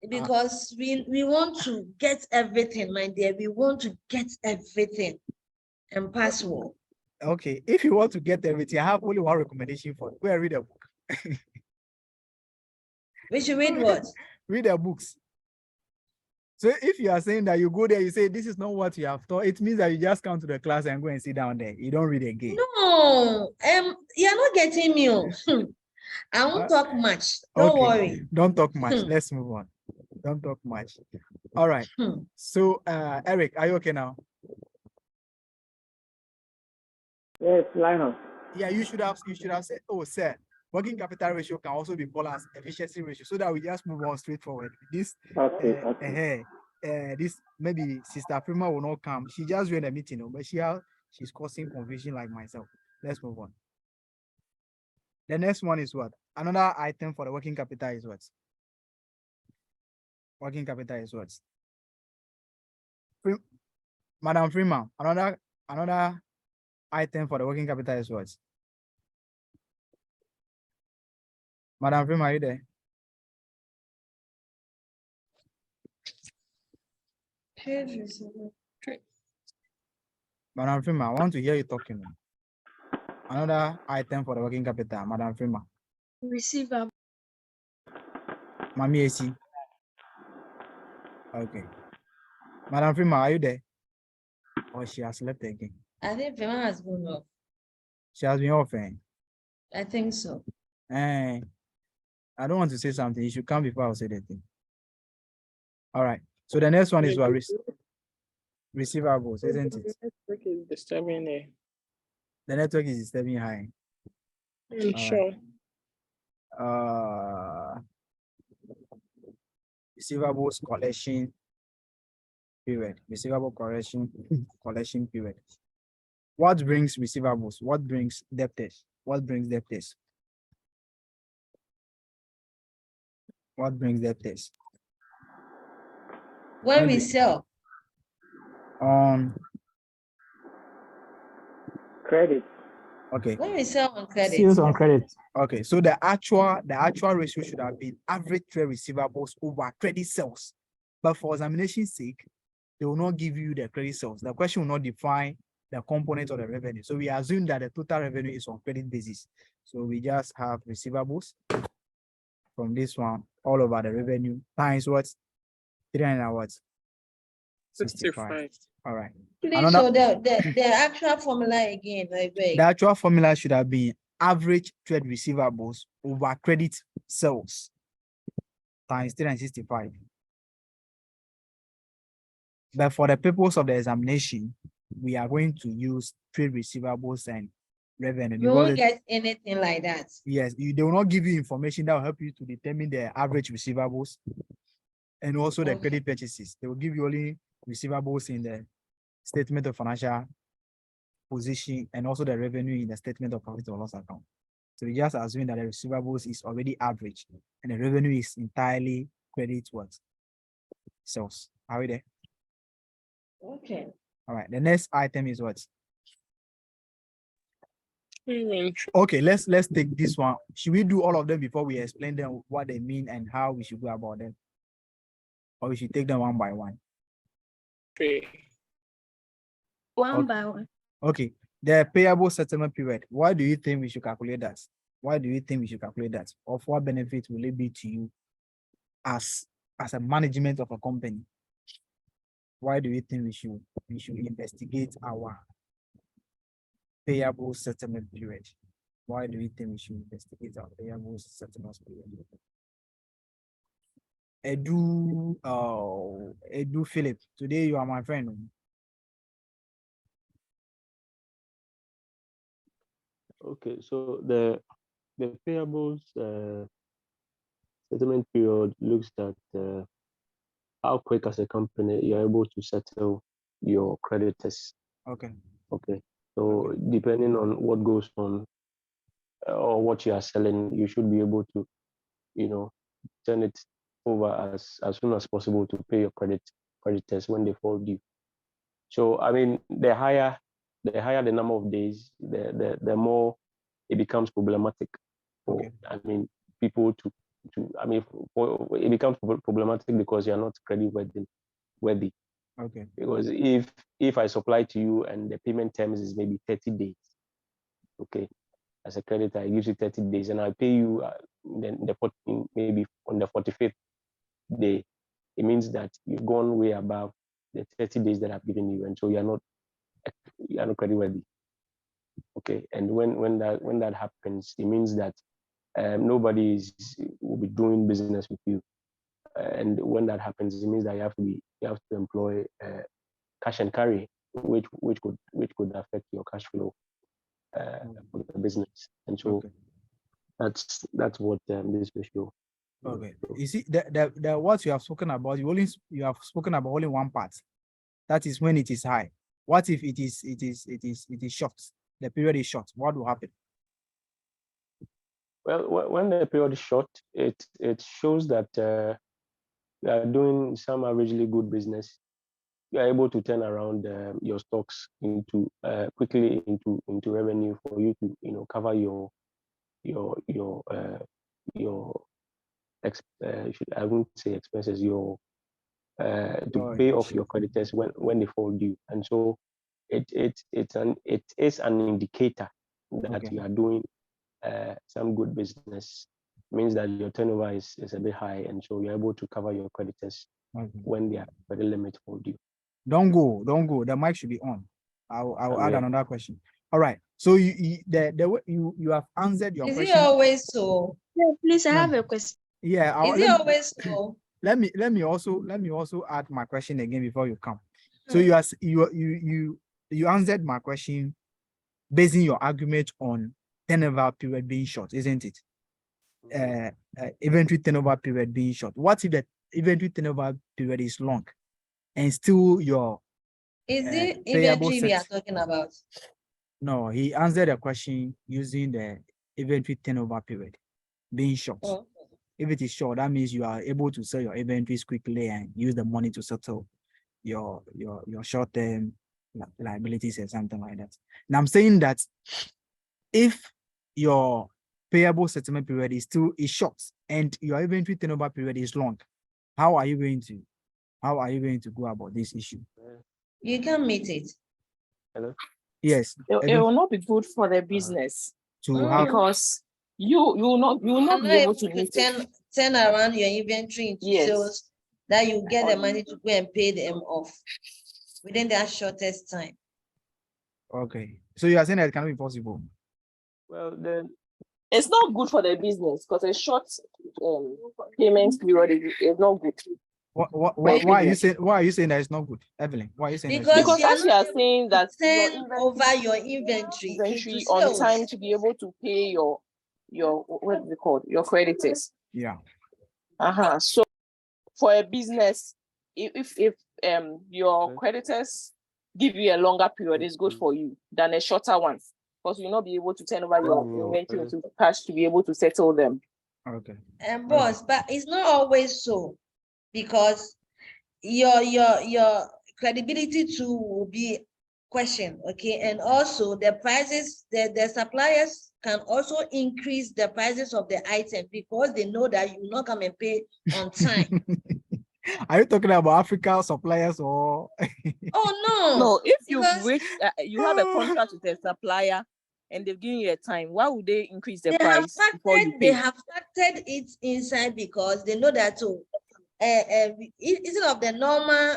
because we want to get everything, my dear. We want to get everything and pass well. Okay, if you want to get everything, I have only one recommendation for you. Go and read a book. We should read what? Read the books. So if you are saying that you go there, you say this is not what you have taught, it means that you just come to the class and go and sit down there. You don't read again. No, you're not getting me. I won't talk much. Don't worry. Don't talk much. Let's move on. Don't talk much. All right. So Eric, are you okay now? Yes, Linus. Yeah, you should have said, oh, sir, working capital ratio can also be called as efficiency ratio, so that we just move on straightforward. This this maybe Sister Prima will not come. She just joined the meeting, but she's causing confusion like myself. Let's move on. The next one is what? Another item for the working capital is what? Working capital is what? Madam Freeman, another item for the working capital is what? Madam Freeman, are you there? Madam Freeman, I want to hear you talking. Another item for the working capital, Madam Freeman. Receivable. Mami AC. Okay. Madam Freeman, are you there? Or she has left again? I think Freeman has gone off. She has been off. I think so. I don't want to say something. You should come before I say the thing. All right. So the next one is what? Receivables, isn't it? The network is disturbing there. The network is disturbing high. I'm sure. Receivables collection period. Receivable collection period. What brings receivables? What brings debtors? What brings debtors? What brings debtors? When we sell. Credit. Okay. When we sell on credit. Sales on credit. Okay, so the actual ratio should have been average trade receivables over credit sales. But for examination's sake, they will not give you the credit sales. The question will not define the component of the revenue. So we assume that the total revenue is on credit basis. So we just have receivables from this one all over the revenue times what? 300 what? 65. All right. Please, so the actual formula again, I beg. The actual formula should have been average trade receivables over credit sales times 365. But for the purpose of the examination, we are going to use trade receivables and revenue. You won't get anything like that. Yes, they will not give you information that will help you to determine the average receivables and also the credit purchases. They will give you only receivables in the statement of financial position and also the revenue in the statement of profit or loss account. So we just assume that the receivables is already average and the revenue is entirely credit what? Sales. Are we there? Okay. All right. The next item is what? Okay, let's take this one. Should we do all of them before we explain them what they mean and how we should go about them? Or we should take them one by one? One by one. Okay. The payable settlement period. Why do you think we should calculate that? Why do you think we should calculate that? Of what benefit will it be to you as a management of a company? Why do you think we should investigate our payable settlement period? Why do you think we should investigate our payable settlement period? Edu Philip, today you are my friend. Okay, so the payables settlement period looks at how quick as a company you're able to settle your creditors. Okay. Okay. So depending on what goes on or what you are selling, you should be able to, turn it over as soon as possible to pay your creditors when they fall due. So I mean, the higher the number of days, the more it becomes problematic for people to it becomes problematic because you are not credit worthy. Okay. Because if I supply to you and the payment terms is maybe 30 days, okay, as a creditor, I give you 30 days and I pay you maybe on the 45th day, it means that you've gone way above the 30 days that I've given you, and so you are not credit worthy. Okay, and when that happens, it means that nobody will be doing business with you, and when that happens, it means that you have to employ cash and carry, which could affect your cash flow for the business, and so that's what this ratio. Okay, you see the what you have spoken about, you have spoken about only one part. That is when it is high. What if it is short? The period is short. What will happen? Well, when the period is short, it shows that you are doing some averagely good business. You are able to turn around your stocks quickly into revenue for you to cover your I wouldn't say expenses, to pay off your creditors when they fall due, and so it is an indicator that you are doing some good business. It means that your turnover is a bit high, and so you're able to cover your creditors when their credit limit fall due. Don't go. The mic should be on. I'll add another question. All right. So you have answered your question. Is it always so? Yeah, please, I have a question. Yeah. Is it always so? Let me also add my question again before you come. So you answered my question basing your argument on turnover period being short, isn't it? Inventory turnover period being short. What if the inventory turnover period is long and still your is it inventory we are talking about? No, he answered the question using the inventory turnover period being short. Oh. If it is short, that means you are able to sell your inventories quickly and use the money to settle your short-term liabilities or something like that. Now I'm saying that if your payable settlement period is short and your inventory turnover period is long, how are you going to go about this issue? You can meet it. Hello? Yes. It will not be good for the business because you will not be able to meet turn around your inventory into sales that you get the money to go and pay them off. within that shortest time. Okay. So you are saying that it cannot be possible. Well, then It's not good for the business because a short payment period is not good. Why are you saying that it's not good, Evelyn? Why are you saying that? Because as you are saying that over your inventory on time to be able to pay your what is it called, your creditors. Yeah. So for a business, if your creditors give you a longer period, it's good for you than a shorter one, because you'll not be able to turn over your inventory into cash to be able to settle them. Okay. And boss, but it's not always so, because your credibility too will be questioned. Okay, and also the prices, the suppliers can also increase the prices of the item because they know that you will not come and pay on time. Are you talking about Africa suppliers or? Oh No, if you you have a contract with a supplier and they've given you a time, why would they increase the price before you pay? They have factored it inside because they know that too. Instead of the normal,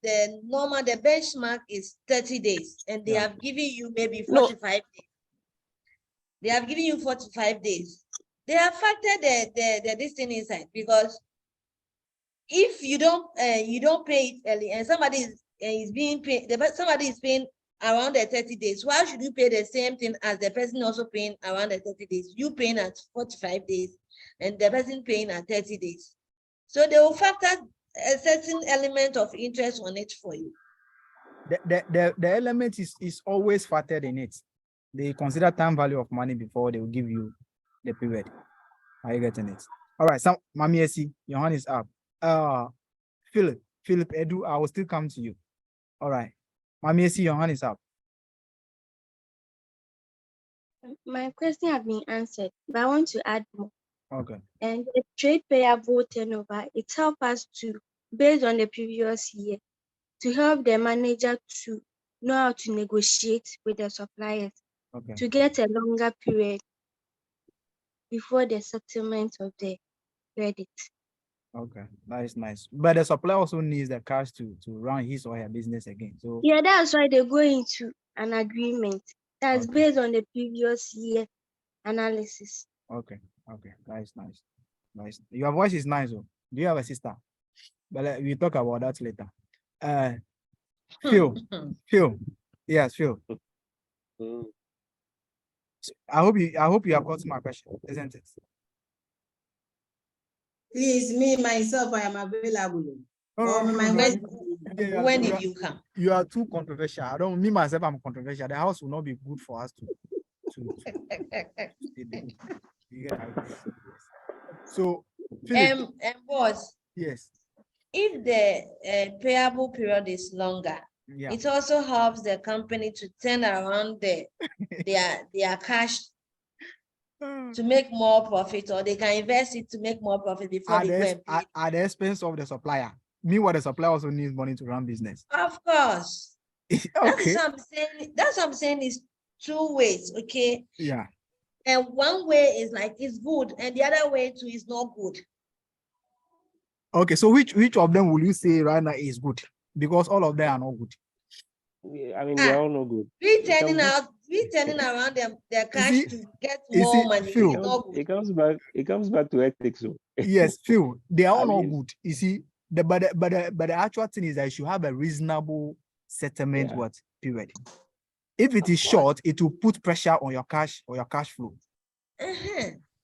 the benchmark is 30 days, and they have given you maybe 45 days. They have given you 45 days. They have factored this thing inside, because if you don't pay it early and somebody is being paid, somebody is paying around the 30 days, why should you pay the same thing as the person also paying around the 30 days? You paying at 45 days and the person paying at 30 days. So they will factor a certain element of interest on it for you. The element is always factored in it. They consider time value of money before they will give you the period. Are you getting it? All right, so Mami Esi, your hand is up. Philip Edu, I will still come to you. All right, Mami Esi, your hand is up. My question has been answered, but I want to add more. Okay. And the trade payable turnover, it helps us to, based on the previous year, to help the manager to know how to negotiate with the suppliers, to get a longer period before the settlement of the credit. Okay, that is nice. But the supplier also needs the cash to run his or her business again. So yeah, that's why they go into an agreement that's based on the previous year analysis. Okay, that is nice. Nice. Your voice is nice. Oh. Do you have a sister? But we'll talk about that later. Phil. Yes, Phil. I hope you have gotten my question, isn't it? Please, me myself, I am available. When did you come? You are too controversial. I don't. Me myself, I'm controversial. The house will not be good for us to So, Philip, boss. Yes. If the payable period is longer, it also helps the company to turn around their cash to make more profit, or they can invest it to make more profit before they go and pay. At the expense of the supplier. Meanwhile, the supplier also needs money to run business. Of course. That's what I'm saying. That's what I'm saying is two ways, okay? Yeah. And one way is like it's good, and the other way too is not good. Okay, so which of them will you say right now is good? Because all of them are not good. Yeah, I mean, they're all no good. We turning around their cash to get more money. It comes back to ethics. So. Yes, Phil, they are all not good. You see, but the actual thing is that you should have a reasonable settlement period. If it is short, it will put pressure on your cash or your cash flow.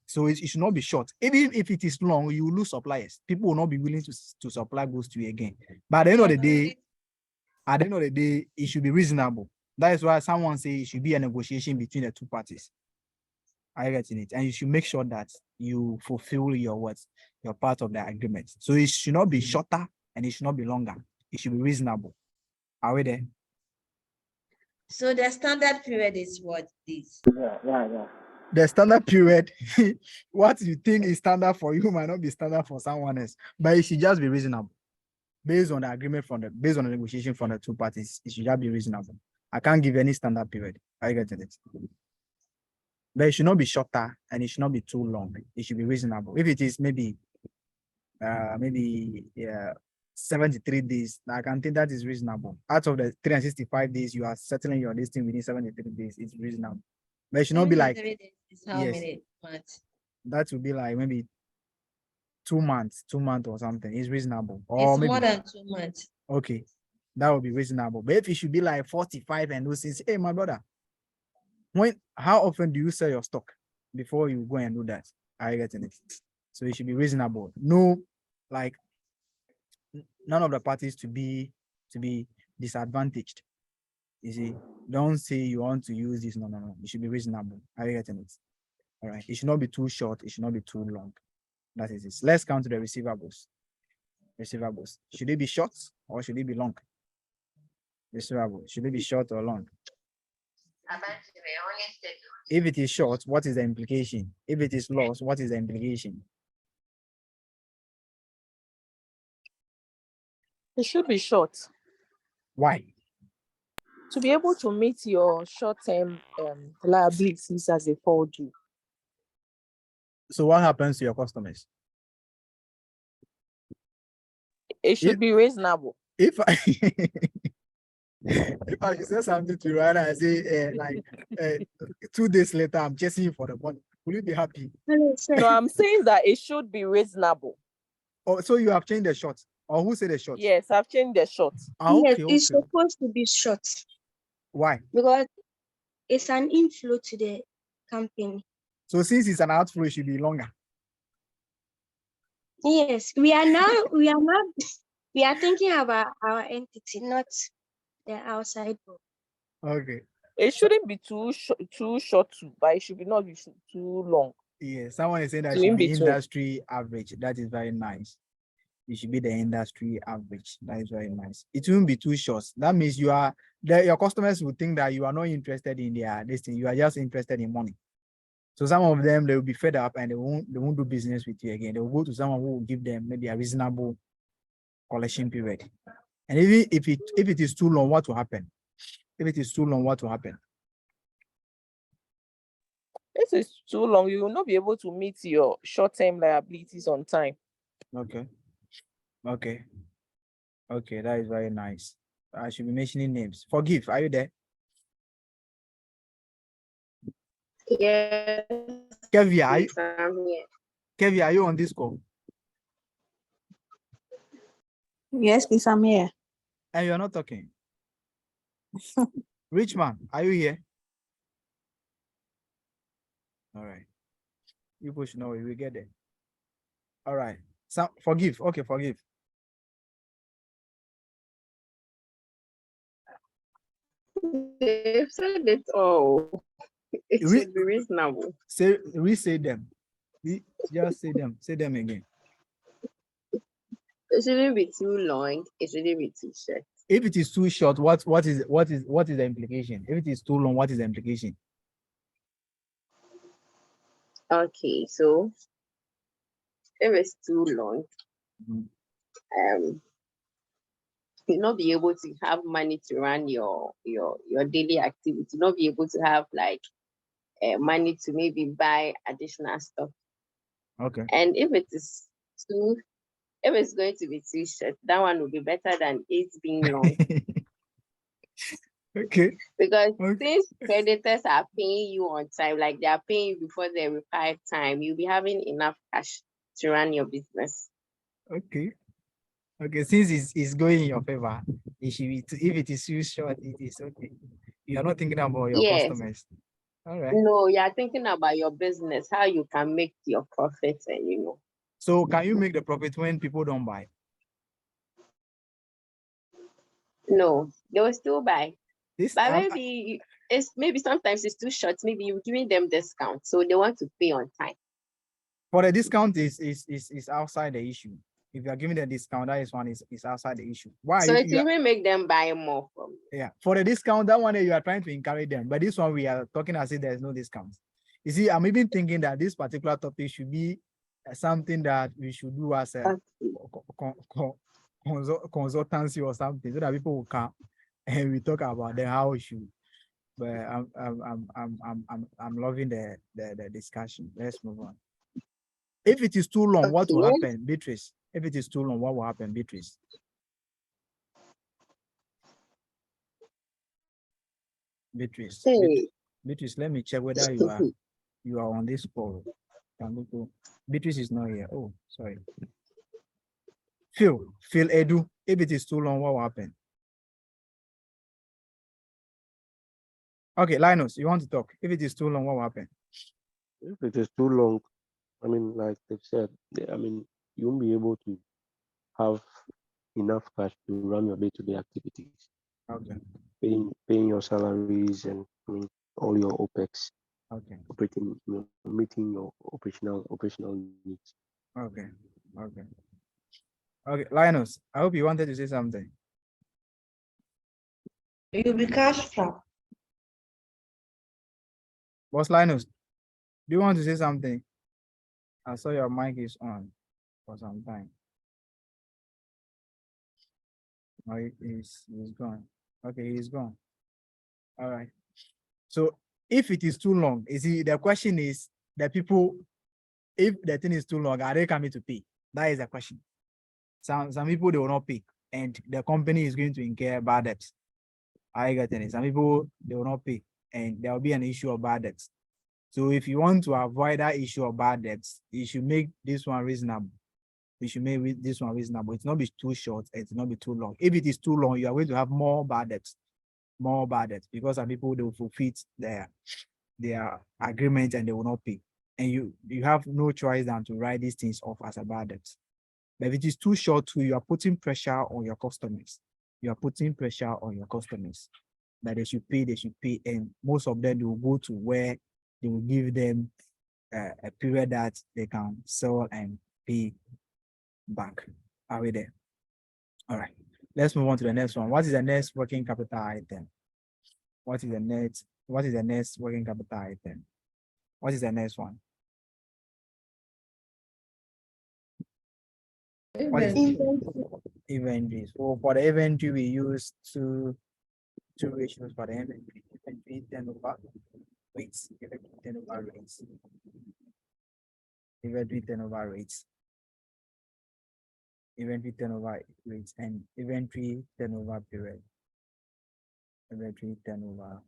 So it should not be short. Even if it is long, you will lose suppliers. People will not be willing to supply goods to you again. But at the end of the day, it should be reasonable. That is why someone says it should be a negotiation between the two parties. I get in it. And you should make sure that you fulfill your part of the agreement. So it should not be shorter and it should not be longer. It should be reasonable. Are we there? So the standard period is what this? Yeah. The standard period, what you think is standard for you might not be standard for someone else, but it should just be reasonable. Based on the agreement based on the negotiation from the two parties, it should just be reasonable. I can't give any standard period. I get it. But it should not be shorter and it should not be too long. It should be reasonable. If it is maybe 73 days. I can think that is reasonable. Out of the 365 days, you are settling your listing within 73 days. It's reasonable. But it should not be like, 73 days is how yes, many months? that would be like maybe 2 months or something. It's reasonable. Or It's maybe more than 2 months. okay, that would be reasonable. But if it should be like 45 and those things, hey, my brother, how often do you sell your stock before you go and do that? Are you getting it? So it should be reasonable. No, like none of the parties to be disadvantaged. You see, don't say you want to use this. No. It should be reasonable. Are you getting it? All right. It should not be too short. It should not be too long. That is it. Let's come to the receivables. Receivables. Should it be short or should it be long? Receivable. Should it be short or long? If it is short, what is the implication? If it is lost, what is the implication? It should be short. Why? To be able to meet your short-term liabilities as they fall due. So what happens to your customers? It should be reasonable. If I if I say something to you and I say 2 days later I'm chasing you for the money, will you be happy? No, I'm saying that it should be reasonable. Oh, so you have changed the short, or who said the short? Yes, I've changed the short. Yes, it's supposed to be short Why? because it's an inflow to the company. So since it's an outflow, it should be longer. Yes, we are thinking about our entity, not the outside world. Okay. It shouldn't be too short, but it should not be too long. Yeah, someone is saying that it So should in be between. industry average. That is very nice. It should be the industry average. That is very nice. It won't be too short. That means your customers will think that you are not interested in this thing. You are just interested in money. So some of them, they will be fed up and they won't do business with you again. They will go to someone who will give them maybe a reasonable collection period. And even if it is too long, what will happen? If it is too long, what will happen? If it's too long, you will not be able to meet your short-term liabilities on time. Okay, that is very nice. I should be mentioning names. Forgive, are you there? Yes. Kevia, I'm here. Kevia, are you on this call? Yes, please, I'm here. And you're not talking. Richman, are you here? All right. You push no, we will get there. All right. So forgive. Okay, forgive. They've said it all. It should be reasonable. Say them. Just say them. Say them again. It shouldn't be too long. It shouldn't be too short. If it is too short, what is the implication? If it is too long, what is the implication? Okay, so if it's too long, you'll not be able to have money to run your daily activity. You'll not be able to have like money to maybe buy additional stuff. Okay. And if it's going to be too short, that one will be better than it being long. Okay. Because since creditors are paying you on time, like they are paying you before the required time, you'll be having enough cash to run your business. Okay. Since it's going in your favor, it should be if it is too short, it is okay. You are not thinking about your customers. All right. No, you are thinking about your business, how you can make your profits, and So can you make the profit when people don't buy? No, they will still buy. But maybe sometimes it's too short. Maybe you're giving them discount, so they want to pay on time. For the discount is outside the issue. If you are giving the discount, that is one is outside the issue. Why? So it even make them buy more from you. Yeah. For the discount, that one you are trying to encourage them. But this one we are talking as if there's no discount. You see, I'm even thinking that this particular topic should be something that we should do as a consultancy or something, so that people will come and we talk about how we should. But I'm loving the discussion. Let's move on. If it is too long, what will happen, Beatrice? If it is too long, what will happen, Beatrice? Beatrice. Hey. Beatrice, let me check whether you are on this call. Beatrice is not here. Oh, sorry. Phil Edu, if it is too long, what will happen? Okay, Linus, you want to talk? If it is too long, what will happen? If it is too long, I mean, like they've said, I mean, you won't be able to have enough cash to run your day-to-day activities. Okay. Paying your salaries and I mean all your OPEX. Okay. Operating, meeting your operational needs. Okay. Okay, Linus, I hope you wanted to say something. You'll be cash strapped. Boss Linus, do you want to say something? I saw your mic is on for some time. Oh, he's gone. Okay, he's gone. All right. So if it is too long, you see, the question is the people, if the thing is too long, are they coming to pay? That is the question. Some people, they will not pay, and the company is going to incur bad debts. I get it. Some people, they will not pay, and there will be an issue of bad debts. So if you want to avoid that issue of bad debts, you should make this one reasonable. You should make this one reasonable. It's not be too short, it's not be too long. If it is too long, you are going to have more bad debts, because some people, they will fulfill their agreement and they will not pay. And you have no choice than to write these things off as a bad debt. But if it is too short too, you are putting pressure on your customers. You are putting pressure on your customers that they should pay, and most of them, they will go to where they will give them a period that they can sell and pay back. Are we there? All right. Let's move on to the next one. What is the next working capital item? What is the next working capital item? What is the next one? Inventory. So for the inventory, we use two ratios for the inventory. Inventory turnover rates. Inventory turnover rates. Inventory turnover rates. Inventory turnover rates and inventory turnover period. Inventory turnover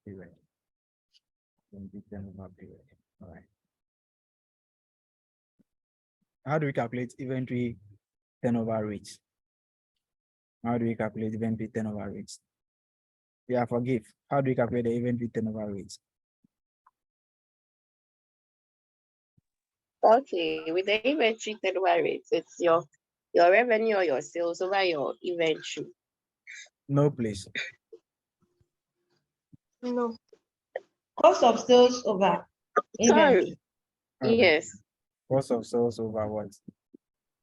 period. Inventory turnover period. All right. How do we calculate inventory turnover rates? How do we calculate inventory turnover rates? Yeah, forgive. How do we calculate the inventory turnover rates? Okay, with the inventory turnover rates, it's your revenue or your sales over your inventory. No, please. No. Cost of sales over inventory. Sorry. Yes. Cost of sales over what?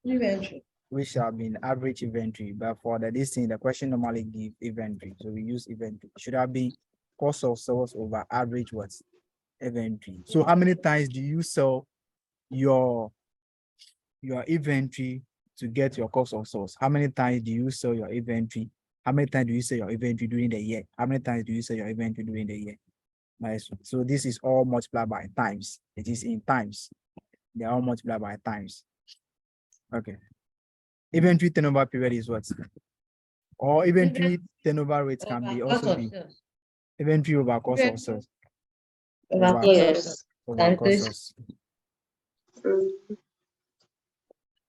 Inventory. Which shall be in average inventory, but for this thing, the question normally give inventory. So we use inventory. Should have been cost of sales over average what? Inventory. So how many times do you sell your inventory to get your cost of sales? How many times do you sell your inventory? How many times do you sell your inventory during the year? How many times do you sell your inventory during the year? Nice. So this is all multiplied by times. It is in times. They are all multiplied by times. Okay. Inventory turnover period is what? Or inventory turnover rates can be also be inventory over cost of sales. Over cost of sales.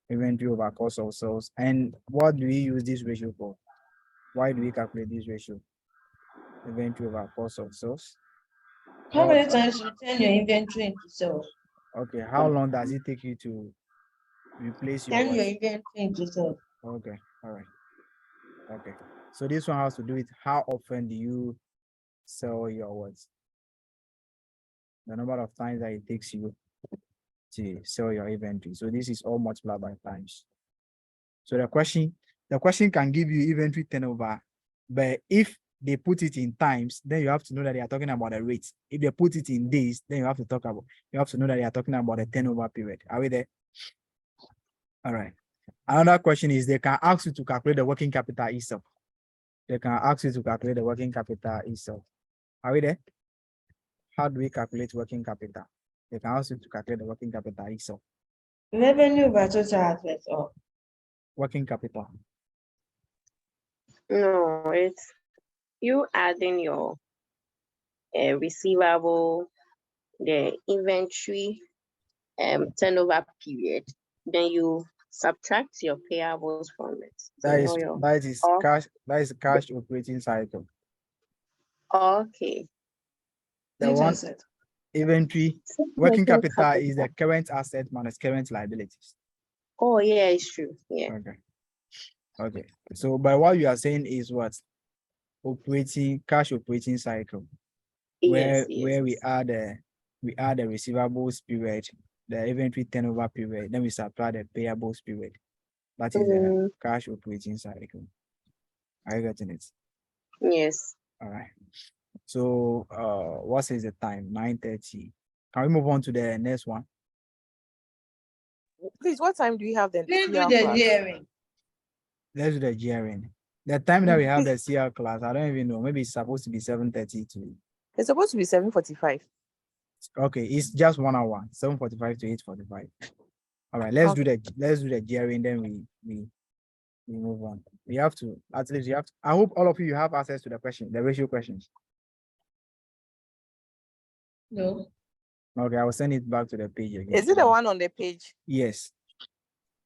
Inventory over cost of sales. And what do we use this ratio for? Why do we calculate this ratio? Inventory over cost of sales. How many times you turn your inventory into sales? Okay, how long does it take you to replace your Turn your inventory into sales. Okay, all right. Okay, so this one has to do with how often do you sell your words? The number of times that it takes you to sell your inventory. So this is all multiplied by times. So the question can give you inventory turnover, but if they put it in times, then you have to know that they are talking about the rates. If they put it in days, then you have to know that they are talking about the turnover period. Are we there? All right. Another question is they can ask you to calculate the working capital itself. They can ask you to calculate the working capital itself. Are we there? How do we calculate working capital? They can ask you to calculate the working capital itself. Revenue by total assets or working capital. No, it's you add in your receivable, the inventory turnover period, then you subtract your payables from it. So That you is know your that is cash. That is cash operating cycle. okay. The one inventory working capital is the current asset minus current liabilities. Oh yeah, it's true. Yeah. Okay. Okay. So by what you are saying is what? Operating cash operating cycle. Where we add the receivables period, the inventory turnover period, then we supply the payables period. That is the cash operating cycle. Are you getting it? Yes. All right. So what is the time? 9:30. Can we move on to the next one? Please, what time do we have then? Let's do the GRN. Let's do the GRN. The time that we have the CR class, I don't even know. Maybe it's supposed to be 7:30 to. It's supposed to be 7:45. Okay, it's just 1 hour, 7:45 to 8:45. All right, let's do the GRN, then we move on. We have to, at least you have to, I hope all of you have access to the question, the ratio questions. No. Okay, I will send it back to the page again. Is it the one on the page? Yes.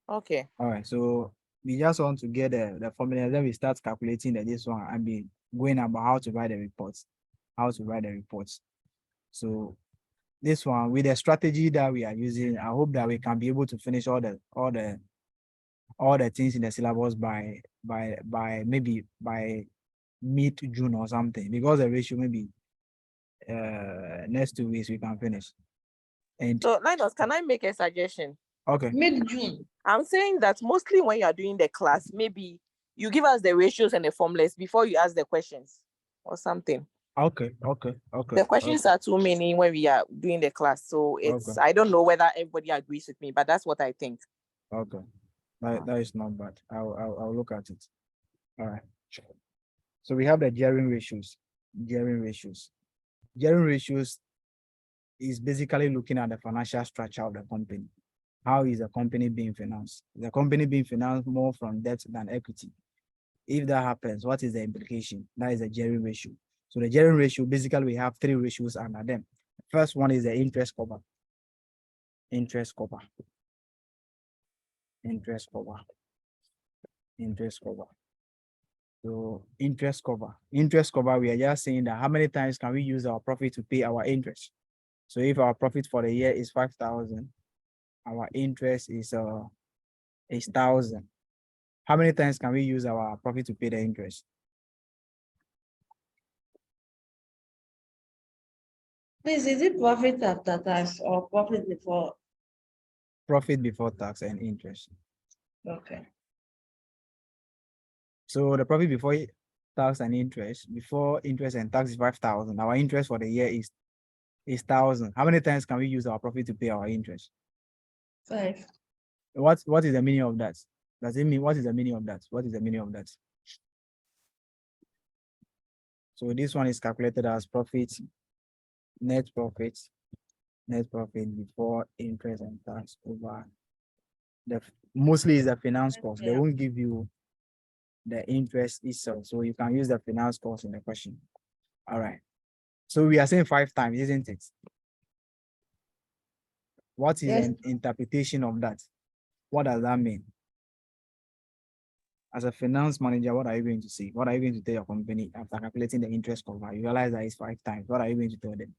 Okay. All right, so we just want to get the formula, then we start calculating this one and be going about how to write the reports. So this one, with the strategy that we are using, I hope that we can be able to finish all the things in the syllabus by maybe by mid-June or something, because the ratio maybe next 2 weeks we can finish. And so Linus, can I make a suggestion? Okay. Mid-June. I'm saying that mostly when you are doing the class, maybe you give us the ratios and the formulas before you ask the questions or something. Okay. The questions are too many when we are doing the class. So it's I don't know whether everybody agrees with me, but that's what I think. Okay. That is not bad. I'll look at it. All right. So we have the gearing ratios. Gearing ratios is basically looking at the financial structure of the company. How is the company being financed? Is the company being financed more from debt than equity? If that happens, what is the implication? That is the gearing ratio. So the gearing ratio, basically we have 3 ratios under them. The first one is the interest cover. So interest cover, we are just saying that how many times can we use our profit to pay our interest? So if our profit for the year is 5,000, our interest is 1,000. How many times can we use our profit to pay the interest? Please, is it profit after tax or profit before? Profit before tax and interest. Okay. So the profit before tax and interest, before interest and tax is 5,000. Our interest for the year is 1,000. How many times can we use our profit to pay our interest? 5. What is the meaning of that? Does it mean, what is the meaning of that? What is the meaning of that? So this one is calculated as profit, net profit before interest and tax over mostly is the finance cost. They won't give you the interest itself, so you can use the finance cost in the question. All right, so we are saying 5 times, isn't it? What is an interpretation of that? What does that mean? As a finance manager, what are you going to say? What are you going to tell your company after calculating the interest cover? You realize that it's 5 times. What are you going to tell them?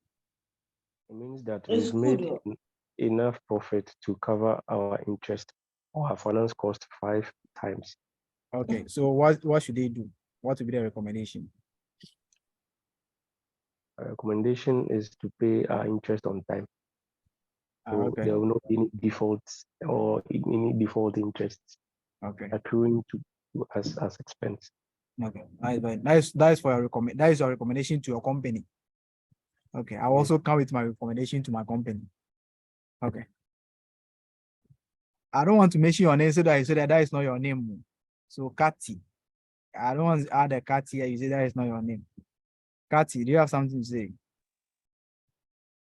It means that we've made enough profit to cover our interest or our finance cost 5 times. Okay, so what should they do? What would be the recommendation? Our recommendation is to pay our interest on time. So there will not be any defaults or any default interest accruing to us as expense. Okay, that is for your that is your recommendation to your company. Okay, I'll also come with my recommendation to my company. Okay. I don't want to mention your name so that that is not your name. So Kati, I don't want to add a Kati here. You say that is not your name. Kati, do you have something to say?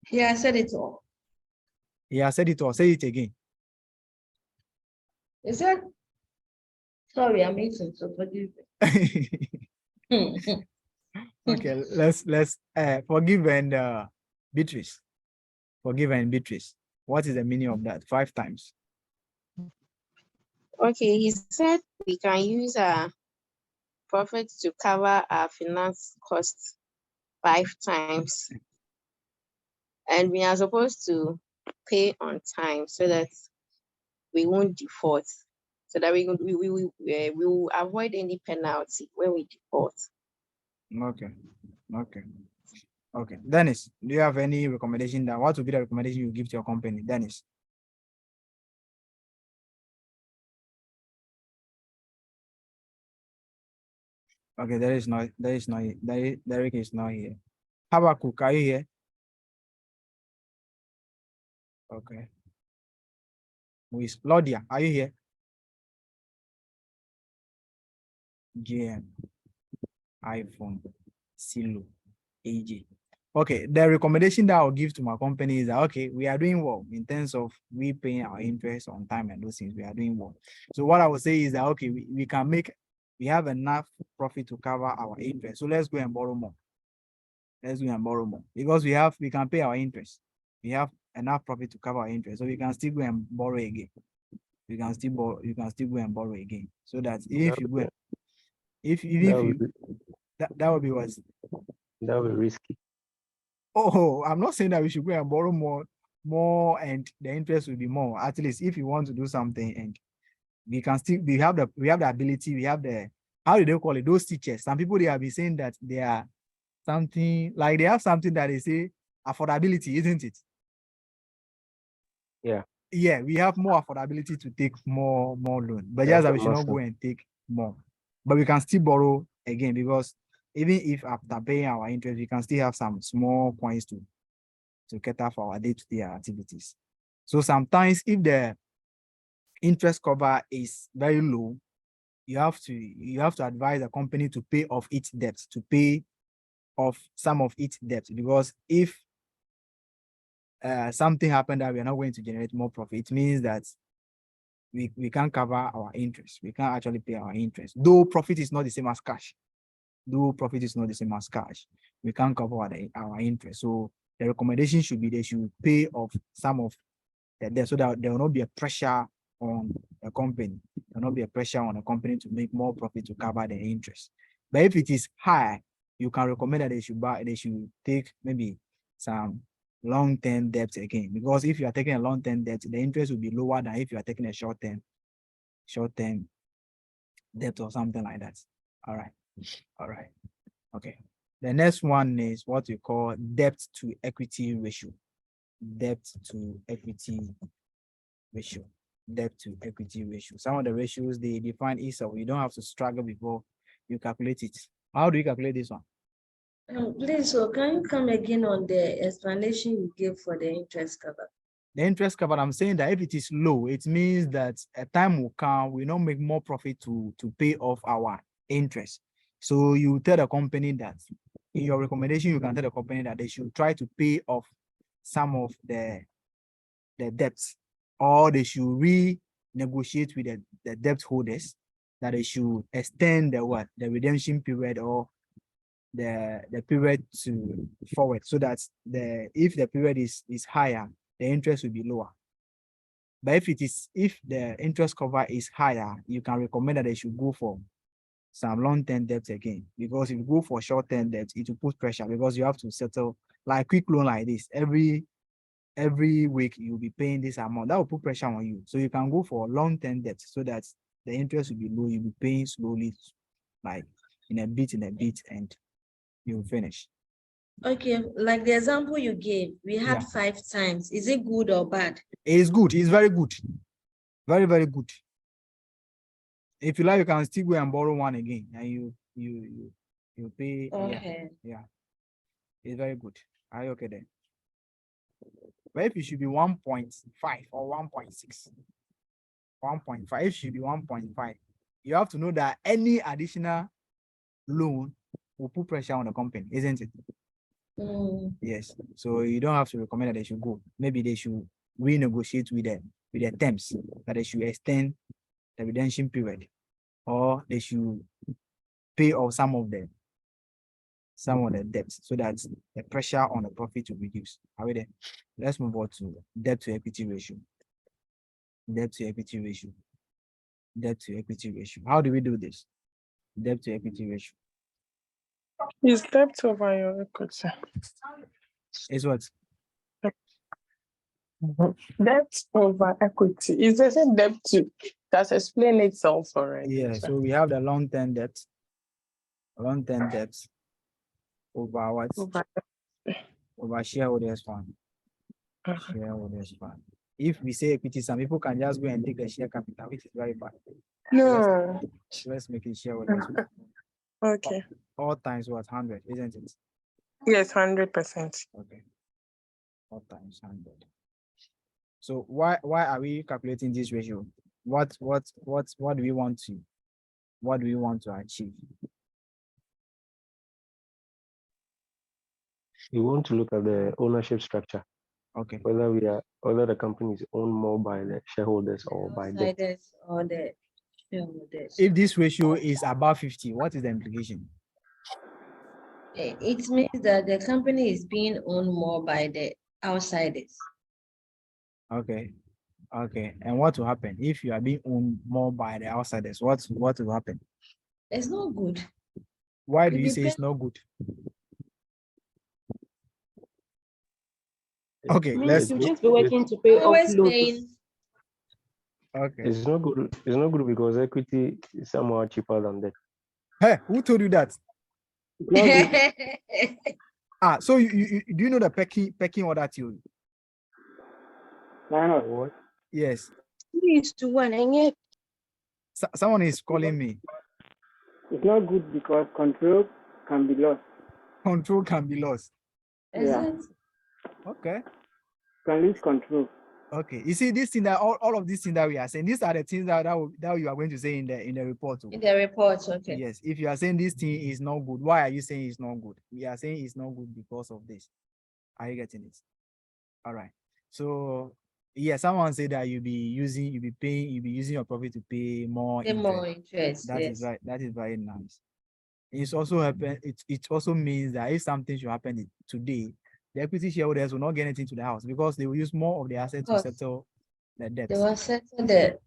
Yeah, I said it all. Yeah, I said it all. Say it again. Is that? Sorry, I'm eating, so forgive me. Okay, let's forgive and Beatrice. Forgive and Beatrice. What is the meaning of that? 5 times. Okay, he said we can use our profit to cover our finance costs 5 times. And we are supposed to pay on time so that we won't default, so that we will avoid any penalty when we default. Okay. Dennis, do you have any recommendation that what would be the recommendation you give to your company? Dennis. Okay, Derek is not here. Derek is not here. Habakkuk, are you here? Okay. Who is Claudia? Are you here? GM, iPhone, Silo, AJ. Okay, the recommendation that I'll give to my company is that, okay, we are doing well in terms of we paying our interest on time and those things. We are doing well. So what I would say is that, okay, we can make, we have enough profit to cover our interest. So let's go and borrow more. Let's go and borrow more because we can pay our interest. We have enough profit to cover our interest. So we can still go and borrow again. You can still go and borrow again. So that if you go, that would be what? That would be risky. Oh, I'm not saying that we should go and borrow more and the interest will be more. At least if you want to do something and we can still, we have the ability, we have the, how do they call it? Those teachers. Some people, they have been saying that they are something, like they have something that they say affordability, isn't it? Yeah. Yeah, we have more affordability to take more loan, but just that we should not go and take more. But we can still borrow again because even if after paying our interest, we can still have some small coins to cater for our day-to-day activities. So sometimes if the interest cover is very low, you have to advise the company to pay off its debt, to pay off some of its debt, because if something happened that we are not going to generate more profit, it means that we can't cover our interest. We can't actually pay our interest. Though profit is not the same as cash. We can't cover our interest. So the recommendation should be they should pay off some of the debt so that there will not be a pressure on the company. There will not be a pressure on the company to make more profit to cover the interest. But if it is high, you can recommend that they should take maybe some long-term debt again, because if you are taking a long-term debt, the interest will be lower than if you are taking a short-term debt or something like that. All right. Okay. The next one is what we call debt to equity ratio. Debt to equity ratio. Some of the ratios they define is so you don't have to struggle before you calculate it. How do you calculate this one? Please, so can you come again on the explanation you gave for the interest cover? The interest cover, I'm saying that if it is low, it means that a time will come, we don't make more profit to pay off our interest. So you tell the company that in your recommendation, you can tell the company that they should try to pay off some of the debts, or they should renegotiate with the debt holders that they should extend the redemption period or the period to forward, so that if the period is higher, the interest will be lower. But if the interest cover is higher, you can recommend that they should go for some long-term debt again, because if you go for short-term debt, it will put pressure because you have to settle like quick loan like this. Every week you'll be paying this amount. That will put pressure on you. So you can go for long-term debt so that the interest will be low. You'll be paying slowly, like in a bit, and you'll finish. Okay, like the example you gave, we had 5 times. Is it good or bad? It's good. It's very good. Very, very good. If you like, you can still go and borrow one again, and you pay. Okay. Yeah. It's very good. Are you okay then? But if it should be 1.5 or 1.6, 1.5, it should be 1.5. You have to know that any additional loan will put pressure on the company, isn't it? Yes. So you don't have to recommend that they should go. Maybe they should renegotiate with the terms, that they should extend the redemption period, or they should pay off some of some of the debts so that the pressure on the profit will reduce. Are we there? Let's move on to debt to equity ratio. Debt to equity ratio. Debt to equity ratio. How do we do this? Debt to equity ratio. Is debt over your equity? Is what? Debt over equity. Is the same debt to that's explained itself already. Yeah, so we have the long-term debt. Long-term debt over what? Over shareholders fund. Shareholders fund. If we say equity, some people can just go and take the share capital, which is very bad. No. Let's make it shareholders fund. Okay. All times what? 100, isn't it? Yes, 100%. Okay. All times 100. So why are we calculating this ratio? What do we want to achieve? We want to look at the ownership structure. Okay. Whether the company is owned more by the shareholders or by debt. Or the shareholders. If this ratio is above 50, what is the implication? It means that the company is being owned more by the outsiders. Okay. Okay. And what will happen if you are being owned more by the outsiders? What will happen? It's not good. Why do you say it's not good? Okay, Means you just be working to pay off loans. Okay. It's not good. It's not good because equity is somehow cheaper than debt. Hey, who told you that? So you do you know the pecking order theory? What? Yes. 3:1, and yet Someone is calling me. It's not good because control can be lost. Control can be lost. Yeah. Okay. Can lose control. Okay. You see, this thing that all of these things that we are saying, these are the things that you are going to say in the report. In the report, okay. Yes. If you are saying this thing is not good, why are you saying it's not good? We are saying it's not good because of this. Are you getting it? All right. So yeah, someone said that you'll be using your profit to pay more interest. More interest. That is right. That is very nice. It's also happen. It also means that if something should happen today, the equity shareholders will not get anything to the house because they will use more of the assets to settle the debt. They will settle the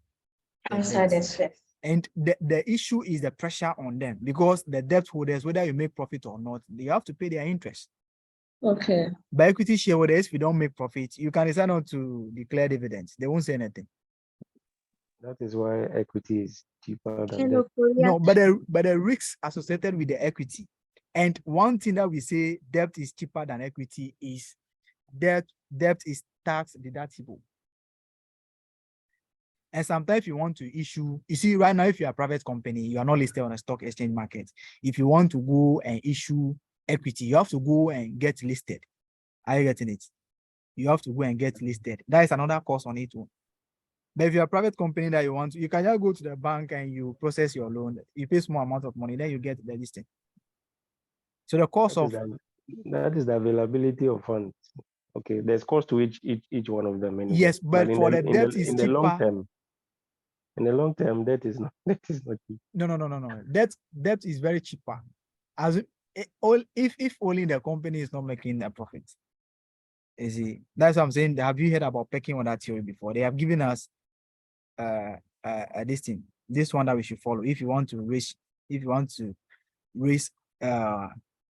outsiders first. And the issue is the pressure on them because the debt holders, whether you make profit or not, they have to pay their interest. Okay. By equity shareholders, if you don't make profit, you can decide not to declare dividends. They won't say anything. That is why equity is cheaper than debt. No, but the risks associated with the equity. And one thing that we say debt is cheaper than equity is debt is tax deductible. And sometimes you want to issue, you see, right now, if you're a private company, you are not listed on a stock exchange market. If you want to go and issue equity, you have to go and get listed. Are you getting it? You have to go and get listed. That is another cost on it too. But if you're a private company that you want to, you can just go to the bank and you process your loan. You pay small amount of money, then you get the listing. So the cost that is the availability of funds. Okay, there's cost to each one of them. Anyway. Yes, but for the debt is in cheaper. the long term. In the long term, that is not cheap. No. Debt is very cheaper. As if only the company is not making a profit. You see, that's what I'm saying. Have you heard about pecking order theory before? They have given us this one that we should follow if you want to raise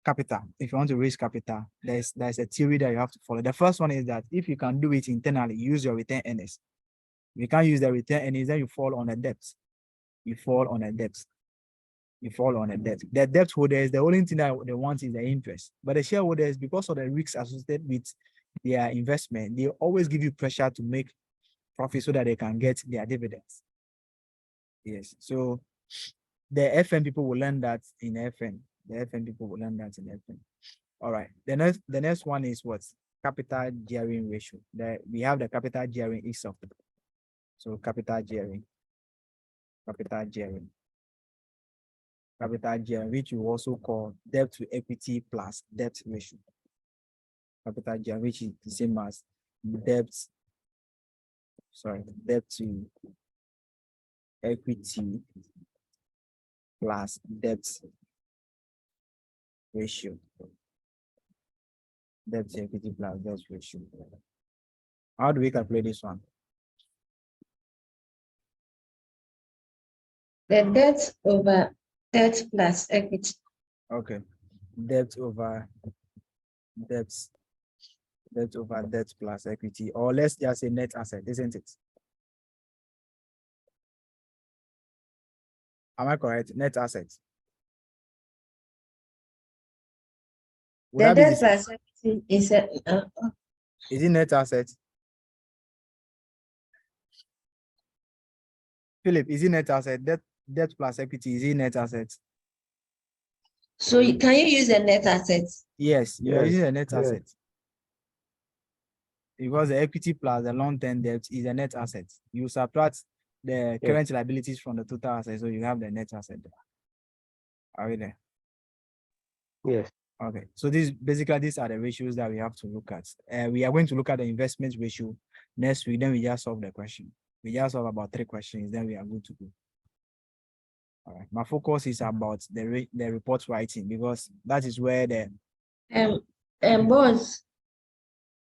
capital. If you want to raise capital, there's a theory that you have to follow. The first one is that if you can do it internally, use your retained earnings. If you can't use the retained earnings, then you fall on a debt. You fall on a debt. The debt holders, the only thing that they want is the interest. But the shareholders, because of the risks associated with their investment, they always give you pressure to make profit so that they can get their dividends. Yes. So the FM people will learn that in FM. The FM people will learn that in FM. All right. The next one is what? Capital gearing ratio. We have the capital gearing itself. So capital gearing, which you also call debt to equity plus debt ratio. Capital gearing, which is the same as debt to equity plus debt ratio. Debt to equity plus debt ratio. How do we calculate this one? The debt over debt plus equity. Okay. Debt over debt plus equity, or let's just say net asset, isn't it? Am I correct? Net assets. The debt plus equity is is it net asset? Philip, is it net asset? Debt plus equity, is it net asset? So can you use a net asset? Yes, you are using a net asset. Because the equity plus the long-term debt is a net asset. You subtract the current liabilities from the total asset, so you have the net asset. Are we there? Yes. Okay. So these are the ratios that we have to look at. We are going to look at the investment ratio next week. Then we just solve the question. We just solve about 3 questions. Then we are good to go. All right. My focus is about the report writing, because that is where the boss.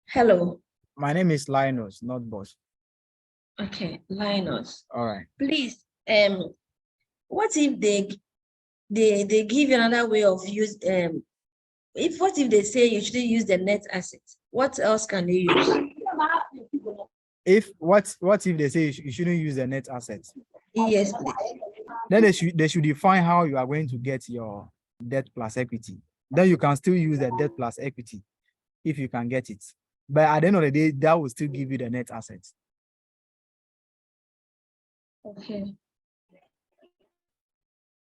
Hello. My name is Linus, not boss. Okay, Linus. All right. Please, what if they give you another way of use what if they say you shouldn't use the net asset? What else can they use? What if they say you shouldn't use the net assets? Yes, please. Then they should define how you are going to get your debt plus equity. Then you can still use the debt plus equity if you can get it. But at the end of the day, that will still give you the net assets. Okay.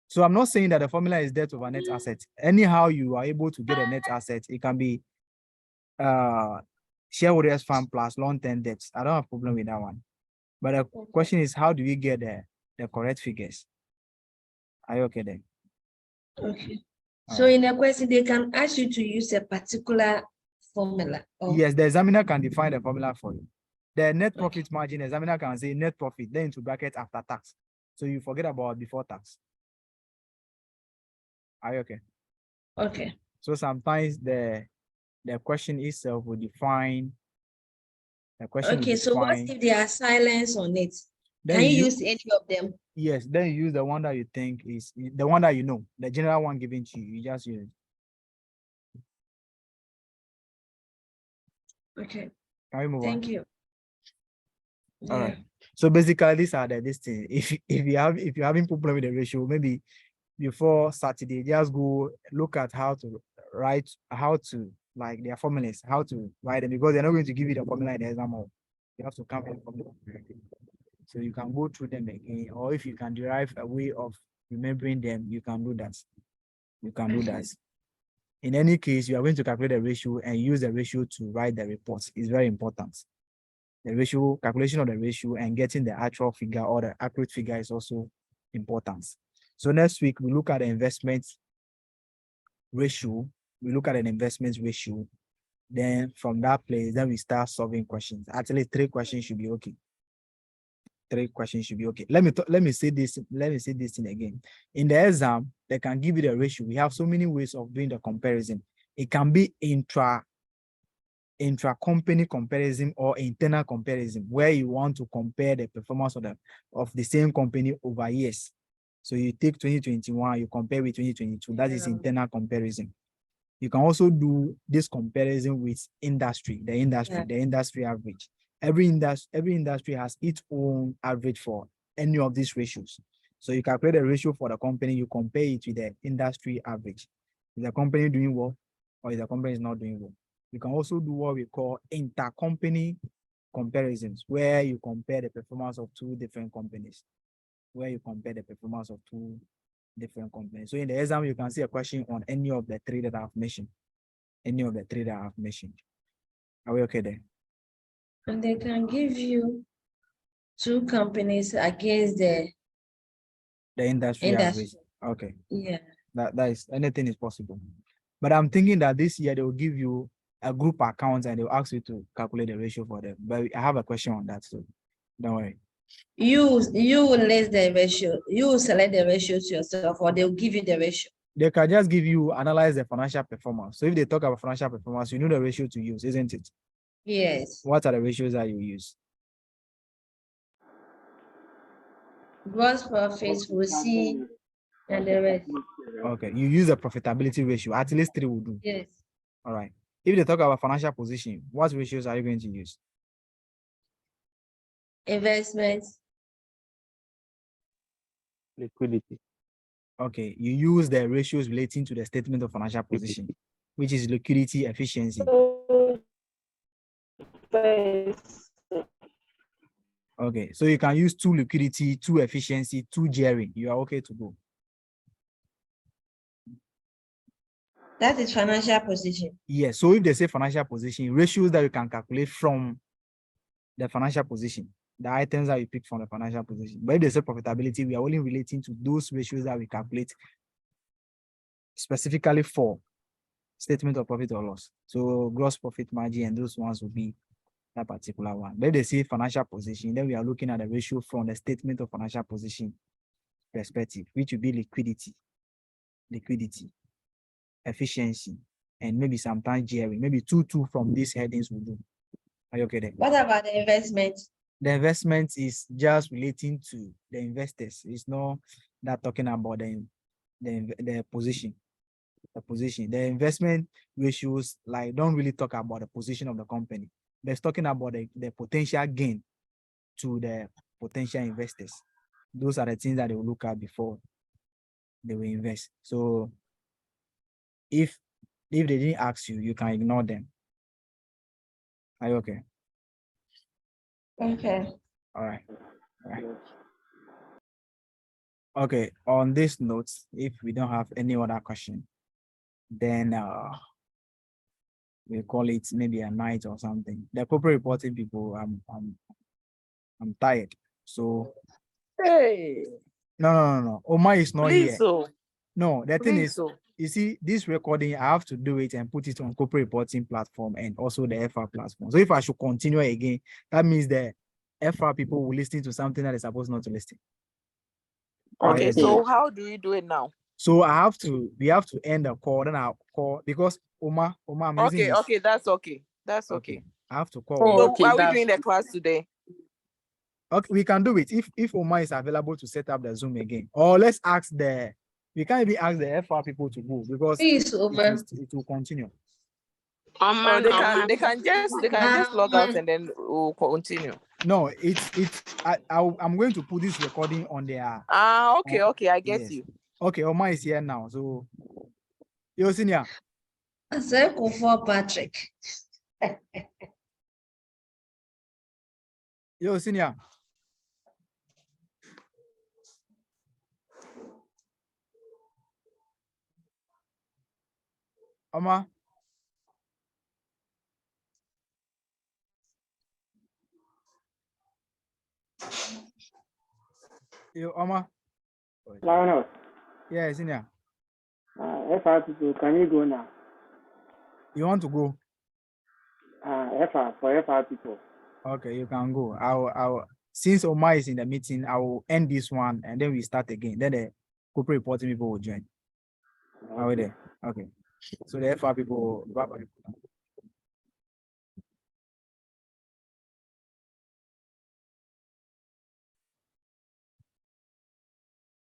So I'm not saying that the formula is debt over net asset. Anyhow, you are able to get a net asset. It can be shareholders fund plus long-term debts. I don't have a problem with that one. But the question is, how do we get the correct figures? Are you okay then? Okay. So in a question, they can ask you to use a particular formula. Yes, the examiner can define the formula for you. The net profit margin, examiner can say net profit, then into bracket after tax. So you forget about before tax. Are you okay? Okay. So sometimes the question itself will define the question. Okay, so what if there are silence on it? Can you use any of them? Yes, then you use the one that you think is the one that you know, the general one given to you. You just use it. Okay. Can we move on? Thank you. All right. So basically, these are this thing. If you're having problem with the ratio, maybe before Saturday, just go look at how to like their formulas, how to write them, because they're not going to give you the formula in the exam. You have to come with the formula. So you can go through them again, or if you can derive a way of remembering them, you can do that. You can do that. In any case, you are going to calculate the ratio and use the ratio to write the reports. It's very important. The ratio, calculation of the ratio and getting the actual figure or the accurate figure is also important. So next week, we look at the investment ratio. We look at an investment ratio. Then from that place, then we start solving questions. Actually, 3 questions should be okay. 3 questions should be okay. Let me say this thing again. In the exam, they can give you the ratio. We have so many ways of doing the comparison. It can be intra-company comparison or internal comparison, where you want to compare the performance of the same company over years. So you take 2021, you compare with 2022. That is internal comparison. You can also do this comparison with industry, the industry average. Every industry has its own average for any of these ratios. So you calculate the ratio for the company, you compare it with the industry average. Is the company doing well, or is the company not doing well? You can also do what we call intercompany comparisons, where you compare the performance of 2 different companies. So in the exam, you can see a question on any of the 3 that I've mentioned. Are we okay there? And they can give you 2 companies against the industry average. Okay. Yeah. That is, anything is possible. But I'm thinking that this year they will give you a group account and they'll ask you to calculate the ratio for them. But I have a question on that, so don't worry. You will list the ratio. You will select the ratio to yourself, or they'll give you the ratio. They can just give you analyze the financial performance. So if they talk about financial performance, you know the ratio to use, isn't it? Yes. What are the ratios that you use? Gross profits, we see, and the rest. Okay, you use a profitability ratio. At least 3 will do. Yes. All right. If they talk about financial position, what ratios are you going to use? Investments. Liquidity. Okay, you use the ratios relating to the statement of financial position, which is liquidity, efficiency. Okay, so you can use 2 liquidity, 2 efficiency, 2 gearing. You are okay to go. That is financial position. Yes, so if they say financial position, ratios that you can calculate from the financial position, the items that you pick from the financial position. But if they say profitability, we are only relating to those ratios that we calculate specifically for statement of profit or loss. So gross profit margin and those ones will be that particular one. But if they say financial position, then we are looking at the ratio from the statement of financial position perspective, which will be liquidity, efficiency, and maybe sometimes gearing. Maybe 2 from these headings will do. Are you okay there? What about the investment? The investment is just relating to the investors. It's not that talking about the position. The position. The investment ratios like don't really talk about the position of the company. But it's talking about the potential gain to the potential investors. Those are the things that they will look at before they will invest. So if they didn't ask you, you can ignore them. Are you okay? Okay. All right. All right. Okay, on this note, if we don't have any other question, then we call it maybe a night or something. The corporate reporting people, I'm tired. So Hey. No. Omar is not Please, here. so. No, the thing Please, is, so. you see, this recording, I have to do it and put it on corporate reporting platform and also the FR platform. So if I should continue again, that means the FR people will listen to something that is supposed not to listen. Okay, so how do you do it now? So we have to end the call, then I'll call because Omar, I'm using his. Okay, that's okay. That's okay. I have to call. So are we doing the class today? Okay, we can do it if Omar is available to set up the Zoom again. Or let's ask we can't even ask the FR people to go because it will continue. They can just log out and then we'll continue. No, I'm going to put this recording on their. Okay, I get you. Okay, Omar is here now. So, yo, senior. For Patrick. Yo, senior. Omar. Yo, Omar. Lionel. Yeah, senior. FR people, can you go now? You want to go? For FR people. Okay, you can go. I'll since Omar is in the meeting, I will end this one and then we start again. Then the corporate reporting people will join. Are we there? Okay. So the FR people, bye-bye.